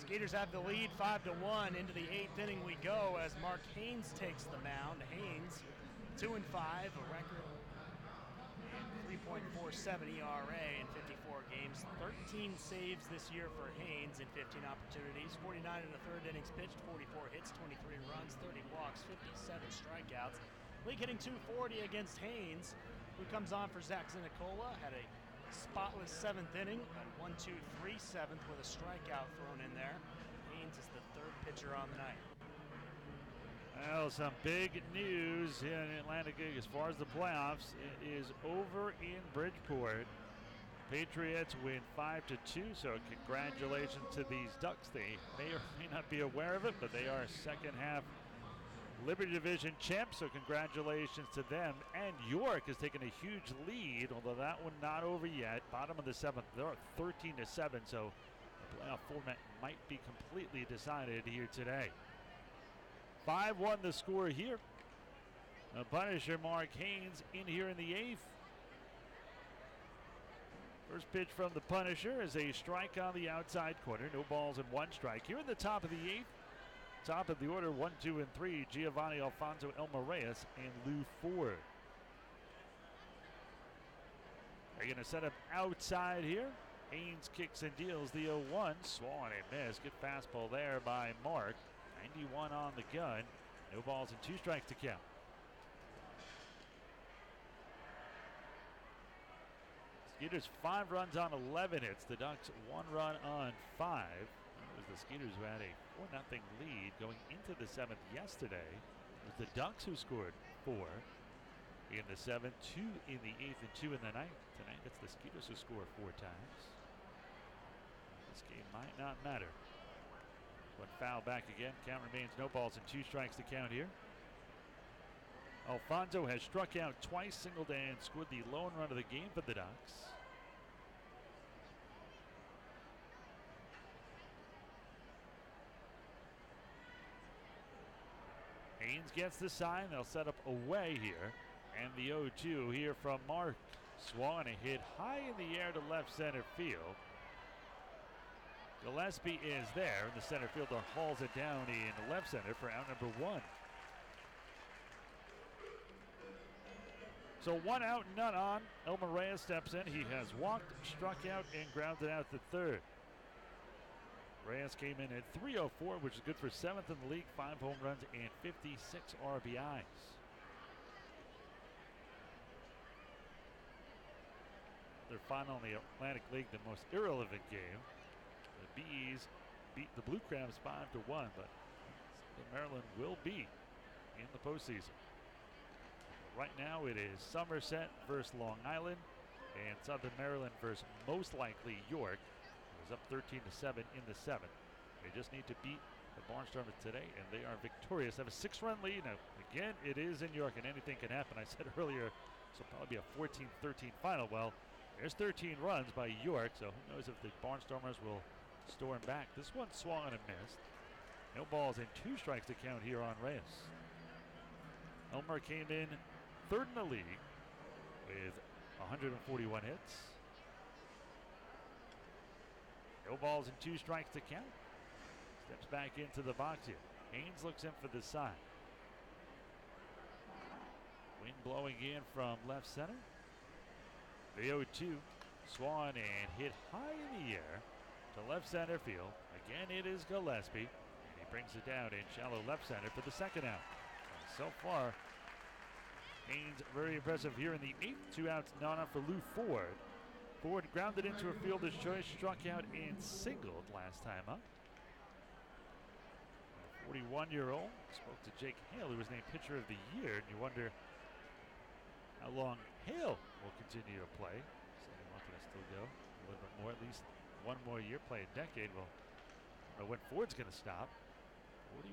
Skeeters have the lead 5-1. Into the 8th inning we go as Mark Haynes takes the mound. Haynes, 2-5, a record 3.47 ERA in 54 games. 13 saves this year for Haynes in 15 opportunities. 49 in the 3rd innings pitched, 44 hits, 23 runs, 30 walks, 57 strikeouts. League hitting 240 against Haynes, who comes on for Zach Zinicola. Had a spotless 7th inning, 1-2-3 7th with a strikeout thrown in there. Haynes is the 3rd pitcher on the night. Well, some big news in Atlantic League as far as the playoffs. It is over in Bridgeport. Patriots win 5-2, so congratulations to these Ducks. They may or may not be aware of it, but they are second half Liberty Division champs, so congratulations to them. And York has taken a huge lead, although that one not over yet. Bottom of the 7th, they're 13-7, so the playoff format might be completely decided here today. 5-1 the score here. The Punisher, Mark Haynes, in here in the 8th. First pitch from the Punisher is a strike on the outside corner. No balls and 1 strike. Here in the top of the 8th. Top of the order, 1, 2, and 3, Giovanni Alfonso, Elmer Reyes, and Lou Ford. They're going to set up outside here. Haynes kicks and deals the 0-1. Swung and missed. Good fastball there by Mark. 91 on the gun. No balls and 2 strikes to count. Skeeters 5 runs on 11 hits. The Ducks 1 run on 5. It was the Skeeters who had a 4-0 lead going into the 7th yesterday. It was the Ducks who scored 4 in the 7th, 2 in the 8th, and 2 in the 9th. Tonight, it's the Skeeters who score 4 times. This game might not matter. One foul back again. Count remains no balls and 2 strikes to count here. Alfonso has struck out twice, singled and scored the lone run of the game for the Ducks. Haynes gets the sign. They'll set up away here. And the 0-2 here from Mark. Swung a hit high in the air to left center field. Gillespie is there, and the center fielder hauls it down in left center for out number 1. So 1 out, none on. Elmer Reyes steps in. He has walked, struck out, and grounded out to 3rd. Reyes came in at 304, which is good for 7th in the league, 5 home runs and 56 RBIs. Their final in the Atlantic League, the most irrelevant game. The Bees beat the Blue Crabs 5-1, but Maryland will be in the postseason. Right now it is Somerset versus Long Island and Southern Maryland versus most likely York. It was up 13-7 in the 7th. They just need to beat the Barnstormers today, and they are victorious. They have a 6-run lead. Now, again, it is in York, and anything can happen. I said earlier, this will probably be a 14-13 final. Well, there's 13 runs by York, so who knows if the Barnstormers will storm back. This one swung and missed. No balls and 2 strikes to count here on Reyes. Elmer came in 3rd in the league with 141 hits. No balls and 2 strikes to count. Steps back into the box here. Haynes looks in for the side. Wind blowing in from left center. The 0-2 swung and hit high in the air to left center field. Again, it is Gillespie, and he brings it down in shallow left center for the 2nd out. And so far, Haynes very impressive here in the 8th. 2 outs, none on for Lou Ford. Ford grounded into a fielder's choice, struck out and singled last time up. A 41-year-old spoke to Jake Hale, who was named Pitcher of the Year, and you wonder how long Hale will continue to play. So they want to still go a little bit more, at least 1 more year, play a decade. Well, I don't know when Ford's going to stop.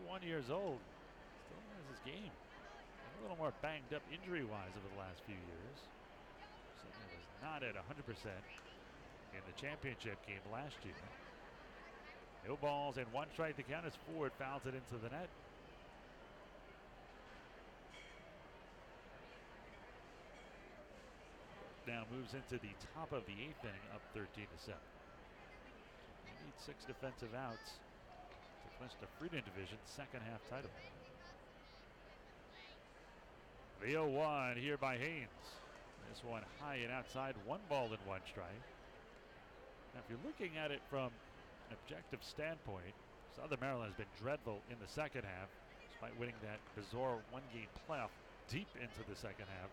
41 years old, still has his game. A little more banged up injury-wise over the last few years. Certainly was not at 100% in the championship game last year. No balls and 1 strike to count as Ford fouls it into the net. Now moves into the top of the 8th inning, up 13-7. They need 6 defensive outs clinched the Freedom Division second half title. The 0-1 here by Haynes. This one high and outside, 1 ball and 1 strike. Now, if you're looking at it from an objective standpoint, Southern Maryland has been dreadful in the second half, despite winning that bizarre 1-game playoff deep into the second half.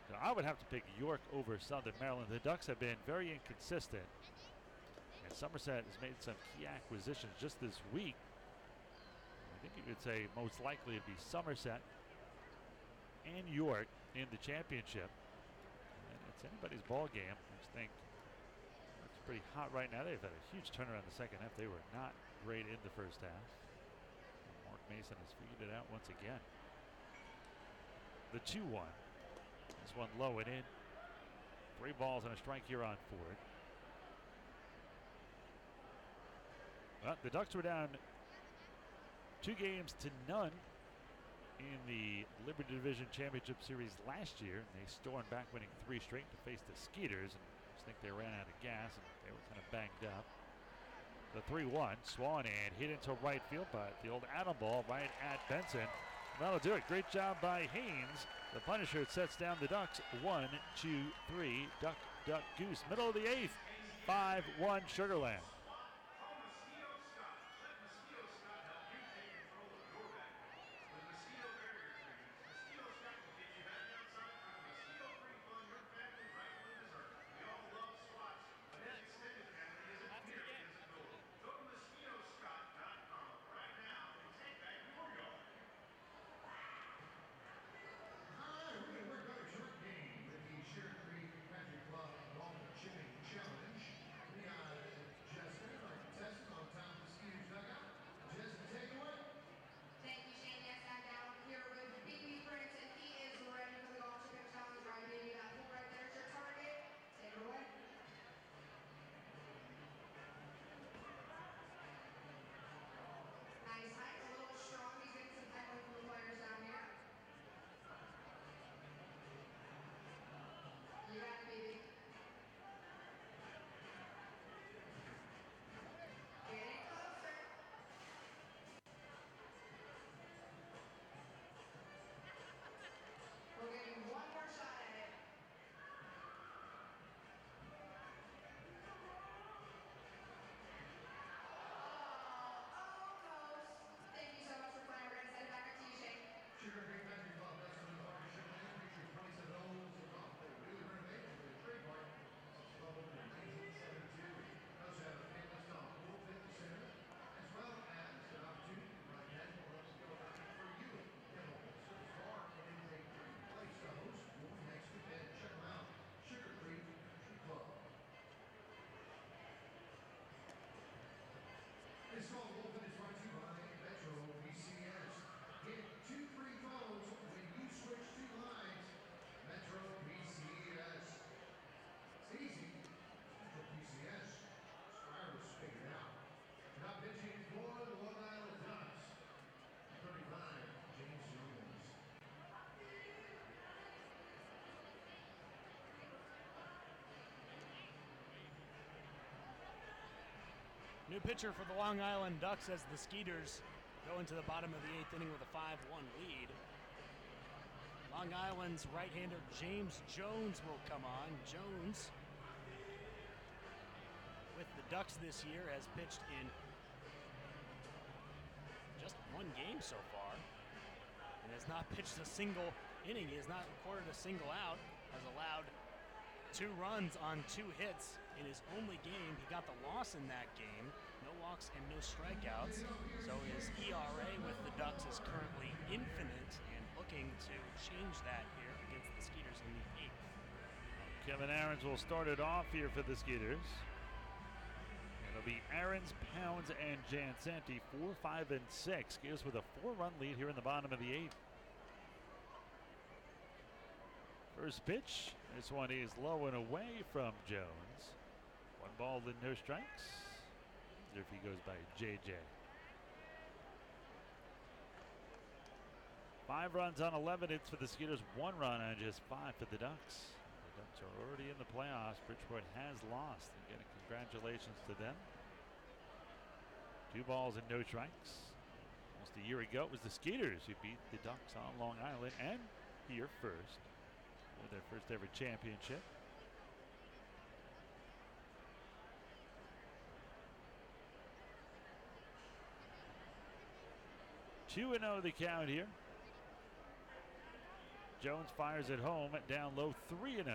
So I would have to pick York over Southern Maryland. The Ducks have been very inconsistent, and Somerset has made some key acquisitions just this week. I think you could say most likely it'd be Somerset and York in the championship. And it's anybody's ball game. I just think it's pretty hot right now. They've had a huge turnaround in the second half. They were not great in the first half. And Mark Mason has figured it out once again. The 2-1. This one low and in. 3 balls and a strike here on Ford. Well, the Ducks were down 2 games to none in the Liberty Division Championship Series last year. They stormed back, winning 3 straight to face the Skeeters. And I just think they ran out of gas and they were kind of banged up. The 3-1, swung and hit into right field, but the old Adam ball right at Benson. That'll do it. Great job by Haynes. The Punisher sets down the Ducks. 1, 2, 3. Duck, duck, goose. Middle of the 8th. 5-1 Sugarland. This call open is brought to you by Metro PCS. Get 2 free phones when you switch to lines. Metro PCS. It's easy. Metro PCS. Spirals figured out. Now pitching for the Long Island Ducks. 35, James Jones. New pitcher for the Long Island Ducks as the Skeeters go into the bottom of the 8th inning with a 5-1 lead. Long Island's right-hander James Jones will come on. Jones, with the Ducks this year, has pitched in just 1 game so far and has not pitched a single inning. He has not recorded a single out, has allowed 2 runs on 2 hits in his only game. He got the loss in that game. No walks and no strikeouts. So his ERA with the Ducks is currently infinite and looking to change that here against the Skeeters in the 8th. Kevin Aarons will start it off here for the Skeeters. It'll be Aarons, Pounds, and Jansanti, 4, 5, and 6. Skeeters with a 4-run lead here in the bottom of the 8th. First pitch, this one is low and away from Jones. 1 ball and no strikes. If he goes by JJ. 5 runs on 11 hits for the Skeeters, 1 run on just 5 for the Ducks. The Ducks are already in the playoffs. Bridgeport has lost. Again, congratulations to them. 2 balls and no strikes. Almost a year ago, it was the Skeeters who beat the Ducks on Long Island and here first with their first ever championship. 2-0 the count here. Jones fires at home, down low, 3-0.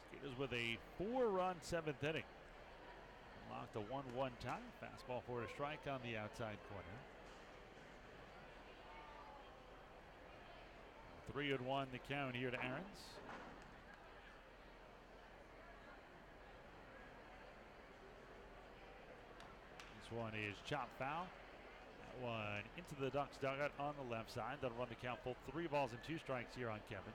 Skeeters with a 4-run 7th inning. Locked a 1-1 tie. Fastball for a strike on the outside corner. 3-1 the count here to Aarons. This one is chopped foul. That one into the Ducks dugout on the left side. That'll run the count full. 3 balls and 2 strikes here on Kevin.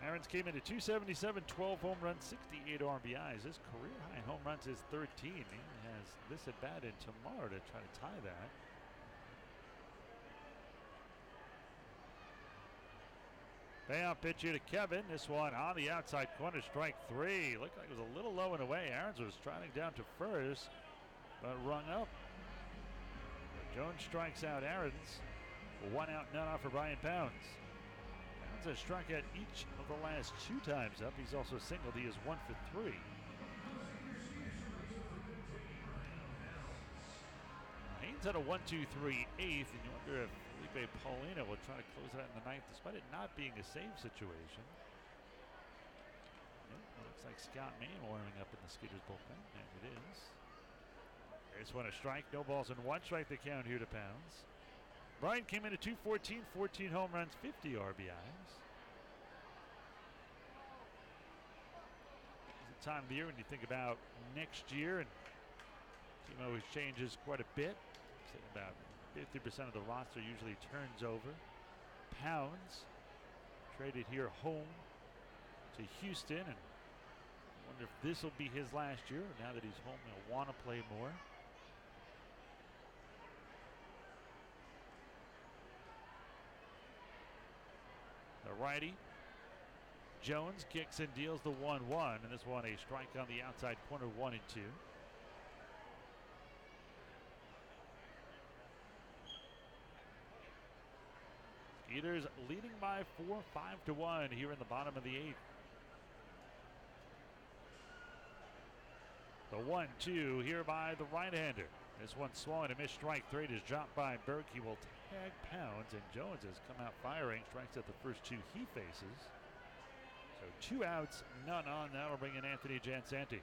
Aarons came in at 277, 12 home runs, 68 RBIs. His career high in home runs is 13. He has this at bat in tomorrow to try to tie that. Payoff pitch here to Kevin. This one on the outside corner, strike 3. Looked like it was a little low and away. Aarons was trotting down to first, but rung up. Jones strikes out Aarons. 1 out, none off for Brian Pounds. Pounds has struck out each of the last 2 times up. He's also singled. He is 1 for 3. Haynes had a 1-2-3 eighth, and you wonder if Felipe Paulino will try to close it out in the 9th, despite it not being a save situation. Nope, looks like Scott Main warming up in the Skeeters bullpen, and it is. There's one, a strike, no balls and 1 strike the count here to Pounds. Brian came in at 214, 14 home runs, 50 RBIs. It's the time of the year when you think about next year, and the team always changes quite a bit. About 50% of the roster usually turns over. Pounds traded here home to Houston, and I wonder if this will be his last year. Now that he's home, he'll want to play more. The righty Jones kicks and deals the 1-1, and this one a strike on the outside corner, 1-2. Skeeters leading by 4, 5-1 here in the bottom of the 8th. The 1-2 here by the right-hander. This one swung and a missed strike. 3 is dropped by Burke. He will tag Pounds, and Jones has come out firing. Strikes at the first 2 he faces. So 2 outs, none on. That'll bring in Anthony Jansanti.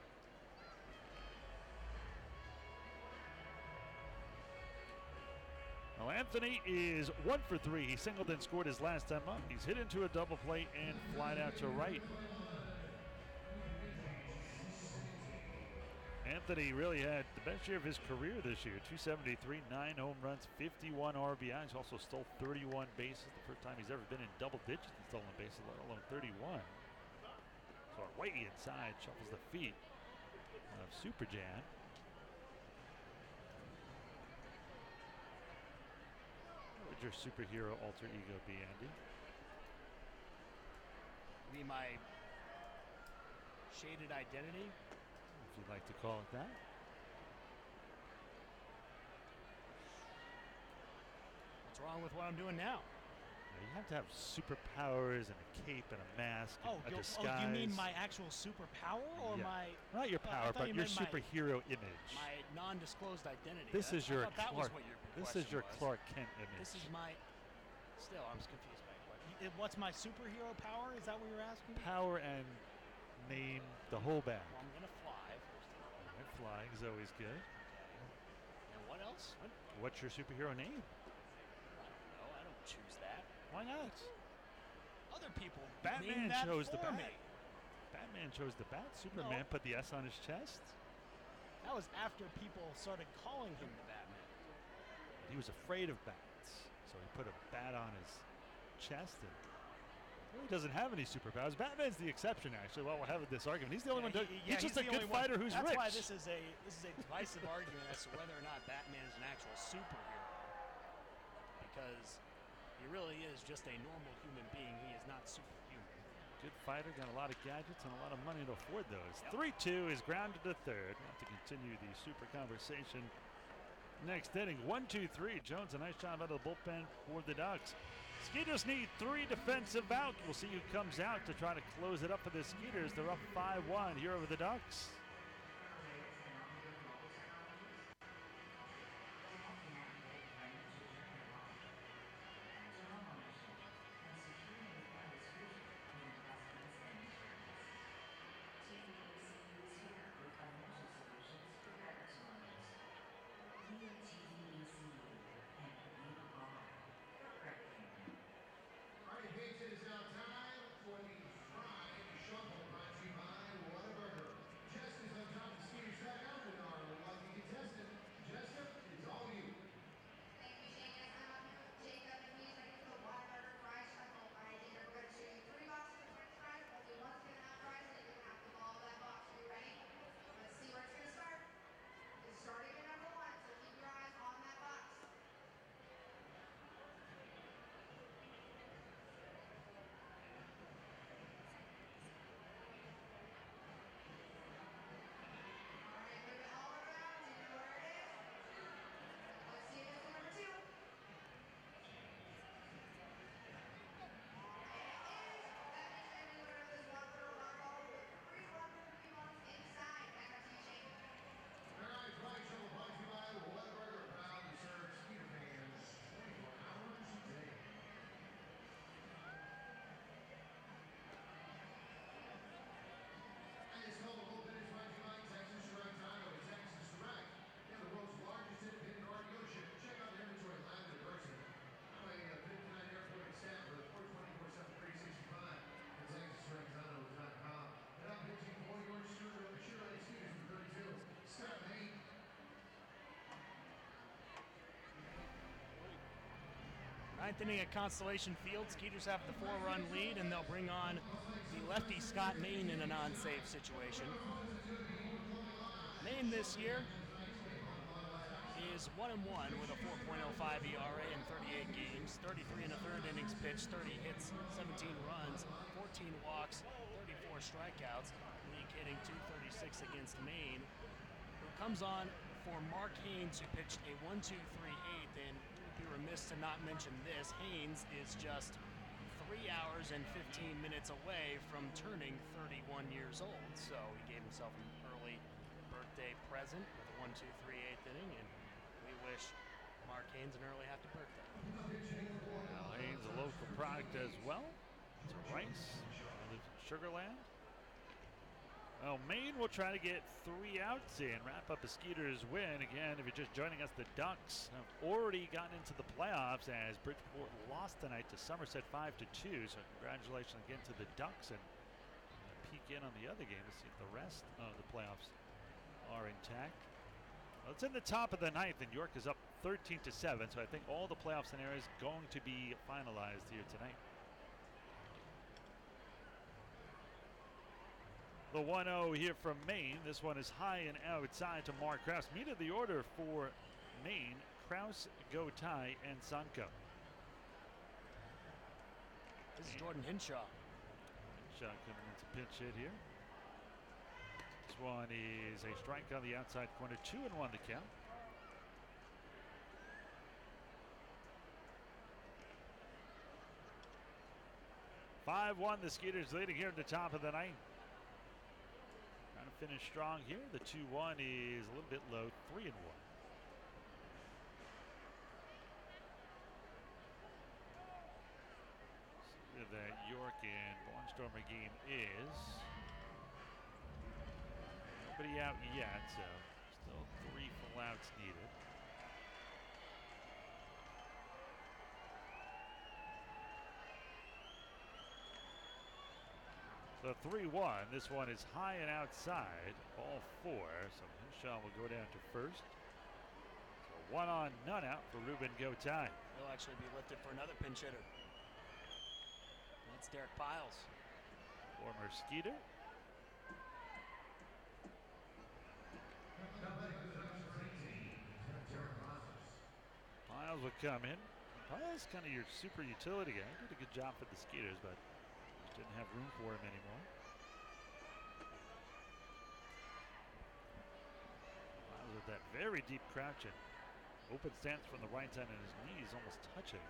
Well, Anthony is 1 for 3. He singled and scored his last time up. He's hit into a double play and flied out to right. Anthony really had the best year of his career this year. 273, 9 home runs, 51 RBIs. Also stole 31 bases. The first time he's ever been in double digits in stolen bases, let alone 31. So way inside, shuffles the feet of Super Jan. What would your superhero alter ego be, Andy? Be my shaded identity, if you'd like to call it that. What's wrong with what I'm doing now? You have to have superpowers and a cape and a mask and a disguise. Oh, you mean my actual superpower or my... Not your power, but your superhero image. My non-disclosed identity. This is your that was what your This is your Clark Kent image. This is my... Still, I'm confused by what. What's my superhero power? Is that what you're asking? Power and name, the whole bag. Well, I'm going to fly. Flying is always good. Okay. And what else? What's your superhero name? No, I don't choose that. Why not? Other people Batman that chose the for bat. me. Batman chose the bat. Superman put the S on his chest. That was after people started calling him the Batman. He was afraid of bats, so he put a bat on his chest and He doesn't have any superpowers. Batman's the exception, actually. While we're having this argument, he's the only one. He's just a good fighter who's That's rich. why this is a divisive argument as to whether or not Batman is an actual superhero, because he really is just a normal human being. He is not superhuman. Good fighter, got a lot of gadgets and a lot of money to afford those. 3-2 is grounded to third. We'll have to continue the super conversation next inning. 1-2-3. Jones, a nice job out of the bullpen for the Ducks. Skeeters need 3 defensive out. We'll see who comes out to try to close it up for the Skeeters. They're up 5-1 here over the Ducks. Ninth inning at Constellation Field. Skeeters have the 4-run lead, and they'll bring on the lefty Scott Main in a non-save situation. Main this year is 1-1 with a 4.05 ERA in 38 games, 33 and a third innings pitched, 30 hits, 17 runs, 14 walks, 34 strikeouts, league hitting .236 against Maine, who comes on for Mark Haynes, who pitched a 1-2-3-8, and be remiss to not mention this. Haynes is just 3 hours and 15 minutes away from turning 31 years old, so he gave himself an early birthday present with a 1-2-3-8 inning, and we wish Mark Haynes an early happy birthday. Well, Haynes, a local product as well. It's a Rice, lives in Sugar Land. Well, Maine will try to get 3 outs in, wrap up a Skeeters win. Again, if you're just joining us, the Ducks have already gotten into the playoffs as Bridgeport lost tonight to Somerset 5-2. So congratulations again to the Ducks, and peek in on the other game to see if the rest of the playoffs are intact. Well, it's in the top of the ninth, and York is up 13-7. So I think all the playoff scenarios going to be finalized here tonight. The 1-0 here from Maine. This one is high and outside to Mark Krause. Meat of the order for Maine: Krause, Gotay, and Sanko. This is Jordan Hinshaw. Hinshaw coming into pinch hit here. This one is a strike on the outside corner. 2-1 the count. (5-1) the Skeeters leading here at the top of the ninth. Trying to finish strong here. The 2-1 is a little bit low. 3-1. See where that York and Barnstormer game is. Nobody out yet, so still 3 full outs needed. So 3-1. This one is high and outside. Ball 4. So Hinshaw will go down to first. So 1 on, none out for Ruben Gotay. He'll actually be lifted for another pinch hitter. It's Derek Piles. Former Skeeter. Piles would come in. Piles kind of your super utility guy. Did a good job for the Skeeters, but just didn't have room for him anymore. Piles with that very deep crouch and open stance from the right side, and his knees almost touching.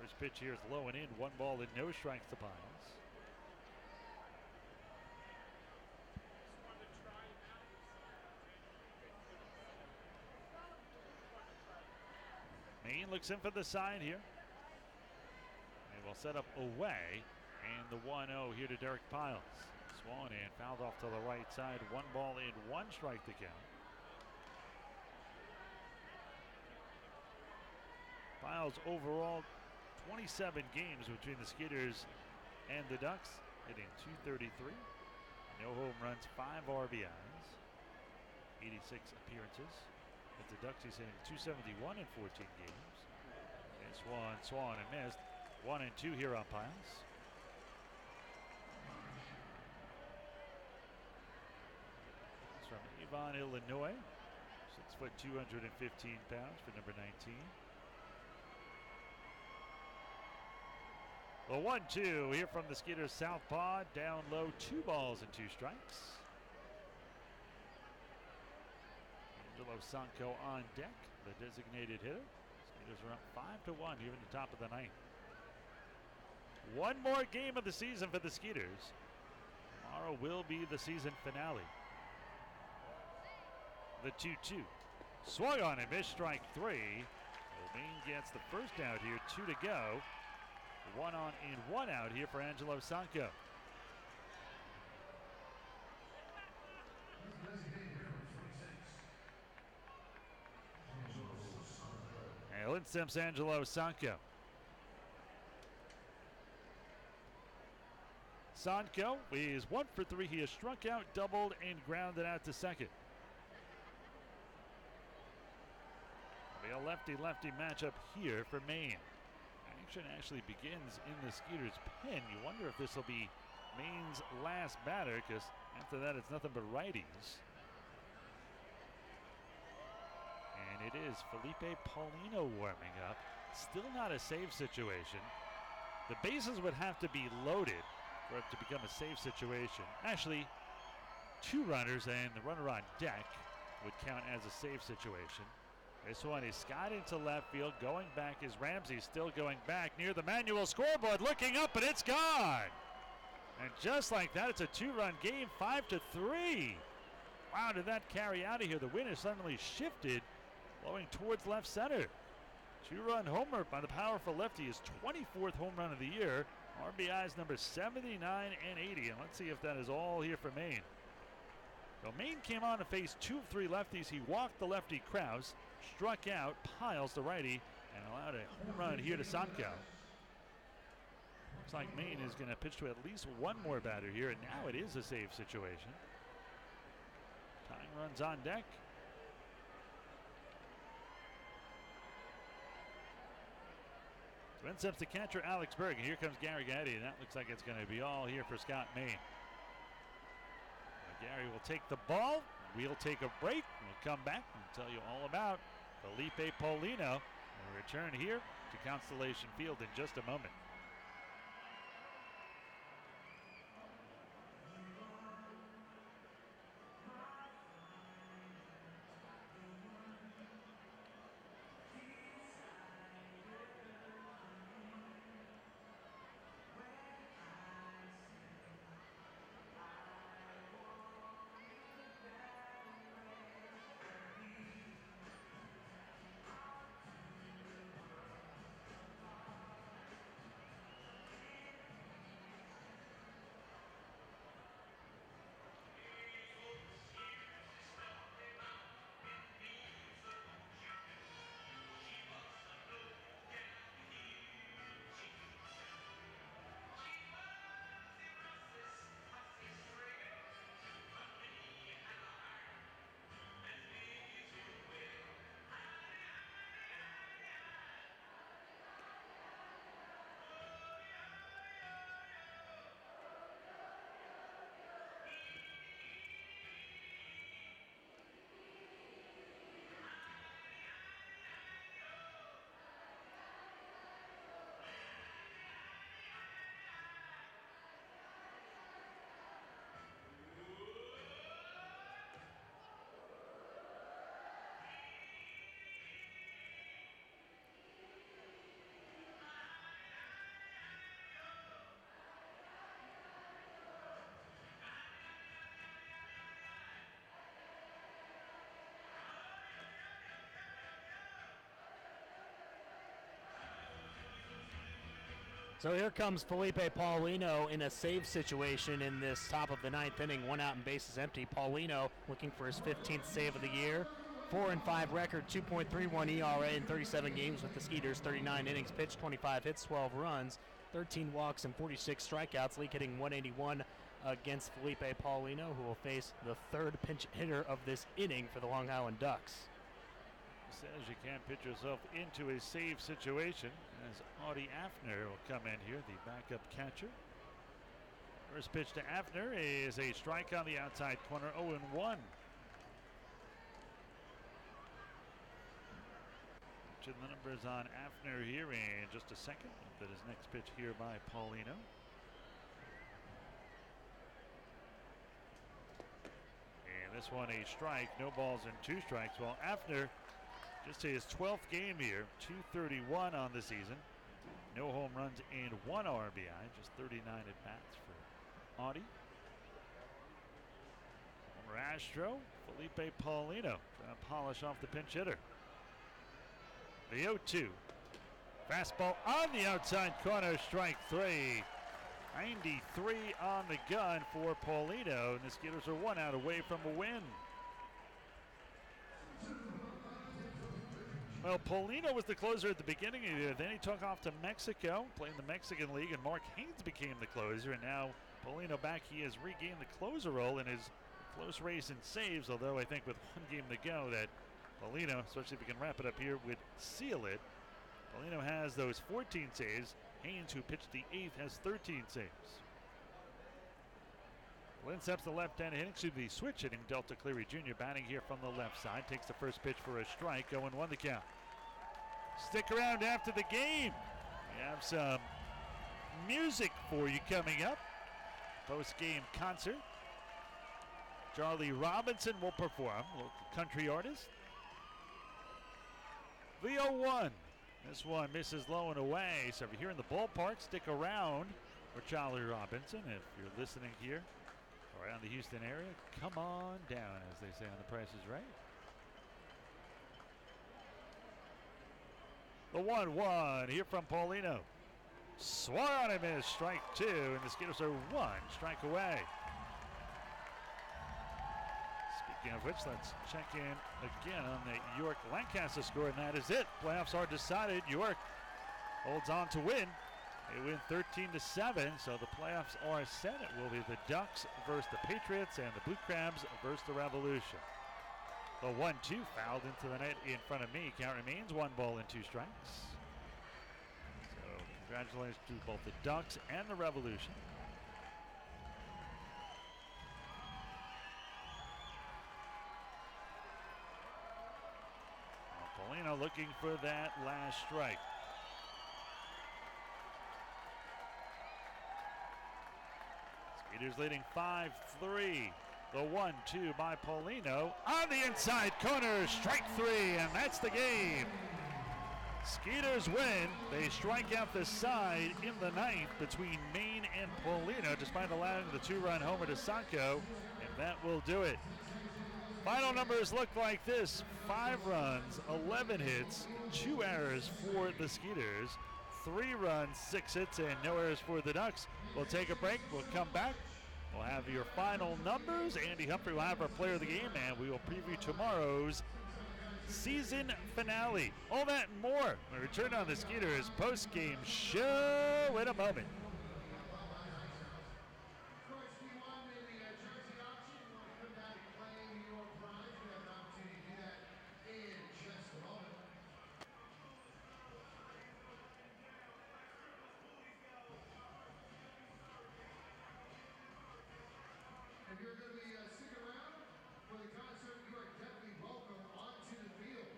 First pitch here is low and in. 1 ball and no strikes to Piles. Maine looks in for the side here. They will set up away. And the 1-0 here to Derek Piles. Swung and fouled off to the right side. 1 ball and 1 strike to count. Piles overall 27 games between the Skeeters and the Ducks, hitting .233. No home runs, 5 RBIs, 86 appearances. With the Ducks, he's hitting .271 in 14 games. And swung and missed. 1 and 2 here on Piles. It's from Avon, Illinois. 6 foot 215 pounds for number 19. The 1-2 here from the Skeeters southpaw. Down low, 2 balls and 2 strikes. Angelo Sanko on deck, the designated hitter. Skeeters are up 5-1 here in the top of the 9th. One more game of the season for the Skeeters. Tomorrow will be the season finale. The 2-2. Swung on and missed, strike 3. Maine gets the first out here, 2 to go. 1 on and 1 out here for Angelo Sanko. And Linstem's Angelo Sanko. Sanko is 1 for 3. He has struck out, doubled, and grounded out to second. It'll be a lefty-lefty matchup here for Maine. Action actually begins in the Skeeters' pen. You wonder if this will be Maine's last batter, because after that it's nothing but righties. And it is Felipe Paulino warming up. Still not a save situation. The bases would have to be loaded for it to become a save situation. Actually, 2 runners and the runner on deck would count as a save situation. This one is Scott into left field. Going back is Ramsey, still going back near the manual scoreboard, looking up, and it's gone. And just like that, it's a 2-run game, 5-3. Wow, did that carry out of here? The wind has suddenly shifted, blowing towards left center. 2-run homer by the powerful lefty, his 24th home run of the year. RBIs number 79 and 80, and let's see if that is all here for Maine. So Maine came on to face 2 of 3 lefties. He walked the lefty Krause, struck out Piles, the righty, and allowed a home run here to Sanko. Looks like Maine is going to pitch to at least 1 more batter here, and now it is a save situation. Tying runs on deck. Then steps the catcher Alex Berg, and here comes Gary Gaddy, and that looks like it's going to be all here for Scott Maine. Gary will take the ball. We'll take a break. We'll come back and tell you all about Felipe Paulino. We'll return here to Constellation Field in just a moment. So here comes Felipe Paulino in a save situation in this top of the ninth inning. 1 out and bases empty. Paulino looking for his 15th save of the year. 4-5 record, 2.31 ERA in 37 games with the Skeeters. 39 innings pitched, 25 hits, 12 runs, 13 walks, and 46 strikeouts. League hitting 181 against Felipe Paulino, who will face the third pinch hitter of this inning for the Long Island Ducks. Says you can't pitch yourself into a save situation, as Audie Afner will come in here, the backup catcher. First pitch to Afner is a strike on the outside corner, 0-1. The numbers on Afner here in just a second. That is next pitch here by Paulino. And this one a strike, no balls and 2 strikes. Well, Afner, just his 12th game here, 231 on the season. No home runs and 1 RBI, just 39 at bats for Audie. Former Astro, Felipe Paulino, trying to polish off the pinch hitter. The 0-2. Fastball on the outside corner, strike 3. 93 on the gun for Paulino, and the Skeeters are 1 out away from a win. Well, Paulino was the closer at the beginning of the year. Then he took off to Mexico, playing the Mexican League, and Mark Haynes became the closer. And now Paulino back, he has regained the closer role in his close race and saves, although I think with 1 game to go that Paulino, especially if he can wrap it up here, would seal it. Paulino has those 14 saves. Haynes, who pitched the 8th, has 13 saves. Lynn steps the left-hand hitting, should be switch hitting. Delta Cleary Jr. batting here from the left side. Takes the first pitch for a strike, 0-1 the count. Stick around after the game. We have some music for you coming up. Post-game concert. Charlie Robinson will perform, local country artist. The 0-1. This one misses low and away. So if you're here in the ballpark, stick around for Charlie Robinson. If you're listening here around the Houston area, come on down, as they say on The Price is Right. The 1-1 here from Paulino. Swung on him is strike 2, and the Skeeters are 1 strike away. Speaking of which, let's check in again on the York Lancaster score, and that is it. Playoffs are decided. York holds on to win. They win 13-7, so the playoffs are set. It will be the Ducks versus the Patriots and the Blue Crabs versus the Revolution. The 1-2 fouled into the net in front of me. Count remains 1 ball and 2 strikes. So congratulations to both the Ducks and the Revolution. Paulino looking for that last strike. Skeeters leading 5-3. The 1-2 by Paulino on the inside corner, strike 3, and that's the game. Skeeters win. They strike out the side in the 9th between Maine and Paulino, despite allowing the 2-run homer to Sanko, and that will do it. Final numbers look like this: 5 runs, 11 hits, 2 errors for the Skeeters, 3 runs, 6 hits, and no errors for the Ducks. We'll take a break. We'll come back. We'll have your final numbers. Andy Humphrey will have our player of the game, and we will preview tomorrow's season finale. All that and more. We return on the Skeeters post-game show in a moment. If you're going to be sticking around for the concert, you are definitely welcome onto the field.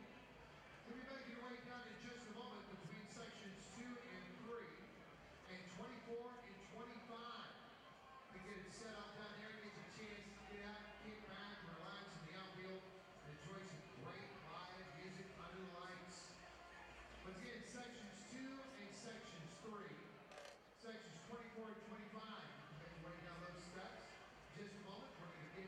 We'll be making our way down in just a moment between sections 2 and 3 and 24 and 25. We get it set up down there, gives you a chance to get out, kick back, relax in the outfield, and enjoy some great live music under the lights. Once again, sections 2 and sections 3. Sections 24 and 25. Make your way down those steps. Just a moment, we're going to get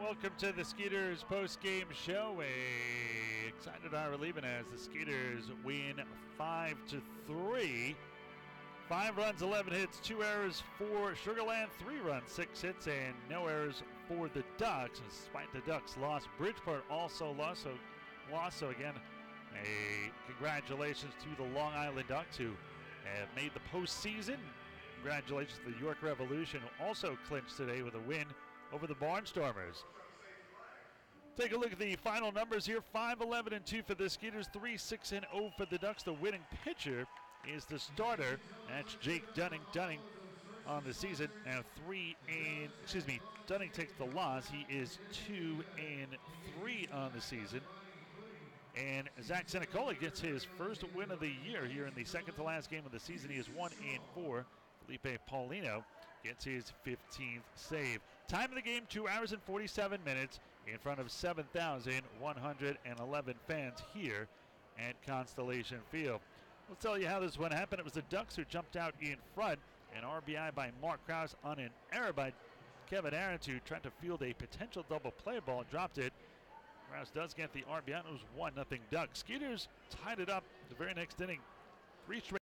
Welcome to the Skeeters post-game show. Excited hour leaving as the Skeeters win 5-3. 5 runs, 11 hits, 2 errors for Sugarland, 3 runs, 6 hits, and no errors for the Ducks. Despite the Ducks' loss, Bridgeport also lost. So again, a congratulations to the Long Island Ducks who have made the postseason. Congratulations to the York Revolution, who also clinched today with a win over the Barnstormers. Take a look at the final numbers here. 5-11-2 for the Skeeters, 3-6-0 for the Ducks. The winning pitcher is the starter. That's Jake Dunning. Dunning on the season. Now Dunning takes the loss. He is 2-3 on the season. And Zach Senicola gets his first win of the year here in the second to last game of the season. He is 1-4. Felipe Paulino gets his 15th save. Time of the game, 2 hours and 47 minutes in front of 7,111 fans here at Constellation Field. We'll tell you how this one happened. It was the Ducks who jumped out in front. An RBI by Mark Krause on an error by Kevin Aarons, who tried to field a potential double play ball, dropped it. Krause does get the RBI. It was 1-0 Ducks. Skeeters tied it up the very next inning. 3 straight